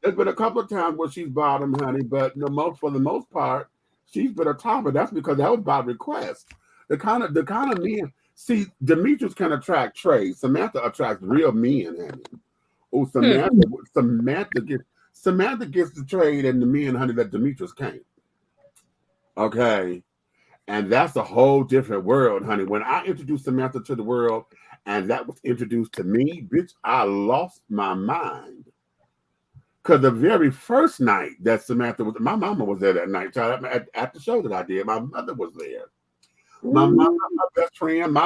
Speaker 3: There's been a couple of times where she's bottom, honey, but for the most part, she's been a top, and that's because that was by request. The kind of men. See, Demetrius can attract trades. Samantha attracts real men, honey. Oh, Samantha gets the trade and the men, honey, that Demetrius can't. Okay. And that's a whole different world, honey. When I introduced Samantha to the world and that was introduced to me, bitch, I lost my mind. Because the very first night that Samantha was, my mama was there that night, child, at the show that I did. My mother was there. My mama, my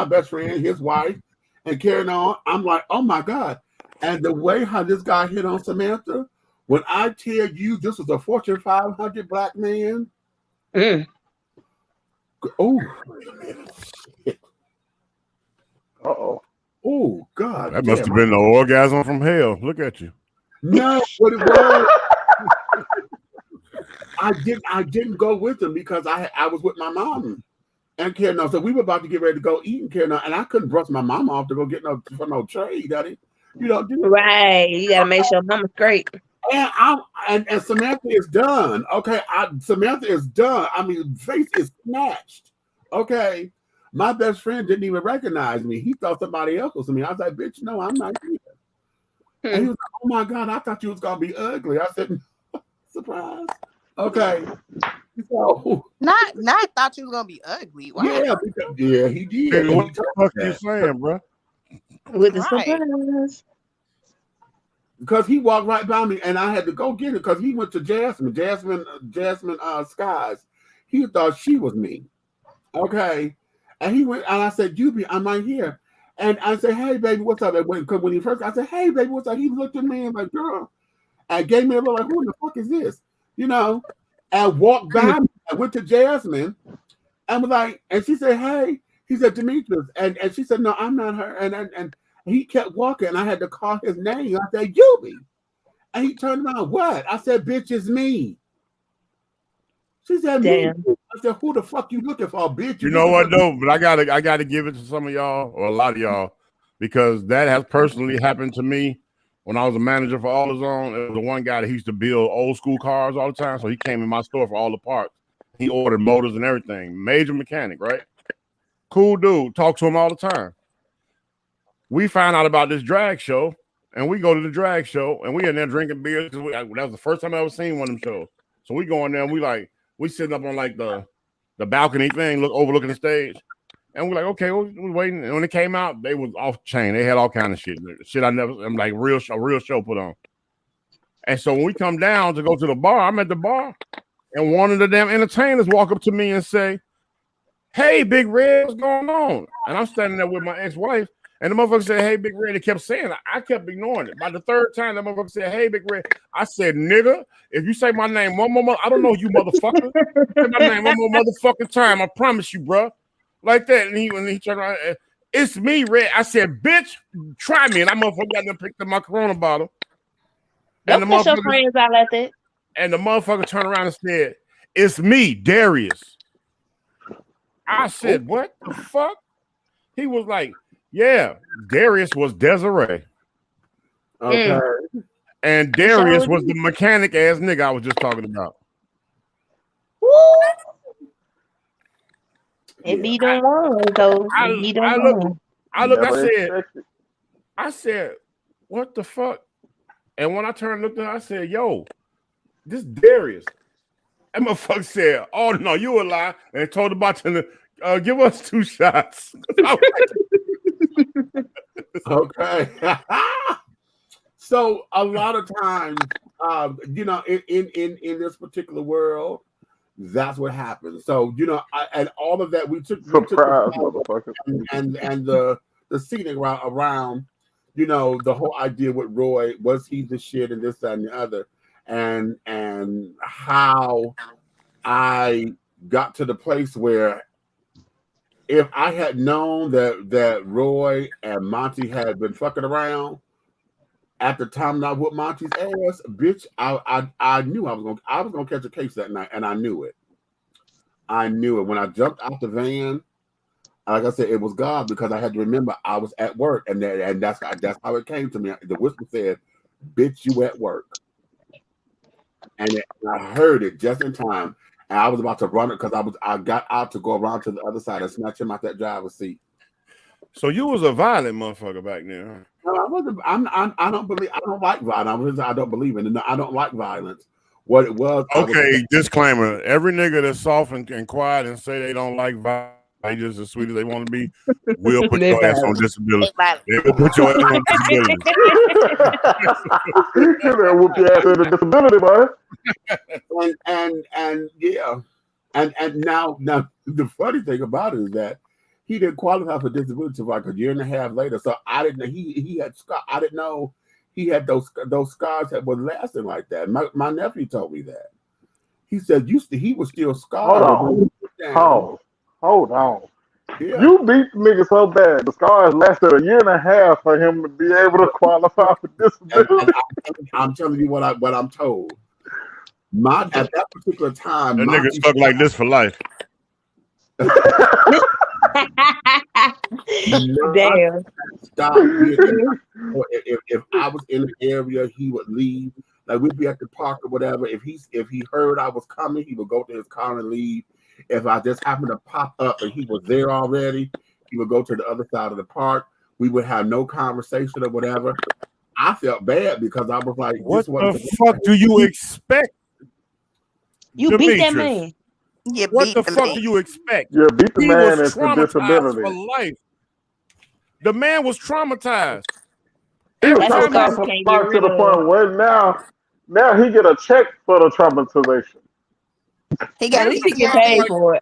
Speaker 3: best friend, his wife, and carrying on. I'm like, oh my God. And the way how this guy hit on Samantha, when I tell you this was a Fortune 500 black man. Oh, oh God!
Speaker 4: That must have been the orgasm from hell. Look at you.
Speaker 3: No, what it was. I didn't go with him because I was with my mom and carrying on. So we were about to get ready to go eat and carrying on, and I couldn't brush my mom off to go get no trade, daddy. You know,
Speaker 8: right? You gotta make sure mama's great.
Speaker 3: And Samantha is done. Okay, Samantha is done. I mean, face is snatched. Okay, my best friend didn't even recognize me. He thought somebody else was me. I was like, "Bitch, no, I'm not here." And he was like, "Oh my God, I thought you was gonna be ugly." I said, "Surprise." Okay, so
Speaker 9: not thought you was gonna be ugly. Wow.
Speaker 3: Yeah, he did.
Speaker 4: Hey, what the fuck you saying, bro?
Speaker 8: With the surprise.
Speaker 3: Because he walked right by me and I had to go get it because he went to Jasmine Skies. He thought she was me. Okay. And he went and I said, I'm right here. And I said, hey baby, what's up? And when he first I said, hey baby, what's up? He looked at me and like, girl, and gave me a look like, who the fuck is this? You know, and walked by me. I went to Jasmine and was like, and she said, hey, he said, Demetrius. And she said, no, I'm not her. And he kept walking. I had to call his name. I said, Yubi. And he turned around. What? I said, bitch, it's me. She said,
Speaker 8: damn.
Speaker 3: Me. I said, who the fuck you looking for, bitch?
Speaker 4: You know what, though? But I gotta give it to some of y'all, or a lot of y'all, because that has personally happened to me when I was a manager for AutoZone. It was the one guy that used to build old school cars all the time. So he came in my store for all the parts. He ordered motors and everything. Major mechanic, right? Cool dude. Talk to him all the time. We found out about this drag show, and we go to the drag show, and we in there drinking beers. That was the first time I ever seen one of them shows. So we go in there, and we sitting up on like the balcony thing, overlooking the stage, and we're like, okay, we're waiting. And when it came out, they was off chain. They had all kind of shit I'm like a real show put on. And so when we come down to go to the bar, I'm at the bar, and one of the damn entertainers walk up to me and say, "Hey, Big Red, what's going on?" And I'm standing there with my ex-wife. And the motherfucker said, "Hey, Big Red." He kept saying it. I kept ignoring it. By the third time, the motherfucker said, "Hey, Big Red." I said, "Nigga, if you say my name one more, I don't know you, motherfucker. Say my name one more motherfucking time. I promise you, bro." Like that. And he turned around. "It's me, Red." I said, "Bitch, try me." And that motherfucker got there, picked up my Corona bottle.
Speaker 8: Don't push your friends out like that.
Speaker 4: And the motherfucker turned around and said, "It's me, Darius." I said, "What the fuck?" He was like, "Yeah, Darius was Desiree."
Speaker 3: Okay.
Speaker 4: And Darius was the mechanic ass nigga I was just talking about.
Speaker 8: If he don't want, though.
Speaker 4: I said, "What the fuck?" And when I turned and looked at her, I said, "Yo, this Darius." And motherfucker said, "Oh no, you a lie." And told the bartender, "Give us 2 shots."
Speaker 3: Okay. So a lot of times, you know, in this particular world, That's what happened. So and all of that we took
Speaker 6: Surprise, motherfucker.
Speaker 3: and the seating around, the whole idea with Roy, was he the shit and this, that, and the other, and how I got to the place where if I had known that Roy and Monty had been fucking around at the time that I whooped Monty's ass, bitch, I knew I was gonna catch a case that night, and I knew it. I knew it when I jumped out the van. Like I said, it was God, because I had to remember I was at work, and that's how it came to me. The whisper said, "Bitch, you at work," and I heard it just in time. And I was about to run it because I got out to go around to the other side and snatch him out that driver's seat.
Speaker 4: So you was a violent motherfucker back then.
Speaker 3: No, I wasn't. I don't believe. I don't like violence. I don't believe in it. No, I don't like violence. What it was.
Speaker 4: Okay, disclaimer: every nigga that's soft and quiet and say they don't like violence, they just as sweet as they want to be, will put your ass on disability. They will put your ass on disability.
Speaker 6: They'll whoop your ass on the disability, boy.
Speaker 3: And yeah, and now the funny thing about it is that he didn't qualify for disability for like a year and a half later. So I didn't know he had scars. I didn't know he had those scars that were lasting like that. My nephew told me that. He said he was still scarred.
Speaker 6: Hold on.
Speaker 3: Yeah.
Speaker 6: You beat the nigga so bad. The scars lasted a year and a half for him to be able to qualify for disability.
Speaker 3: And I'm telling you what I'm told. At that particular time,
Speaker 4: that nigga stuck like this for life.
Speaker 8: Damn.
Speaker 3: Stop. If I was in the area, he would leave. Like we'd be at the park or whatever. If he heard I was coming, he would go to his car and leave. If I just happened to pop up and he was there already, he would go to the other side of the park. We would have no conversation or whatever. I felt bad because I was like,
Speaker 4: what the fuck do you expect?
Speaker 8: You beat that man.
Speaker 4: What the fuck do you expect?
Speaker 6: You beat the man
Speaker 4: was
Speaker 6: into disability
Speaker 4: for life. The man was traumatized.
Speaker 6: He was traumatized to the point where now he get a check for the traumatization.
Speaker 9: He got
Speaker 8: to get paid for it.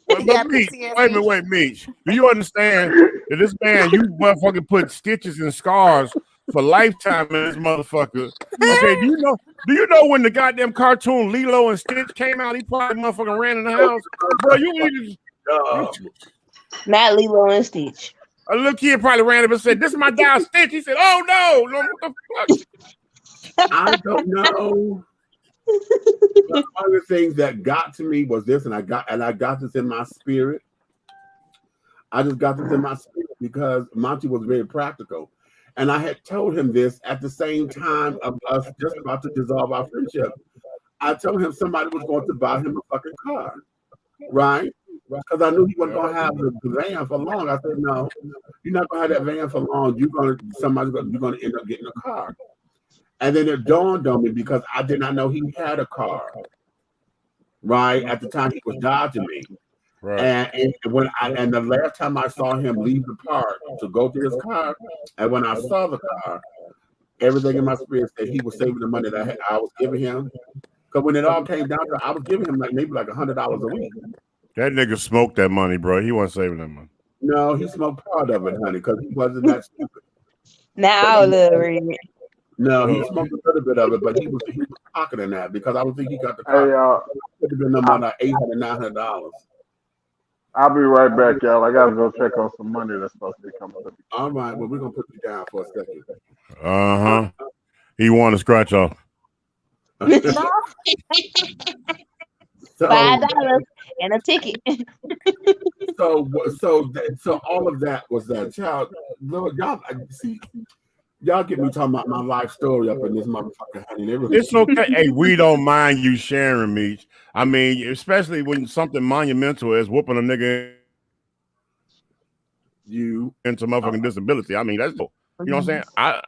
Speaker 4: Wait, Meech. Do you understand that this man, you motherfucking put stitches and scars for lifetime in this motherfucker? Okay, do you know when the goddamn cartoon Lilo and Stitch came out, he probably motherfucking ran in the house? Bro, you
Speaker 8: not Lilo and Stitch.
Speaker 4: A little kid probably ran up and said, "This is my guy Stitch." He said, "Oh no, what the
Speaker 3: fuck?" I don't know. One of the things that got to me was this, and I got this in my spirit. I just got this in my spirit because Monty was very practical. And I had told him this at the same time of us just about to dissolve our friendship. I told him somebody was going to buy him a fucking car, right? Because I knew he wasn't going to have the van for long. I said, no, you're not going to have that van for long. You're going to end up getting a car. And then it dawned on me because I did not know he had a car, right? At the time he was dodging me. Right. And the last time I saw him leave the park to go to his car, and when I saw the car, everything in my spirit said he was saving the money that I was giving him. Because when it all came down to it, I was giving him maybe $100 a week.
Speaker 4: That nigga smoked that money, bro. He wasn't saving that money.
Speaker 3: No, he smoked part of it, honey, because he wasn't that stupid.
Speaker 8: Now I'll read it.
Speaker 3: No, he smoked a little bit of it, but he was pocketing that because I don't think he got the car. It could have been about $800, $900.
Speaker 6: I'll be right back, y'all. I gotta go check on some money that's supposed to be coming to me.
Speaker 3: All right, well, we're gonna put you down for a second.
Speaker 4: He won a scratch off.
Speaker 3: So,
Speaker 8: $5 and a ticket.
Speaker 3: so all of that was that child. Lord, y'all see. Y'all get me talking about my life story up in this motherfucker.
Speaker 4: It's okay. Hey, we don't mind you sharing, Meech. I mean, especially when something monumental is whooping a nigga into motherfucking disability. I mean, that's cool. You know what I'm saying?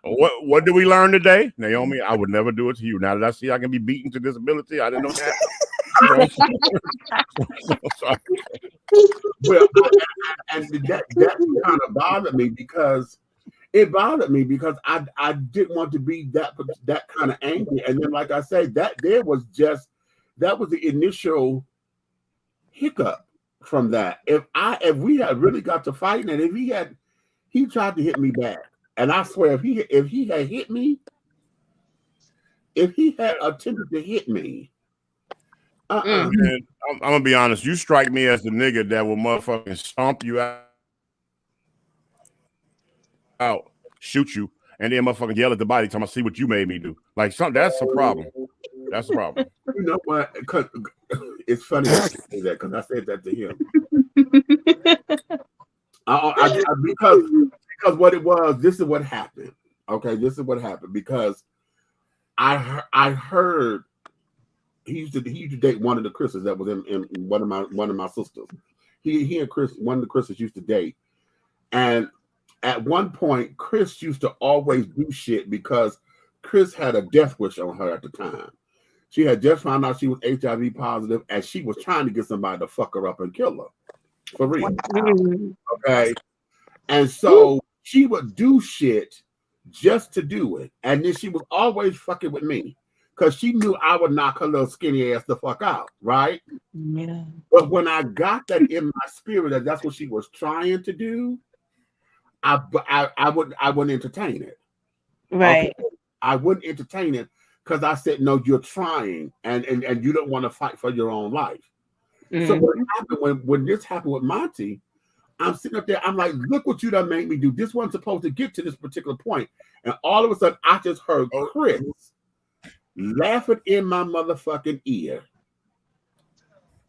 Speaker 4: What did we learn today, Naomi? I would never do it to you. Now that I see I can be beaten to disability, I didn't know that.
Speaker 3: Well, and that kind of bothered me because. It bothered me because I didn't want to be that kind of angry. And then, like I said, that was the initial hiccup from that. If we had really got to fighting, and if he tried to hit me back, and I swear if he had hit me, if he had attempted to hit me,
Speaker 4: Man, I'm gonna be honest. You strike me as the nigga that will motherfucking stomp you out, shoot you, and then motherfucking yell at the body time I see what you made me do. Like that's a problem. That's a problem.
Speaker 3: You know what? Because it's funny that you say that, because I said that to him. Because what it was, this is what happened. Okay, this is what happened, because I heard he used to date one of the Chris's that was in one of my sisters. He and Chris, one of the Chris's used to date, and at one point Chris used to always do shit because Chris had a death wish on her at the time. She had just found out she was HIV positive, and she was trying to get somebody to fuck her up and kill her. For real. Okay. And so she would do shit just to do it. And then she was always fucking with me, because she knew I would knock her little skinny ass the fuck out, right?
Speaker 8: Yeah.
Speaker 3: But when I got that in my spirit that that's what she was trying to do, I wouldn't entertain it.
Speaker 8: Right.
Speaker 3: Okay? I wouldn't entertain it, because I said, no, you're trying, and you don't want to fight for your own life. So what happened when this happened with Monty, I'm sitting up there, I'm like, look what you done made me do. This wasn't supposed to get to this particular point. And all of a sudden, I just heard Chris laughing in my motherfucking ear.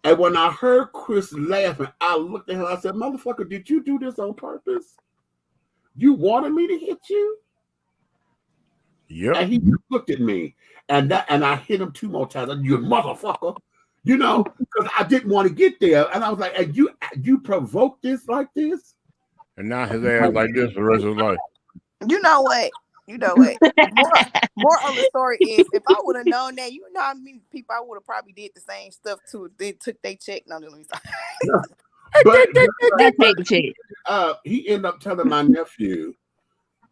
Speaker 3: And when I heard Chris laughing, I looked at her, I said, motherfucker, did you do this on purpose? You wanted me to hit you?
Speaker 4: Yeah.
Speaker 3: And he looked at me, and I hit him 2 more times. You motherfucker, you know, because I didn't want to get there. And I was like, and you provoked this like this?
Speaker 4: And now his ass like this for the rest of his life.
Speaker 9: You know what? More of the story is, if I would have known that, you know how many people I would have probably did the same stuff to. They took their check. No, let me stop.
Speaker 3: But he ended up telling my nephew.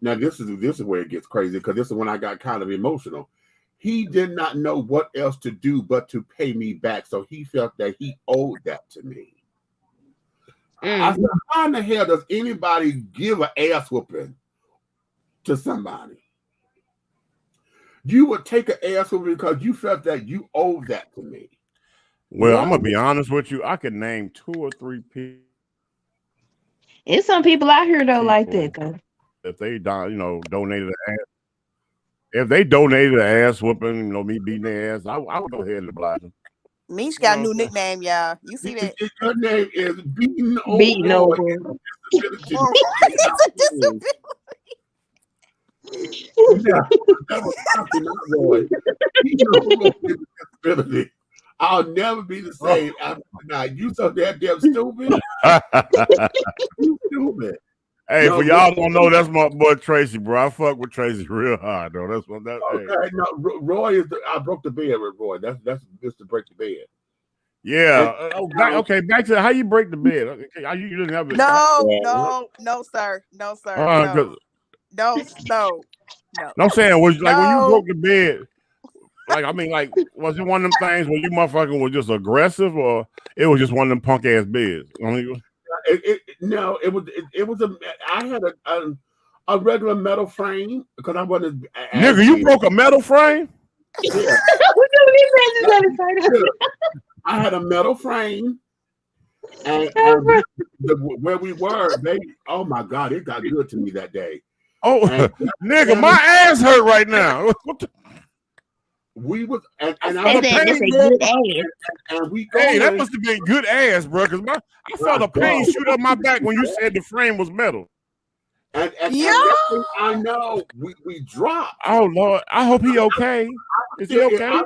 Speaker 3: Now this is where it gets crazy, because this is when I got kind of emotional. He did not know what else to do but to pay me back, so he felt that he owed that to me. I said, how in the hell does anybody give an ass whooping to somebody? You would take an ass whooping because you felt that you owed that to me.
Speaker 4: Well, I'm gonna be honest with you. I could name 2 or 3 people.
Speaker 8: It's some people out here though like that though.
Speaker 4: If they donated an ass, if they donated an ass whooping, me beating their ass, I would go ahead and oblige them.
Speaker 9: Mish got a new nickname, y'all. You see that?
Speaker 3: Her name is Beating Over. I'll never be the same after tonight. You so damn stupid. You stupid.
Speaker 4: Hey, for y'all don't know, that's my boy Tracy, bro. I fuck with Tracy real hard, though. That's what that.
Speaker 3: Okay,
Speaker 4: hey.
Speaker 3: no, Roy is. I broke the bed with Roy. That's just to break the bed.
Speaker 4: Yeah. Back to how you break the bed. Okay, you didn't have it.
Speaker 9: No, sir. No.
Speaker 4: I'm saying, was like when you broke the bed. Like, I mean, like, was it one of them things where you motherfucking was just aggressive, or it was just one of them punk ass beds? I mean, I had a regular metal frame, because I wasn't. Nigga, you broke a metal frame?
Speaker 3: Yeah. I had a metal frame, and where we were, oh my God, it got good to me that day.
Speaker 4: Oh, nigga, my ass hurt right now.
Speaker 3: We was and
Speaker 8: I was a good ass.
Speaker 3: And we
Speaker 4: that must have been good ass, bro. Because I felt a pain shoot up my back when you said the frame was metal.
Speaker 3: And I know we dropped.
Speaker 4: Oh Lord, I hope he okay. Is he okay?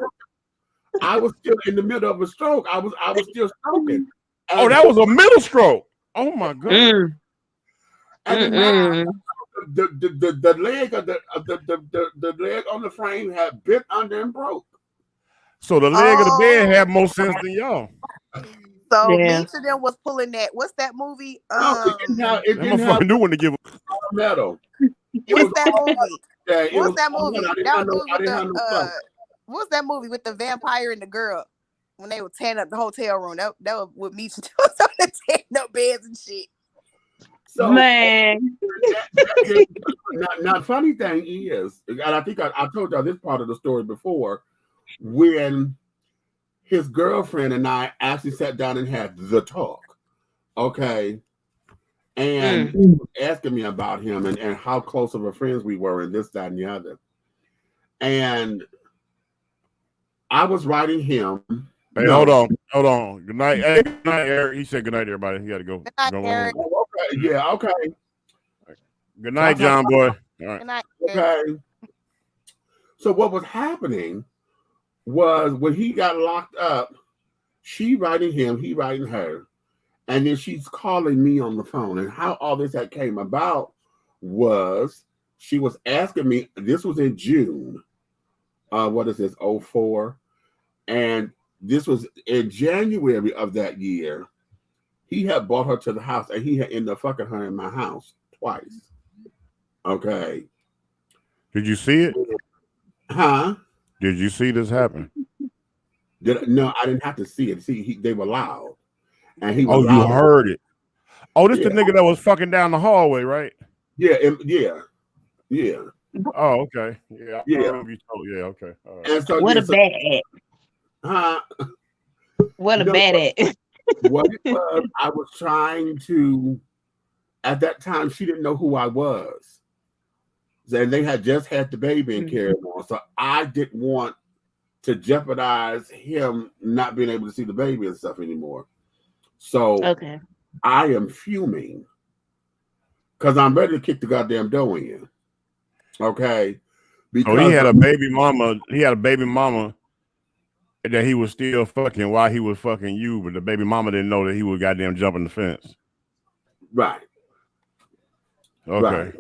Speaker 3: I was still in the middle of a stroke. I was still stroking.
Speaker 4: Oh, that was a middle stroke. Oh my God.
Speaker 3: And the leg of the leg on the frame had bent under and broke.
Speaker 4: So the leg of the bed had more sense than y'all.
Speaker 9: So each of them was pulling that. What's that movie?
Speaker 3: It didn't have
Speaker 4: new one to give
Speaker 3: metal.
Speaker 9: What's that movie?
Speaker 3: What's
Speaker 9: that movie? What's that movie with the vampire and the girl? when they were tearing up the hotel room. That was with me. So they tearing up beds and shit.
Speaker 3: So,
Speaker 8: Man.
Speaker 3: now, funny thing is, and I think I told y'all this part of the story before, when his girlfriend and I actually sat down and had the talk, okay, and he was asking me about him and how close of a friends we were and this, that, and the other. And I was writing him.
Speaker 4: Hey, hold on. Good night. Hey, good night, Eric. He said good night, everybody. He got to go.
Speaker 9: Good night, Eric.
Speaker 3: Oh, okay. Yeah, okay.
Speaker 4: Good night, John boy. All right.
Speaker 9: Good night,
Speaker 3: Okay. So what was happening was when he got locked up, she writing him, he writing her, and then she's calling me on the phone. And how all this had came about was she was asking me, this was in June. What is this, 04? And this was in January of that year. He had brought her to the house and he had ended up fucking her in my house twice. Okay.
Speaker 4: Did you see it?
Speaker 3: Huh?
Speaker 4: Did you see this happen?
Speaker 3: No, I didn't have to see it. See, they were loud. And he was
Speaker 4: you
Speaker 3: loud.
Speaker 4: heard it. Oh, this
Speaker 3: Yeah.
Speaker 4: the nigga that was fucking down the hallway, right?
Speaker 3: Yeah, yeah.
Speaker 4: Oh, okay. Yeah.
Speaker 3: Yeah.
Speaker 4: Yeah, okay. All right.
Speaker 3: And so,
Speaker 8: What
Speaker 3: yeah,
Speaker 8: a bad at.
Speaker 3: Huh?
Speaker 8: What a
Speaker 3: No,
Speaker 8: bad at.
Speaker 3: What it was, I was trying to, at that time, she didn't know who I was. And they had just had the baby and carried on. So I didn't want to jeopardize him not being able to see the baby and stuff anymore. So
Speaker 8: Okay.
Speaker 3: I am fuming because I'm ready to kick the goddamn door in. Okay. Because
Speaker 4: he had a baby mama. He had a baby mama that he was still fucking while he was fucking you, but the baby mama didn't know that he was goddamn jumping the fence.
Speaker 3: Right.
Speaker 4: Okay.
Speaker 3: Right.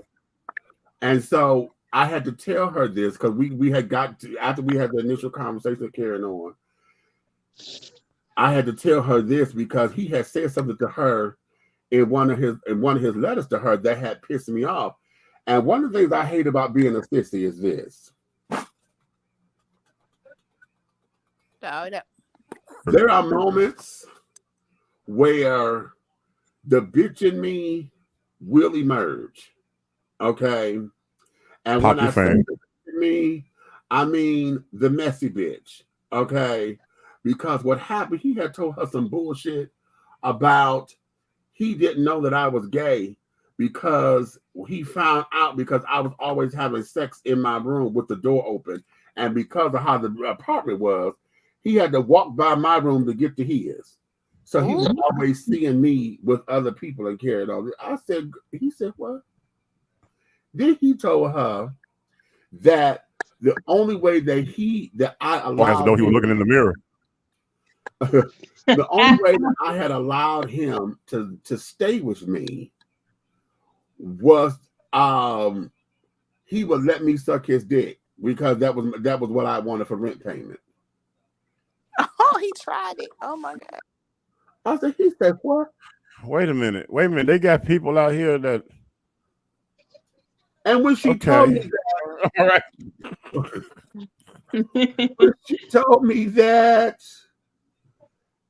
Speaker 3: And so I had to tell her this because we had got to, after we had the initial conversation carrying on, I had to tell her this because he had said something to her in one of his letters to her that had pissed me off. And one of the things I hate about being a sissy is this. There are moments where the bitch in me will emerge. Okay. And
Speaker 4: Pop
Speaker 3: when I
Speaker 4: your
Speaker 3: say
Speaker 4: fan.
Speaker 3: me, I mean the messy bitch. Okay. Because what happened, he had told her some bullshit about he didn't know that I was gay because he found out because I was always having sex in my room with the door open. And because of how the apartment was, he had to walk by my room to get to his. So he was always seeing me with other people and carried on. He said, what? Then he told her that the only way that I allowed
Speaker 4: Though he was looking in the mirror.
Speaker 3: the only way that I had allowed him to stay with me was he would let me suck his dick because that was what I wanted for rent payment.
Speaker 9: Oh, he tried it. Oh my God.
Speaker 3: I said, he said, what?
Speaker 4: Wait a minute. They got people out here that.
Speaker 3: And when she told me that,
Speaker 4: all right.
Speaker 3: when she told me that,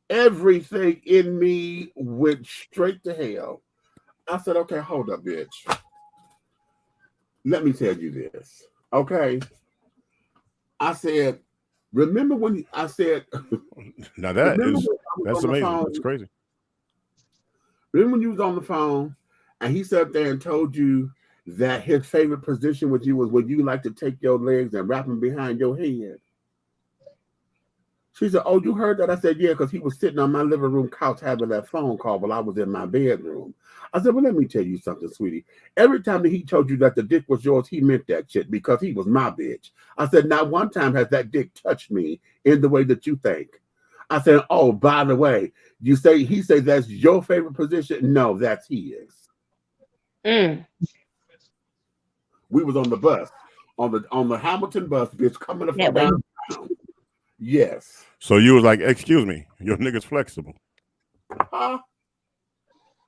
Speaker 3: everything in me went straight to hell. I said, okay, hold up, bitch. Let me tell you this. Okay. I said, remember when I said
Speaker 4: now that's amazing. That's crazy.
Speaker 3: Remember when you was on the phone and he sat there and told you that his favorite position with you was when you like to take your legs and wrap them behind your head? She said, oh, you heard that? I said, yeah, because he was sitting on my living room couch having that phone call while I was in my bedroom. I said, well, let me tell you something, sweetie. Every time that he told you that the dick was yours, he meant that shit because he was my bitch. I said, not one time has that dick touched me in the way that you think. I said, oh, by the way, he said that's your favorite position? No, that's his. We was on the bus, on the Hamilton bus, bitch, coming up from downtown. Yes.
Speaker 4: So you was like, excuse me, your nigga's flexible.
Speaker 3: Huh?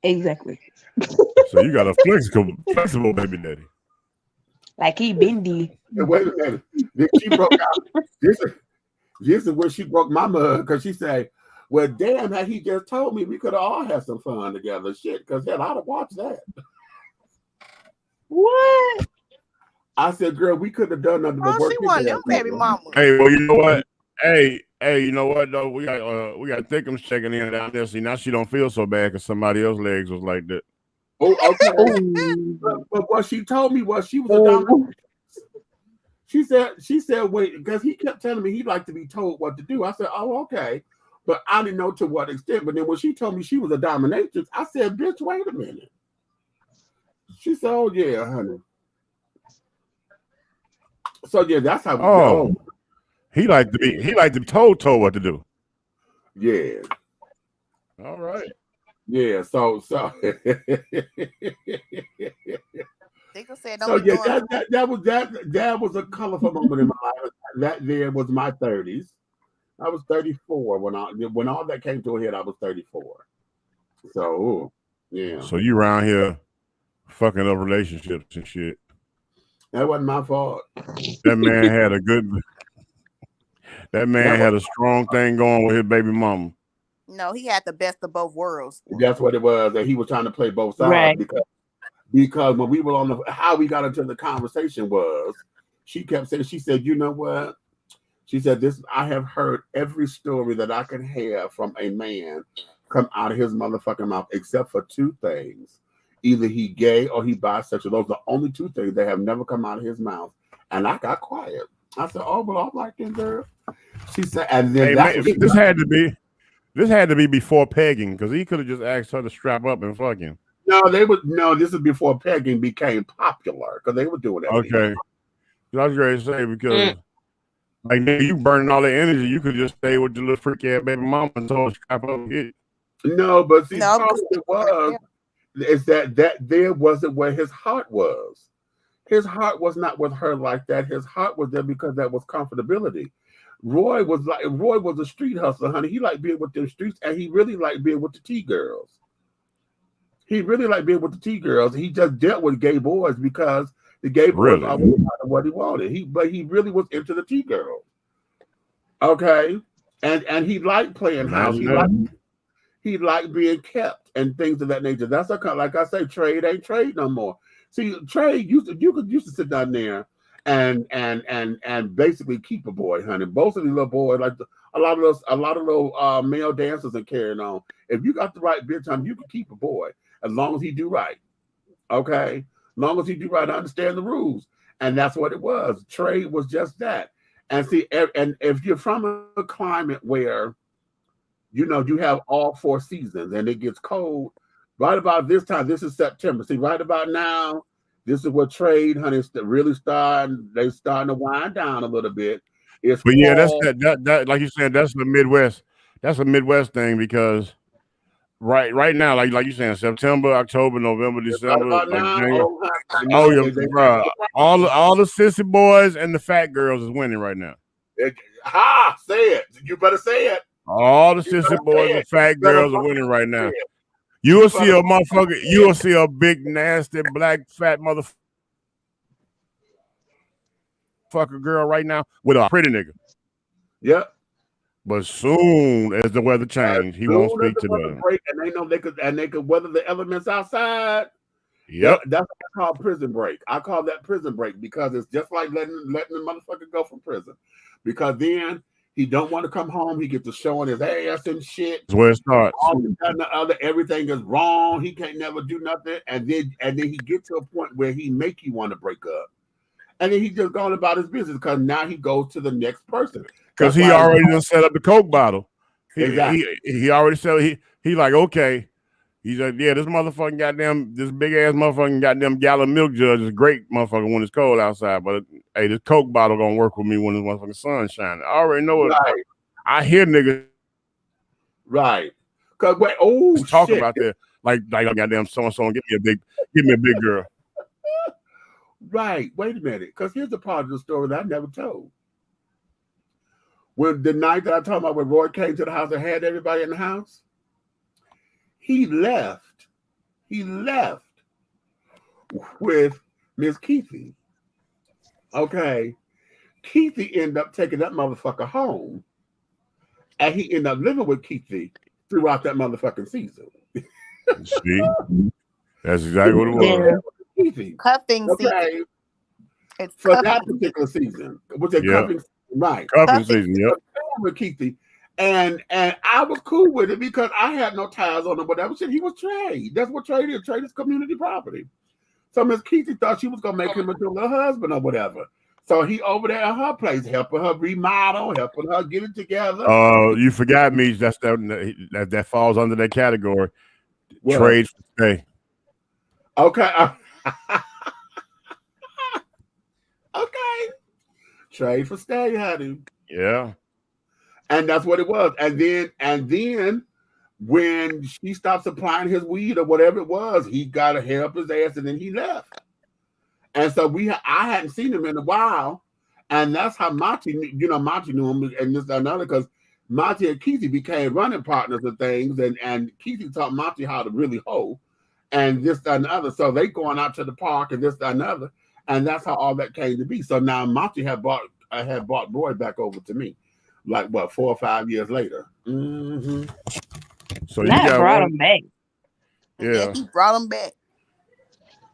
Speaker 8: Exactly.
Speaker 4: So you got a flexible baby daddy.
Speaker 8: Like he bendy.
Speaker 3: Wait a minute. Then she broke out. This is where she broke my mug because she said, well, damn, had he just told me, we could have all had some fun together. Shit, because hell, I'd have watched that.
Speaker 5: What?
Speaker 3: I said, girl, we could have done nothing but
Speaker 9: Oh,
Speaker 3: work
Speaker 9: she want them
Speaker 3: together.
Speaker 9: baby mama.
Speaker 4: Hey, well, you know what? Hey, you know what though? We got Thickums checking in down there. See, now she don't feel so bad because somebody else's legs was like that.
Speaker 3: Oh, okay.
Speaker 5: Oh.
Speaker 3: But what she told me was she was a dominant. She said, wait, because he kept telling me he liked to be told what to do. I said, oh, okay. But I didn't know to what extent. But then when she told me she was a dominatrix, I said, bitch, wait a minute. She said, oh, yeah, honey. So, yeah, that's how we go.
Speaker 4: He liked to be told what to do.
Speaker 3: Yeah.
Speaker 4: All right.
Speaker 3: Yeah, so
Speaker 9: Thicker said,
Speaker 3: so
Speaker 9: don't be
Speaker 3: yeah,
Speaker 9: doing
Speaker 3: that was a colorful moment in my life. That there was my 30s. I was 34 when all that came to a head. I was 34. So yeah.
Speaker 4: So you around here fucking up relationships and shit.
Speaker 3: That wasn't my fault.
Speaker 4: That man had a good. That man had a strong thing going with his baby mama.
Speaker 9: No, he had the best of both worlds.
Speaker 3: That's what it was, and he was trying to play both sides
Speaker 5: Right.
Speaker 3: because when we were on how we got into the conversation was she kept saying, she said, you know what? She said, I have heard every story that I can have from a man come out of his motherfucking mouth, except for two things. Either he gay or he bisexual. Those are the only two things that have never come out of his mouth. And I got quiet. I said, oh, well, I'm like that, girl. She said, and then
Speaker 4: this had to be before pegging, because he could have just asked her to strap up and fuck him.
Speaker 3: No, this is before pegging became popular, because they were doing that.
Speaker 4: Okay. I was ready to say, because like you burning all the energy, you could just stay with the little freaky ass baby mama and told her to strap up and get it.
Speaker 3: No, but see, it was is that there wasn't where his heart was. His heart was not with her like that. His heart was there because that was comfortability. Roy was a street hustler, honey. He liked being with them streets, and he really liked being with the T girls. He really liked being with the T girls. He just dealt with gay boys because the gay boys always got what he wanted. But he really was into the T girls. Okay, and he liked playing house. He liked being kept and things of that nature. That's like I say, trade ain't trade no more. See, trade used to sit down there and basically keep a boy, honey. Both of these little boys, like a lot of little male dancers and carrying on. If you got the right bitch, honey, you can keep a boy as long as he do right. Okay, as long as he do right, understand the rules, and that's what it was. Trade was just that. And see, and if you're from a climate where you have all 4 seasons and it gets cold, right about this time, this is September. See, right about now, this is what trade, honey, really starting to wind down a little bit. But
Speaker 4: yeah, that's that like you said, that's the Midwest. That's a Midwest thing because right now, like you saying, September, October, November, December, bro. All the sissy boys and the fat girls is winning right now.
Speaker 3: Say it. You better say it.
Speaker 4: All the sissy boys and fat girls are winning right now. You will see a motherfucker. You will see a big, nasty, black, fat motherfucker girl right now with a pretty nigga.
Speaker 3: Yep.
Speaker 4: But soon as the weather changes, he won't speak to them.
Speaker 3: And they know they could weather the elements outside.
Speaker 4: Yep.
Speaker 3: That's what I call prison break. I call that prison break because it's just like letting the motherfucker go from prison. Because then he don't want to come home. He gets to showing his ass and shit.
Speaker 4: That's where it starts.
Speaker 3: All this, that, and the other, everything is wrong. He can't never do nothing. And then he gets to a point where he make you want to break up. And then he just going about his business because now he goes to the next person.
Speaker 4: Because he already done set up the Coke bottle.
Speaker 3: Exactly.
Speaker 4: He already said he like, okay. He's like, yeah, this big ass motherfucking goddamn gallon milk jug is great, motherfucker, when it's cold outside. But hey, this Coke bottle gonna work with me when the motherfucking sun's shining. I already know it. Right. I hear niggas.
Speaker 3: Right. Cause
Speaker 4: talk about that like goddamn so and so, give me a big girl.
Speaker 3: Right. Wait a minute. Because here's the part of the story that I never told. When the night that I talked about when Roy came to the house and had everybody in the house, he left with Miss Keithy. Okay. Keithy ended up taking that motherfucker home and he ended up living with Keithy throughout that motherfucking season.
Speaker 4: See, that's exactly what it was.
Speaker 3: Keithy.
Speaker 9: Cuffing season.
Speaker 3: Okay,
Speaker 9: It's
Speaker 3: for
Speaker 9: cuffing.
Speaker 3: that particular season, which they
Speaker 4: Yeah.
Speaker 3: cuffing season, right?
Speaker 4: Cuffing season. Yep.
Speaker 3: With Keithy. And I was cool with it because I had no ties on him, whatever shit. He was trade. That's what trade is. Trade is community property. So Miss Keithy thought she was gonna make him into a little husband or whatever. So he over there at her place, helping her remodel, helping her get it together.
Speaker 4: You forgot me. That's that falls under that category.
Speaker 3: What?
Speaker 4: Trade for stay.
Speaker 3: Okay. Okay. Trade for stay, honey.
Speaker 4: Yeah.
Speaker 3: And that's what it was. And then when she stopped supplying his weed or whatever it was, he got a hair up his ass and then he left. And so I hadn't seen him in a while. And that's how Monty knew him and this and another, because Monty and Keithy became running partners and things, and Keithy taught Monty how to really hoe and this and another. So they going out to the park and this and another. And that's how all that came to be. So now Monty had brought Roy back over to me. Like what, 4 or 5 years later. Mm-hmm.
Speaker 4: So you got
Speaker 8: brought him back.
Speaker 4: Yeah,
Speaker 9: he brought him back.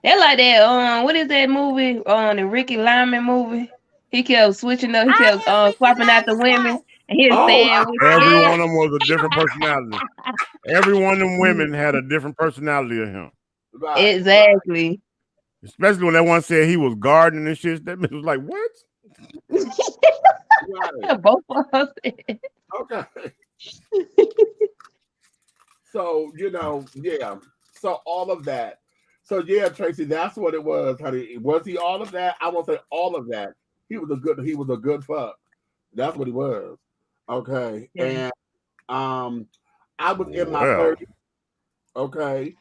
Speaker 8: They're like that. What is that movie? The Ricky Lyman movie. He kept switching up. He kept swapping out the women, and he was saying,
Speaker 4: every one of them was a different personality. Every one of them women had a different personality of him.
Speaker 3: Right.
Speaker 8: Exactly.
Speaker 4: Especially when that one said he was gardening and shit. That bitch was like, what?
Speaker 3: Right.
Speaker 8: Both of us.
Speaker 3: Okay. So, yeah. So all of that. So yeah, Tracy, that's what it was, honey. Was he all of that? I won't say all of that. He was a good fuck. That's what he was. Okay. Yeah. And I was in my 30s. Okay.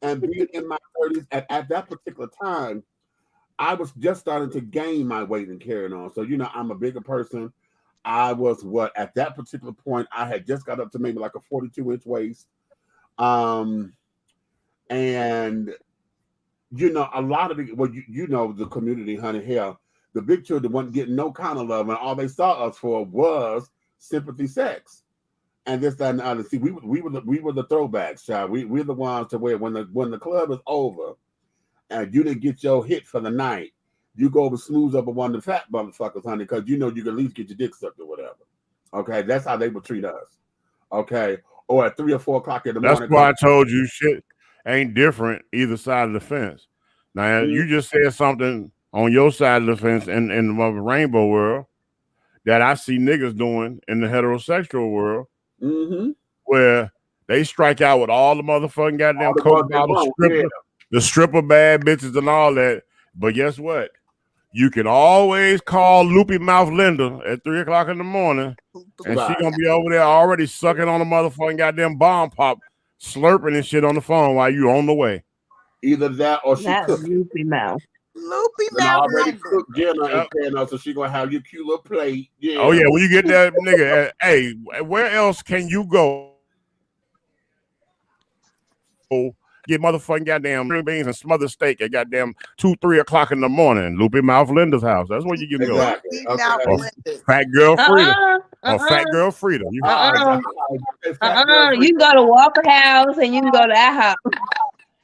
Speaker 3: And being in my 30s at that particular time, I was just starting to gain my weight and carrying on. So, I'm a bigger person. I was at that particular point, I had just got up to maybe like a 42-inch waist. And a lot of the community, honey, hell, the big children wasn't getting no kind of love, and all they saw us for was sympathy sex. And this, that, and the other. See, we were the throwbacks, child. We're the ones to where when the club is over and you didn't get your hit for the night, you go over snooze up with one of the fat motherfuckers, honey, because you can at least get your dick sucked or whatever. Okay, that's how they would treat us. Okay, or at 3 or 4 o'clock in the morning.
Speaker 4: That's why I told you shit ain't different either side of the fence. Now you just said something on your side of the fence in the rainbow world that I see niggas doing in the heterosexual world, where they strike out with all the motherfucking goddamn coke bottles, the stripper bad bitches and all that. But guess what? You can always call Loopy Mouth Linda at 3 o'clock in the morning, and she gonna be over there already sucking on a motherfucking goddamn bomb pop, slurping and shit on the phone while you on the way.
Speaker 3: Either that or she cooked.
Speaker 8: Loopy Mouth.
Speaker 9: Loopy Mouth
Speaker 3: already
Speaker 9: Linda.
Speaker 3: cooked dinner and so she gonna have your cute little plate. Yeah.
Speaker 4: Oh yeah, when you get that nigga, hey, where else can you go? Get motherfucking goddamn green beans and smothered steak at goddamn 2, 3 o'clock in the morning. Loopy Mouth Linda's house. That's where you can go. Or Fat Girl Frida. Or Fat Girl Frida.
Speaker 8: You can go to Walker House and you can go to that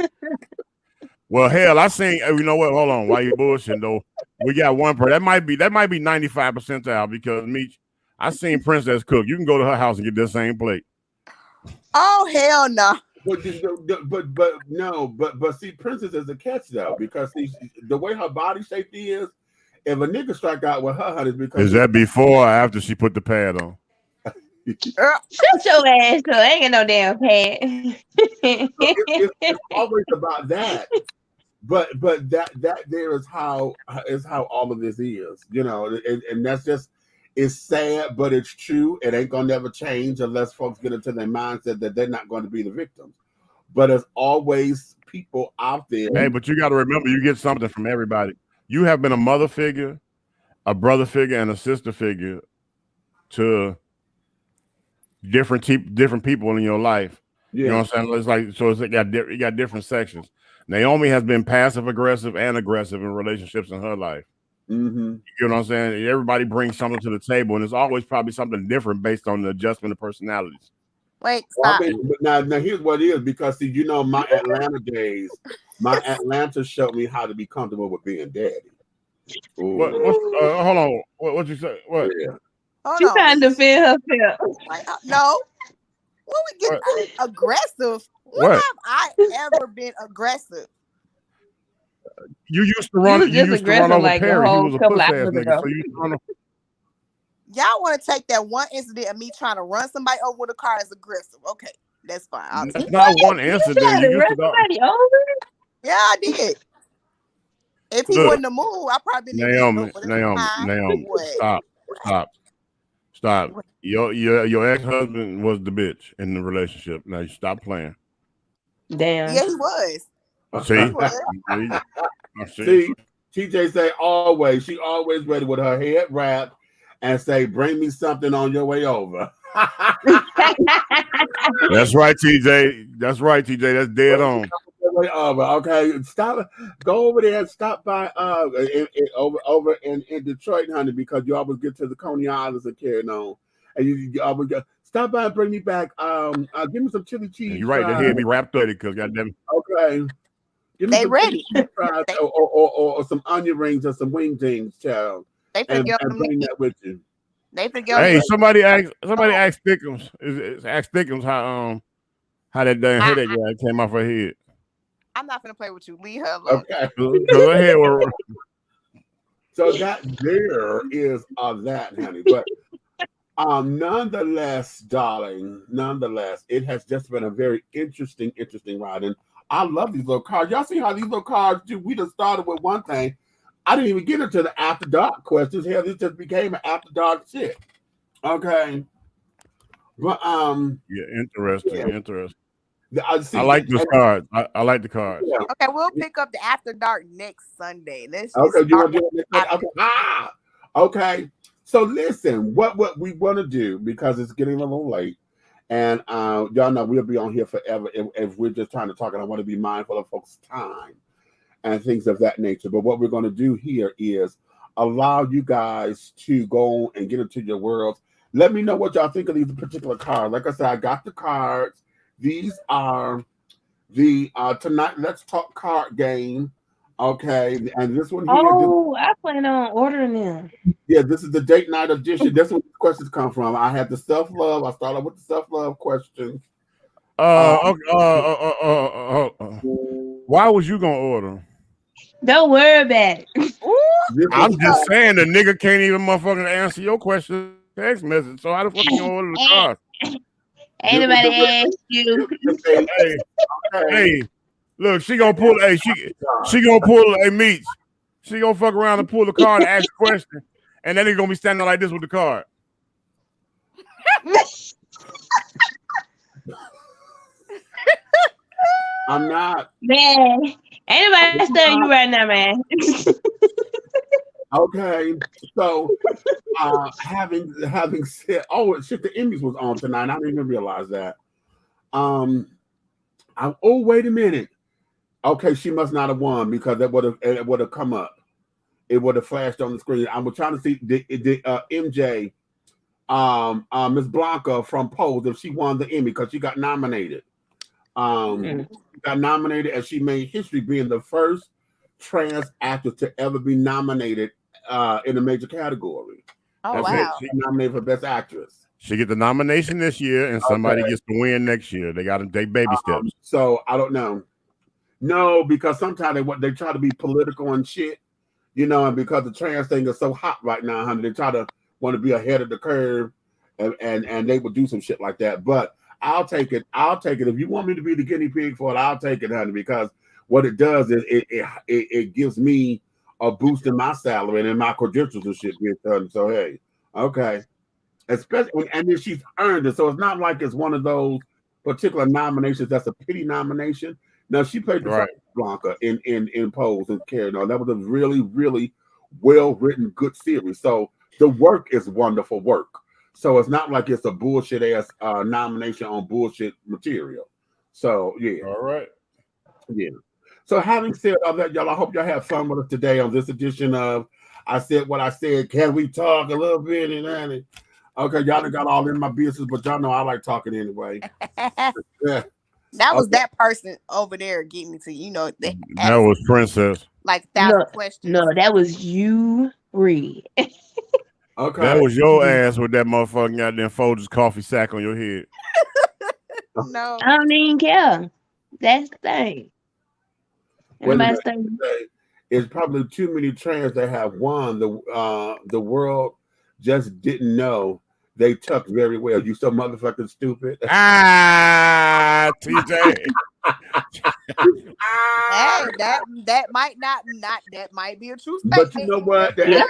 Speaker 8: house.
Speaker 4: Well, hell, I seen. You know what? Hold on. Why you bullshitting though? We got one person. That might be 95% because I seen Princess cook. You can go to her house and get the same plate.
Speaker 9: Oh hell no.
Speaker 3: But see, Princess is a catch though, because the way her body shape is, if a nigga strike out with her, honey, because
Speaker 4: is that before or after she put the pad on?
Speaker 8: Shut your ass up. I ain't got no damn pad.
Speaker 3: It's always about that. But that there is how all of this is, and that's just, it's sad, but it's true. It ain't gonna never change unless folks get into their mindset that they're not going to be the victims. But there's always people out there.
Speaker 4: Hey, but you got to remember, you get something from everybody. You have been a mother figure, a brother figure, and a sister figure to different people in your life. Yeah. You know what I'm saying? It's like, so you got different sections. Naomi has been passive aggressive and aggressive in relationships in her life.
Speaker 3: Mm-hmm.
Speaker 4: You know what I'm saying? Everybody brings something to the table, and it's always probably something different based on the adjustment of personalities.
Speaker 9: Wait,
Speaker 3: Well,
Speaker 9: stop.
Speaker 3: I mean, but now here's what it is, because see, my Atlanta days, my Atlanta showed me how to be comfortable with being daddy.
Speaker 4: What?
Speaker 3: Ooh,
Speaker 4: Hold on. What you say? What?
Speaker 3: yeah.
Speaker 9: Hold
Speaker 8: She
Speaker 9: on.
Speaker 8: trying to defend herself.
Speaker 9: Like, no. When we get aggressive, when
Speaker 4: What?
Speaker 9: have I ever been aggressive?
Speaker 4: You used to
Speaker 8: You
Speaker 4: run.
Speaker 8: was
Speaker 4: You
Speaker 8: just
Speaker 4: used to run
Speaker 8: aggressive
Speaker 4: over
Speaker 8: like a
Speaker 4: Perry. He
Speaker 8: whole
Speaker 4: was a
Speaker 8: couple
Speaker 4: puss ass
Speaker 8: hours
Speaker 4: nigga.
Speaker 8: ago.
Speaker 4: So you used to run over.
Speaker 9: Y'all want to take that one incident of me trying to run somebody over with a car as aggressive. Okay, that's fine. I'll take
Speaker 4: That's
Speaker 9: it.
Speaker 4: not one
Speaker 8: You
Speaker 4: incident.
Speaker 8: trying
Speaker 4: You
Speaker 8: to
Speaker 4: used
Speaker 8: run
Speaker 4: to go.
Speaker 8: somebody over?
Speaker 9: Yeah, I did. If he
Speaker 4: Look,
Speaker 9: wouldn't have moved, I probably been in the
Speaker 4: Naomi,
Speaker 9: but it's fine.
Speaker 4: Naomi,
Speaker 9: What?
Speaker 4: stop. Your ex-husband was the bitch in the relationship. Now you stop playing.
Speaker 8: Damn.
Speaker 9: Yeah, he was.
Speaker 4: See,
Speaker 9: He was.
Speaker 3: See, TJ say always. She always ready with her head wrapped and say, "Bring me something on your way over."
Speaker 4: That's right, TJ. That's right, TJ. That's dead on.
Speaker 3: Way over. Okay, stop. Go over there and stop by over in Detroit, honey, because you always get to the Coney Islands and carrying on, and you always get, stop by and bring me back. Give me some chili cheese.
Speaker 4: You're right. The head be wrapped up because goddamn.
Speaker 3: Okay. Give me
Speaker 9: They
Speaker 3: some
Speaker 9: ready.
Speaker 3: chili fries or some onion rings or some wing things, child,
Speaker 9: They
Speaker 3: and
Speaker 9: forget
Speaker 3: bring that with you.
Speaker 9: They forget.
Speaker 4: Hey, somebody asked Thickums. Asked Thickums how that damn headache guy came off her head.
Speaker 9: I'm not gonna play with you. Leave her alone.
Speaker 3: Okay.
Speaker 4: Because her head was.
Speaker 3: So that there is that, honey. But nonetheless, darling, it has just been a very interesting ride. And I love these little cards. Y'all see how these little cards do? We just started with one thing. I didn't even get into the after dark questions. Hell, this just became an after dark shit. Okay. But
Speaker 4: Yeah, interesting.
Speaker 3: See,
Speaker 4: I like this card. I like the cards.
Speaker 3: Yeah.
Speaker 9: Okay, we'll pick up the after dark next Sunday. Let's just
Speaker 3: Okay, you want to do it next
Speaker 9: after.
Speaker 3: Sunday? Okay. So listen, what we want to do, because it's getting a little late, and y'all know we'll be on here forever if we're just trying to talk, and I want to be mindful of folks' time and things of that nature. But what we're going to do here is allow you guys to go and get into your worlds. Let me know what y'all think of these particular cards. Like I said, I got the cards. These are the Tonight Let's Talk card game. Okay, and this one here.
Speaker 8: I plan on ordering them.
Speaker 3: Yeah, this is the date night edition. That's where the questions come from. I had the self-love. I started with the self-love questions.
Speaker 4: Why was you gonna order?
Speaker 8: Don't worry about it.
Speaker 4: I'm just saying the nigga can't even motherfucking answer your question text message. So how the fuck you gonna order the car?
Speaker 8: Ain't nobody ask you.
Speaker 4: Hey, look, she gonna pull. Hey, she gonna pull. Hey, Meats. She gonna fuck around and pull the card and ask a question, and then they gonna be standing like this with the card.
Speaker 3: I'm not.
Speaker 8: Man, ain't nobody studying you right now, man.
Speaker 3: Okay, so having said, oh shit, the Emmys was on tonight. I didn't even realize that. Oh, wait a minute. Okay, she must not have won because it would have come up. It would have flashed on the screen. I was trying to see the MJ, Miss Blanca from Pose, if she won the Emmy because she got nominated. She got nominated, and she made history being the first trans actor to ever be nominated in a major category.
Speaker 9: Oh, wow.
Speaker 3: She nominated for Best Actress.
Speaker 4: She get the nomination this year, and somebody gets to win next year. They got to take baby steps.
Speaker 3: So I don't know. No, because sometimes they try to be political and shit, and because the trans thing is so hot right now, honey, they try to want to be ahead of the curve, and they would do some shit like that. But I'll take it. If you want me to be the guinea pig for it, I'll take it, honey, because what it does is it gives me a boost in my salary and in my credentials and shit. So hey, okay. Especially and then she's earned it. So it's not like it's one of those particular nominations that's a pity nomination. No, she played the Blanca in Pose and carried on. That was a really, really well-written, good series. So the work is wonderful work. So it's not like it's a bullshit ass nomination on bullshit material. So yeah.
Speaker 4: All right.
Speaker 3: Yeah. So having said all that, y'all, I hope y'all have fun with us today on this edition of I said what I said. Can we talk a little bit? And okay, y'all done got all in my business, but y'all know I like talking anyway. Yeah.
Speaker 9: That was
Speaker 3: Okay.
Speaker 9: that person over there getting me to, you know, they
Speaker 4: That
Speaker 9: asked
Speaker 4: was Princess.
Speaker 9: like 1,000
Speaker 8: No,
Speaker 9: questions.
Speaker 8: no, that was you, Reed.
Speaker 3: Okay.
Speaker 4: That was your ass with that motherfucking goddamn Folgers coffee sack on your head.
Speaker 9: No.
Speaker 8: I don't even care. That's the thing.
Speaker 3: Wait a
Speaker 8: Everybody's
Speaker 3: minute.
Speaker 8: saying,
Speaker 3: It's probably too many trans that have won. The world just didn't know they tuck very well. You so motherfucking stupid.
Speaker 4: Ah, TJ.
Speaker 9: Hey, that might not that might be a true
Speaker 3: But you
Speaker 9: statement.
Speaker 3: know what?
Speaker 8: yeah.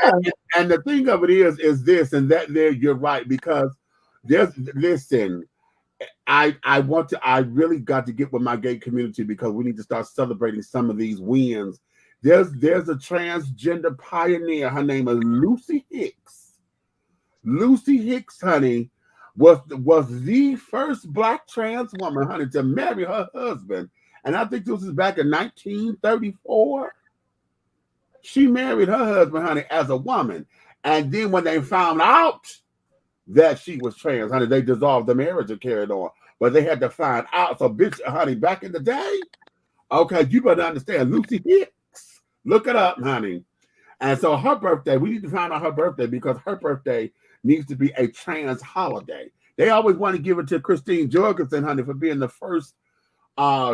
Speaker 3: And the thing of it is this and that. There, you're right, because listen. I really got to get with my gay community, because we need to start celebrating some of these wins. There's a transgender pioneer. Her name is Lucy Hicks. Lucy Hicks, honey, was the first Black trans woman, honey, to marry her husband. And I think this was back in 1934. She married her husband, honey, as a woman. And then when they found out that she was trans, honey, they dissolved the marriage and carried on. But they had to find out. So, bitch, honey, back in the day, okay, you better understand, Lucy Hicks. Look it up, honey. And so her birthday, we need to find out her birthday, because her birthday needs to be a trans holiday. They always want to give it to Christine Jorgensen, honey, for being the first.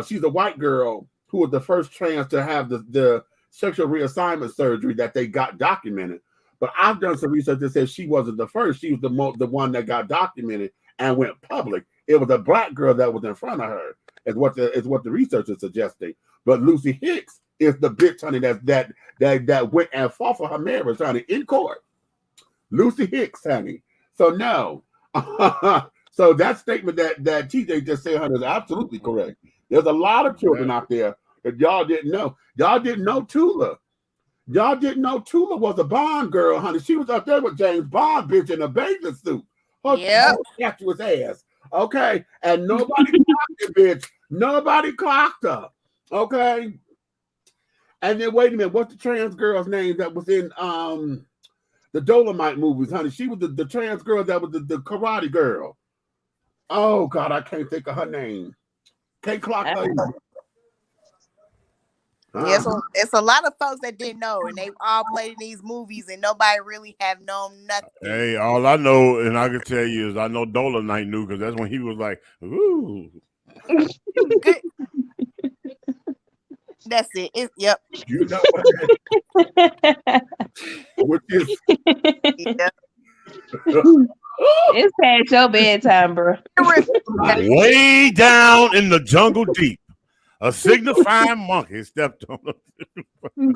Speaker 3: She's a white girl who was the first trans to have the sexual reassignment surgery that they got documented. But I've done some research that says she wasn't the first. She was the one that got documented and went public. It was a Black girl that was in front of her, is what the research is suggesting. But Lucy Hicks is the bitch, honey, that went and fought for her marriage, honey, in court. Lucy Hicks, honey. So no. So that statement that TJ just said, honey, is absolutely correct. There's a lot of children out there that y'all didn't know. Y'all didn't know Tula. Y'all didn't know Tula was a Bond girl, honey. She was up there with James Bond, bitch, in a bathing suit. Her statuous ass. Okay. And nobody clocked her, bitch. Nobody clocked her. Okay. And then wait a minute, what's the trans girl's name that was in the Dolomite movies, honey? She was the trans girl that was the karate girl. Oh God, I can't think of her name. Can't clock her either.
Speaker 9: Yeah, so it's a lot of folks that didn't know, and they all played in these movies, and nobody really have known nothing.
Speaker 4: Hey, all I know, and I can tell you, is I know Dolomite knew, because that's when he was like, ooh.
Speaker 9: Good. That's it. Yep.
Speaker 3: You know what is
Speaker 9: Yeah.
Speaker 8: It's past your bedtime, bro.
Speaker 4: Way down in the jungle deep, a signifying monkey stepped on him.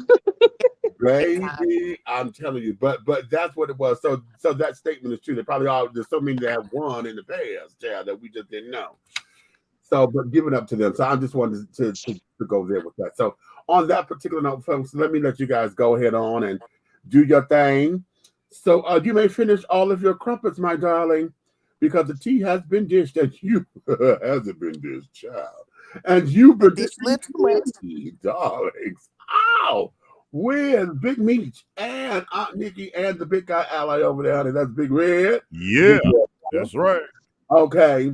Speaker 3: baby, I'm telling you, but that's what it was. So that statement is true. They probably there's so many that have won in the past, child, that we just didn't know. So, but give it up to them. So I just wanted to go there with that. So on that particular note, folks, let me let you guys go ahead on and do your thing. So you may finish all of your crumpets, my darling, because the tea has been dished and you hasn't been dished, child. And you've been dished, darlings. Ow! With Big Meech and Aunt Nikki and the big guy ally over there, honey. That's Big Red.
Speaker 4: Yeah, that's right.
Speaker 3: Okay.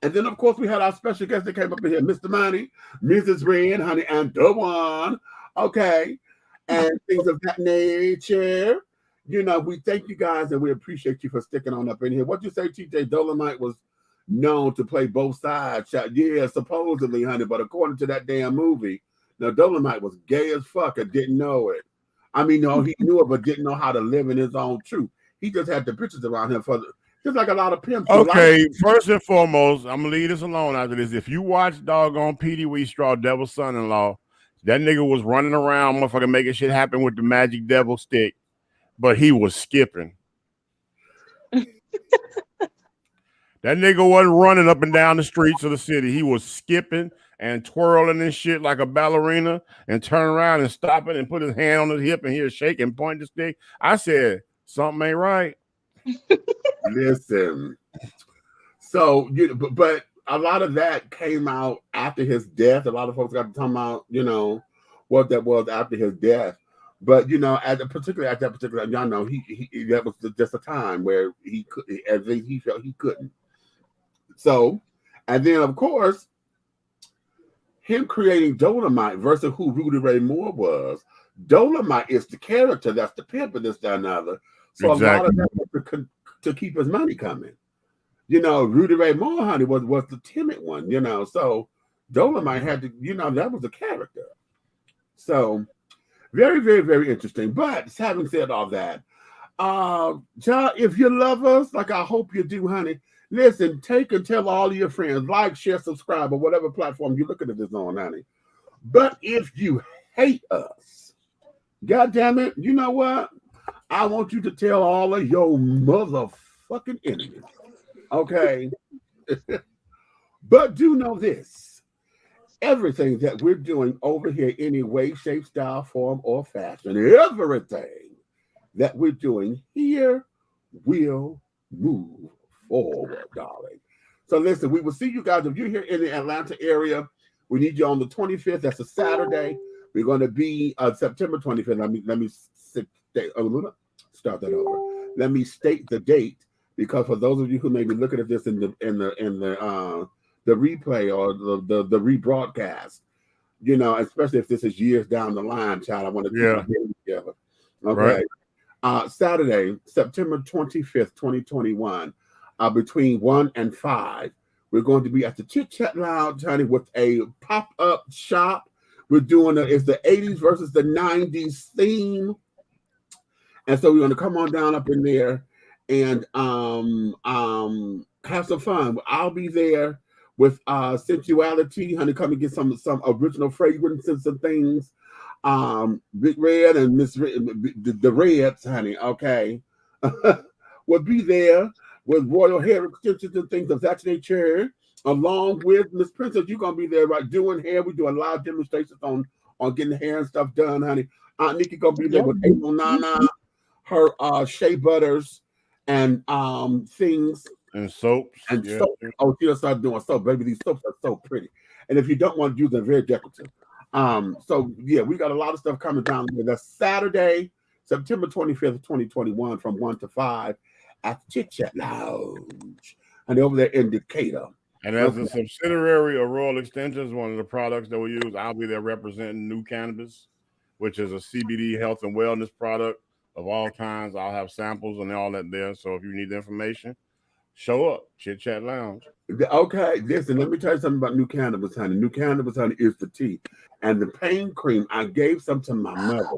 Speaker 3: And then, of course, we had our special guest that came up in here, Mr. Money, Mrs. Red, honey, and the one. Okay. And things of that nature. You know, we thank you guys and we appreciate you for sticking on up in here. What you say, TJ? Dolomite was known to play both sides. Yeah, supposedly, honey, but according to that damn movie, now Dolomite was gay as fuck and didn't know it. I mean, no, he knew it, but didn't know how to live in his own truth. He just had the bitches around him just like a lot of pimps.
Speaker 4: Okay, first and foremost, I'm gonna leave this alone after this. If you watch doggone Petey Wheatstraw, Devil's Son-in-Law, that nigga was running around, motherfucking making shit happen with the magic devil stick, but he was skipping. That nigga wasn't running up and down the streets of the city. He was skipping and twirling and shit like a ballerina and turn around and stop it and put his hand on his hip and he'll shake and point the stick. I said, something ain't right.
Speaker 3: Listen. So, but a lot of that came out after his death. A lot of folks got to talk about, what that was after his death. But particularly at that particular, y'all know he that was just a time where he could, as he felt he couldn't. So, and then of course, him creating Dolomite versus who Rudy Ray Moore was. Dolomite is the character that's the pimp and this, that, and the other. So a lot of that was to keep his money coming. Rudy Ray Moore, honey, was the timid one. So Dolomite had to, that was the character. So very, very, very interesting. But having said all that, John, if you love us, like I hope you do, honey, listen, take and tell all of your friends, like, share, subscribe, or whatever platform you're looking at this on, honey. But if you hate us, God damn it, you know what? I want you to tell all of your motherfucking enemies. Okay? But do know this. Everything that we're doing over here, any way, shape, style, form, or fashion, everything that we're doing here will move forward, darling. So listen, we will see you guys. If you're here in the Atlanta area, we need you on the 25th. That's a Saturday. We're going to be September 25th. Let me start that over. Let me state the date, because for those of you who may be looking at this in the replay or the rebroadcast, especially if this is years down the line, child, I want to keep my head together. Okay. Right. Saturday, September 25th, 2021, between 1 and 5, we're going to be at the Chit Chat Lounge, honey, with a pop-up shop. We're doing it's the 80s versus the 90s theme. And so we're going to come on down up in there and have some fun. I'll be there with Sensuality, honey. Come and get some original fragrances and things. Big Red and Miss the Reds, honey. Okay, will be there with royal hair extensions and things of that nature. Along with Miss Princess, you're gonna be there, right? Doing hair. We do a lot of demonstrations on getting hair and stuff done, honey. Aunt Nikki gonna be there with April Nana, her shea butters and things.
Speaker 4: And soaps.
Speaker 3: And soap. Oh, she'll start doing soap, baby. These soaps are so pretty. And if you don't want to use them, very decorative. So yeah, we got a lot of stuff coming down there. That's Saturday, September 25th, 2021, from 1 to 5 at the Chit Chat Lounge. And over there in Decatur.
Speaker 4: And as a subsidiary of Royal Extensions, one of the products that we use, I'll be there representing New Cannabis, which is a CBD health and wellness product of all kinds. I'll have samples and all that there. So if you need the information, show up, Chit Chat Lounge.
Speaker 3: Okay, listen, let me tell you something about New Cannabis, honey. New Cannabis, honey, is the tea. And the pain cream, I gave some to my mother.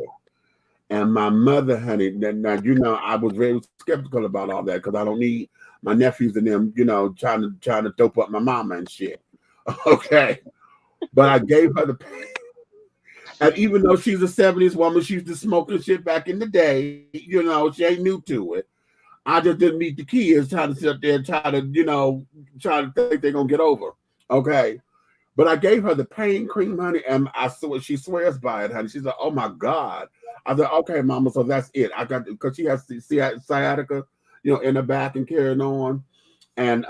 Speaker 3: And my mother, honey, now, I was very skeptical about all that because I don't need my nephews and them, trying to dope up my mama and shit. Okay. But I gave her the pain. And even though she's a 70s woman, she used to smoking shit back in the day, she ain't new to it. I just didn't meet the kids trying to sit up there and try to think they're going to get over. Okay. But I gave her the pain cream, honey, and she swears by it, honey. She's like, oh my God. I said, okay, mama, so that's it. I got, because she has sciatica, in the back and carrying on. And,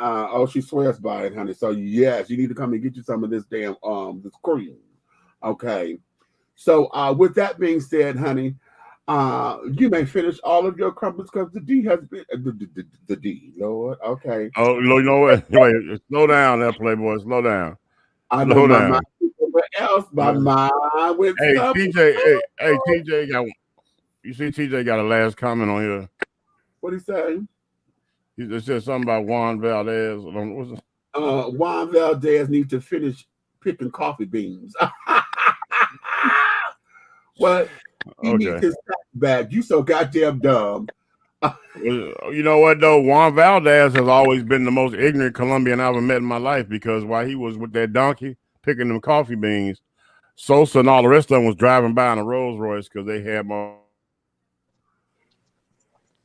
Speaker 3: she swears by it, honey. So yes, you need to come and get you some of this damn, this cream. Okay. So with that being said, honey, you may finish all of your crumpets because the D has been the D, Lord. Okay.
Speaker 4: Oh, you know what? Wait, slow down, there, Playboy. Slow down.
Speaker 3: I know my mind somewhere else. My mind went.
Speaker 4: Hey, TJ. Hey, TJ got. You see, TJ got a last comment on here.
Speaker 3: What he say?
Speaker 4: He said something about Juan Valdez. What's it?
Speaker 3: Juan Valdez needs to finish picking coffee beans. What? He needs his sack back. You so goddamn dumb.
Speaker 4: You know what though? Juan Valdez has always been the most ignorant Colombian I ever met in my life, because while he was with that donkey picking them coffee beans, Sosa and all the rest of them was driving by in a Rolls Royce because they had more.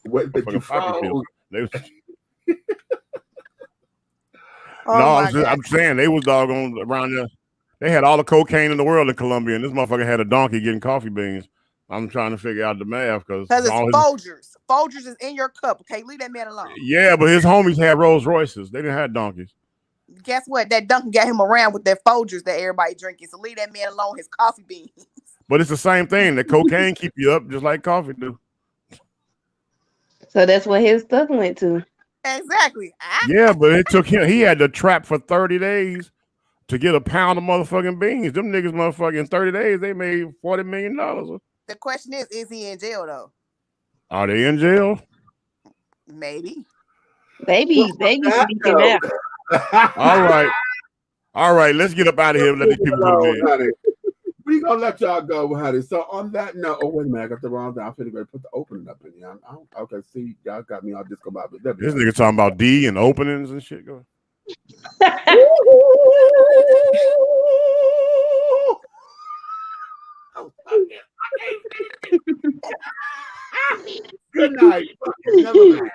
Speaker 3: What did you follow?
Speaker 4: I'm saying they was doggone around there. They had all the cocaine in the world in Colombia, and this motherfucker had a donkey getting coffee beans. I'm trying to figure out the math because
Speaker 9: it's Folgers. Folgers is in your cup. Okay, leave that man alone.
Speaker 4: Yeah, but his homies had Rolls Royces. They didn't have donkeys.
Speaker 9: Guess what? That donkey got him around with that Folgers that everybody drinking. So leave that man alone. His coffee beans.
Speaker 4: But it's the same thing. The cocaine keep you up just like coffee do.
Speaker 8: So that's what his stuff went to.
Speaker 9: Exactly.
Speaker 4: Yeah, but it took him. He had to trap for 30 days to get a pound of motherfucking beans. Them niggas, motherfucking 30 days, they made $40 million.
Speaker 9: The question is he in jail though?
Speaker 4: Are they in jail?
Speaker 9: Maybe.
Speaker 8: Baby should be getting out.
Speaker 4: All right. Let's get up out of here and let these people go to bed.
Speaker 3: We gonna let y'all go, honey. So on that note, oh wait a minute, I got the wrong thing. I'm finna go put the opening up in here. Okay, see, y'all got me all discombobulated.
Speaker 4: This nigga talking about D and openings and shit. Go.
Speaker 3: Good night. Never mind.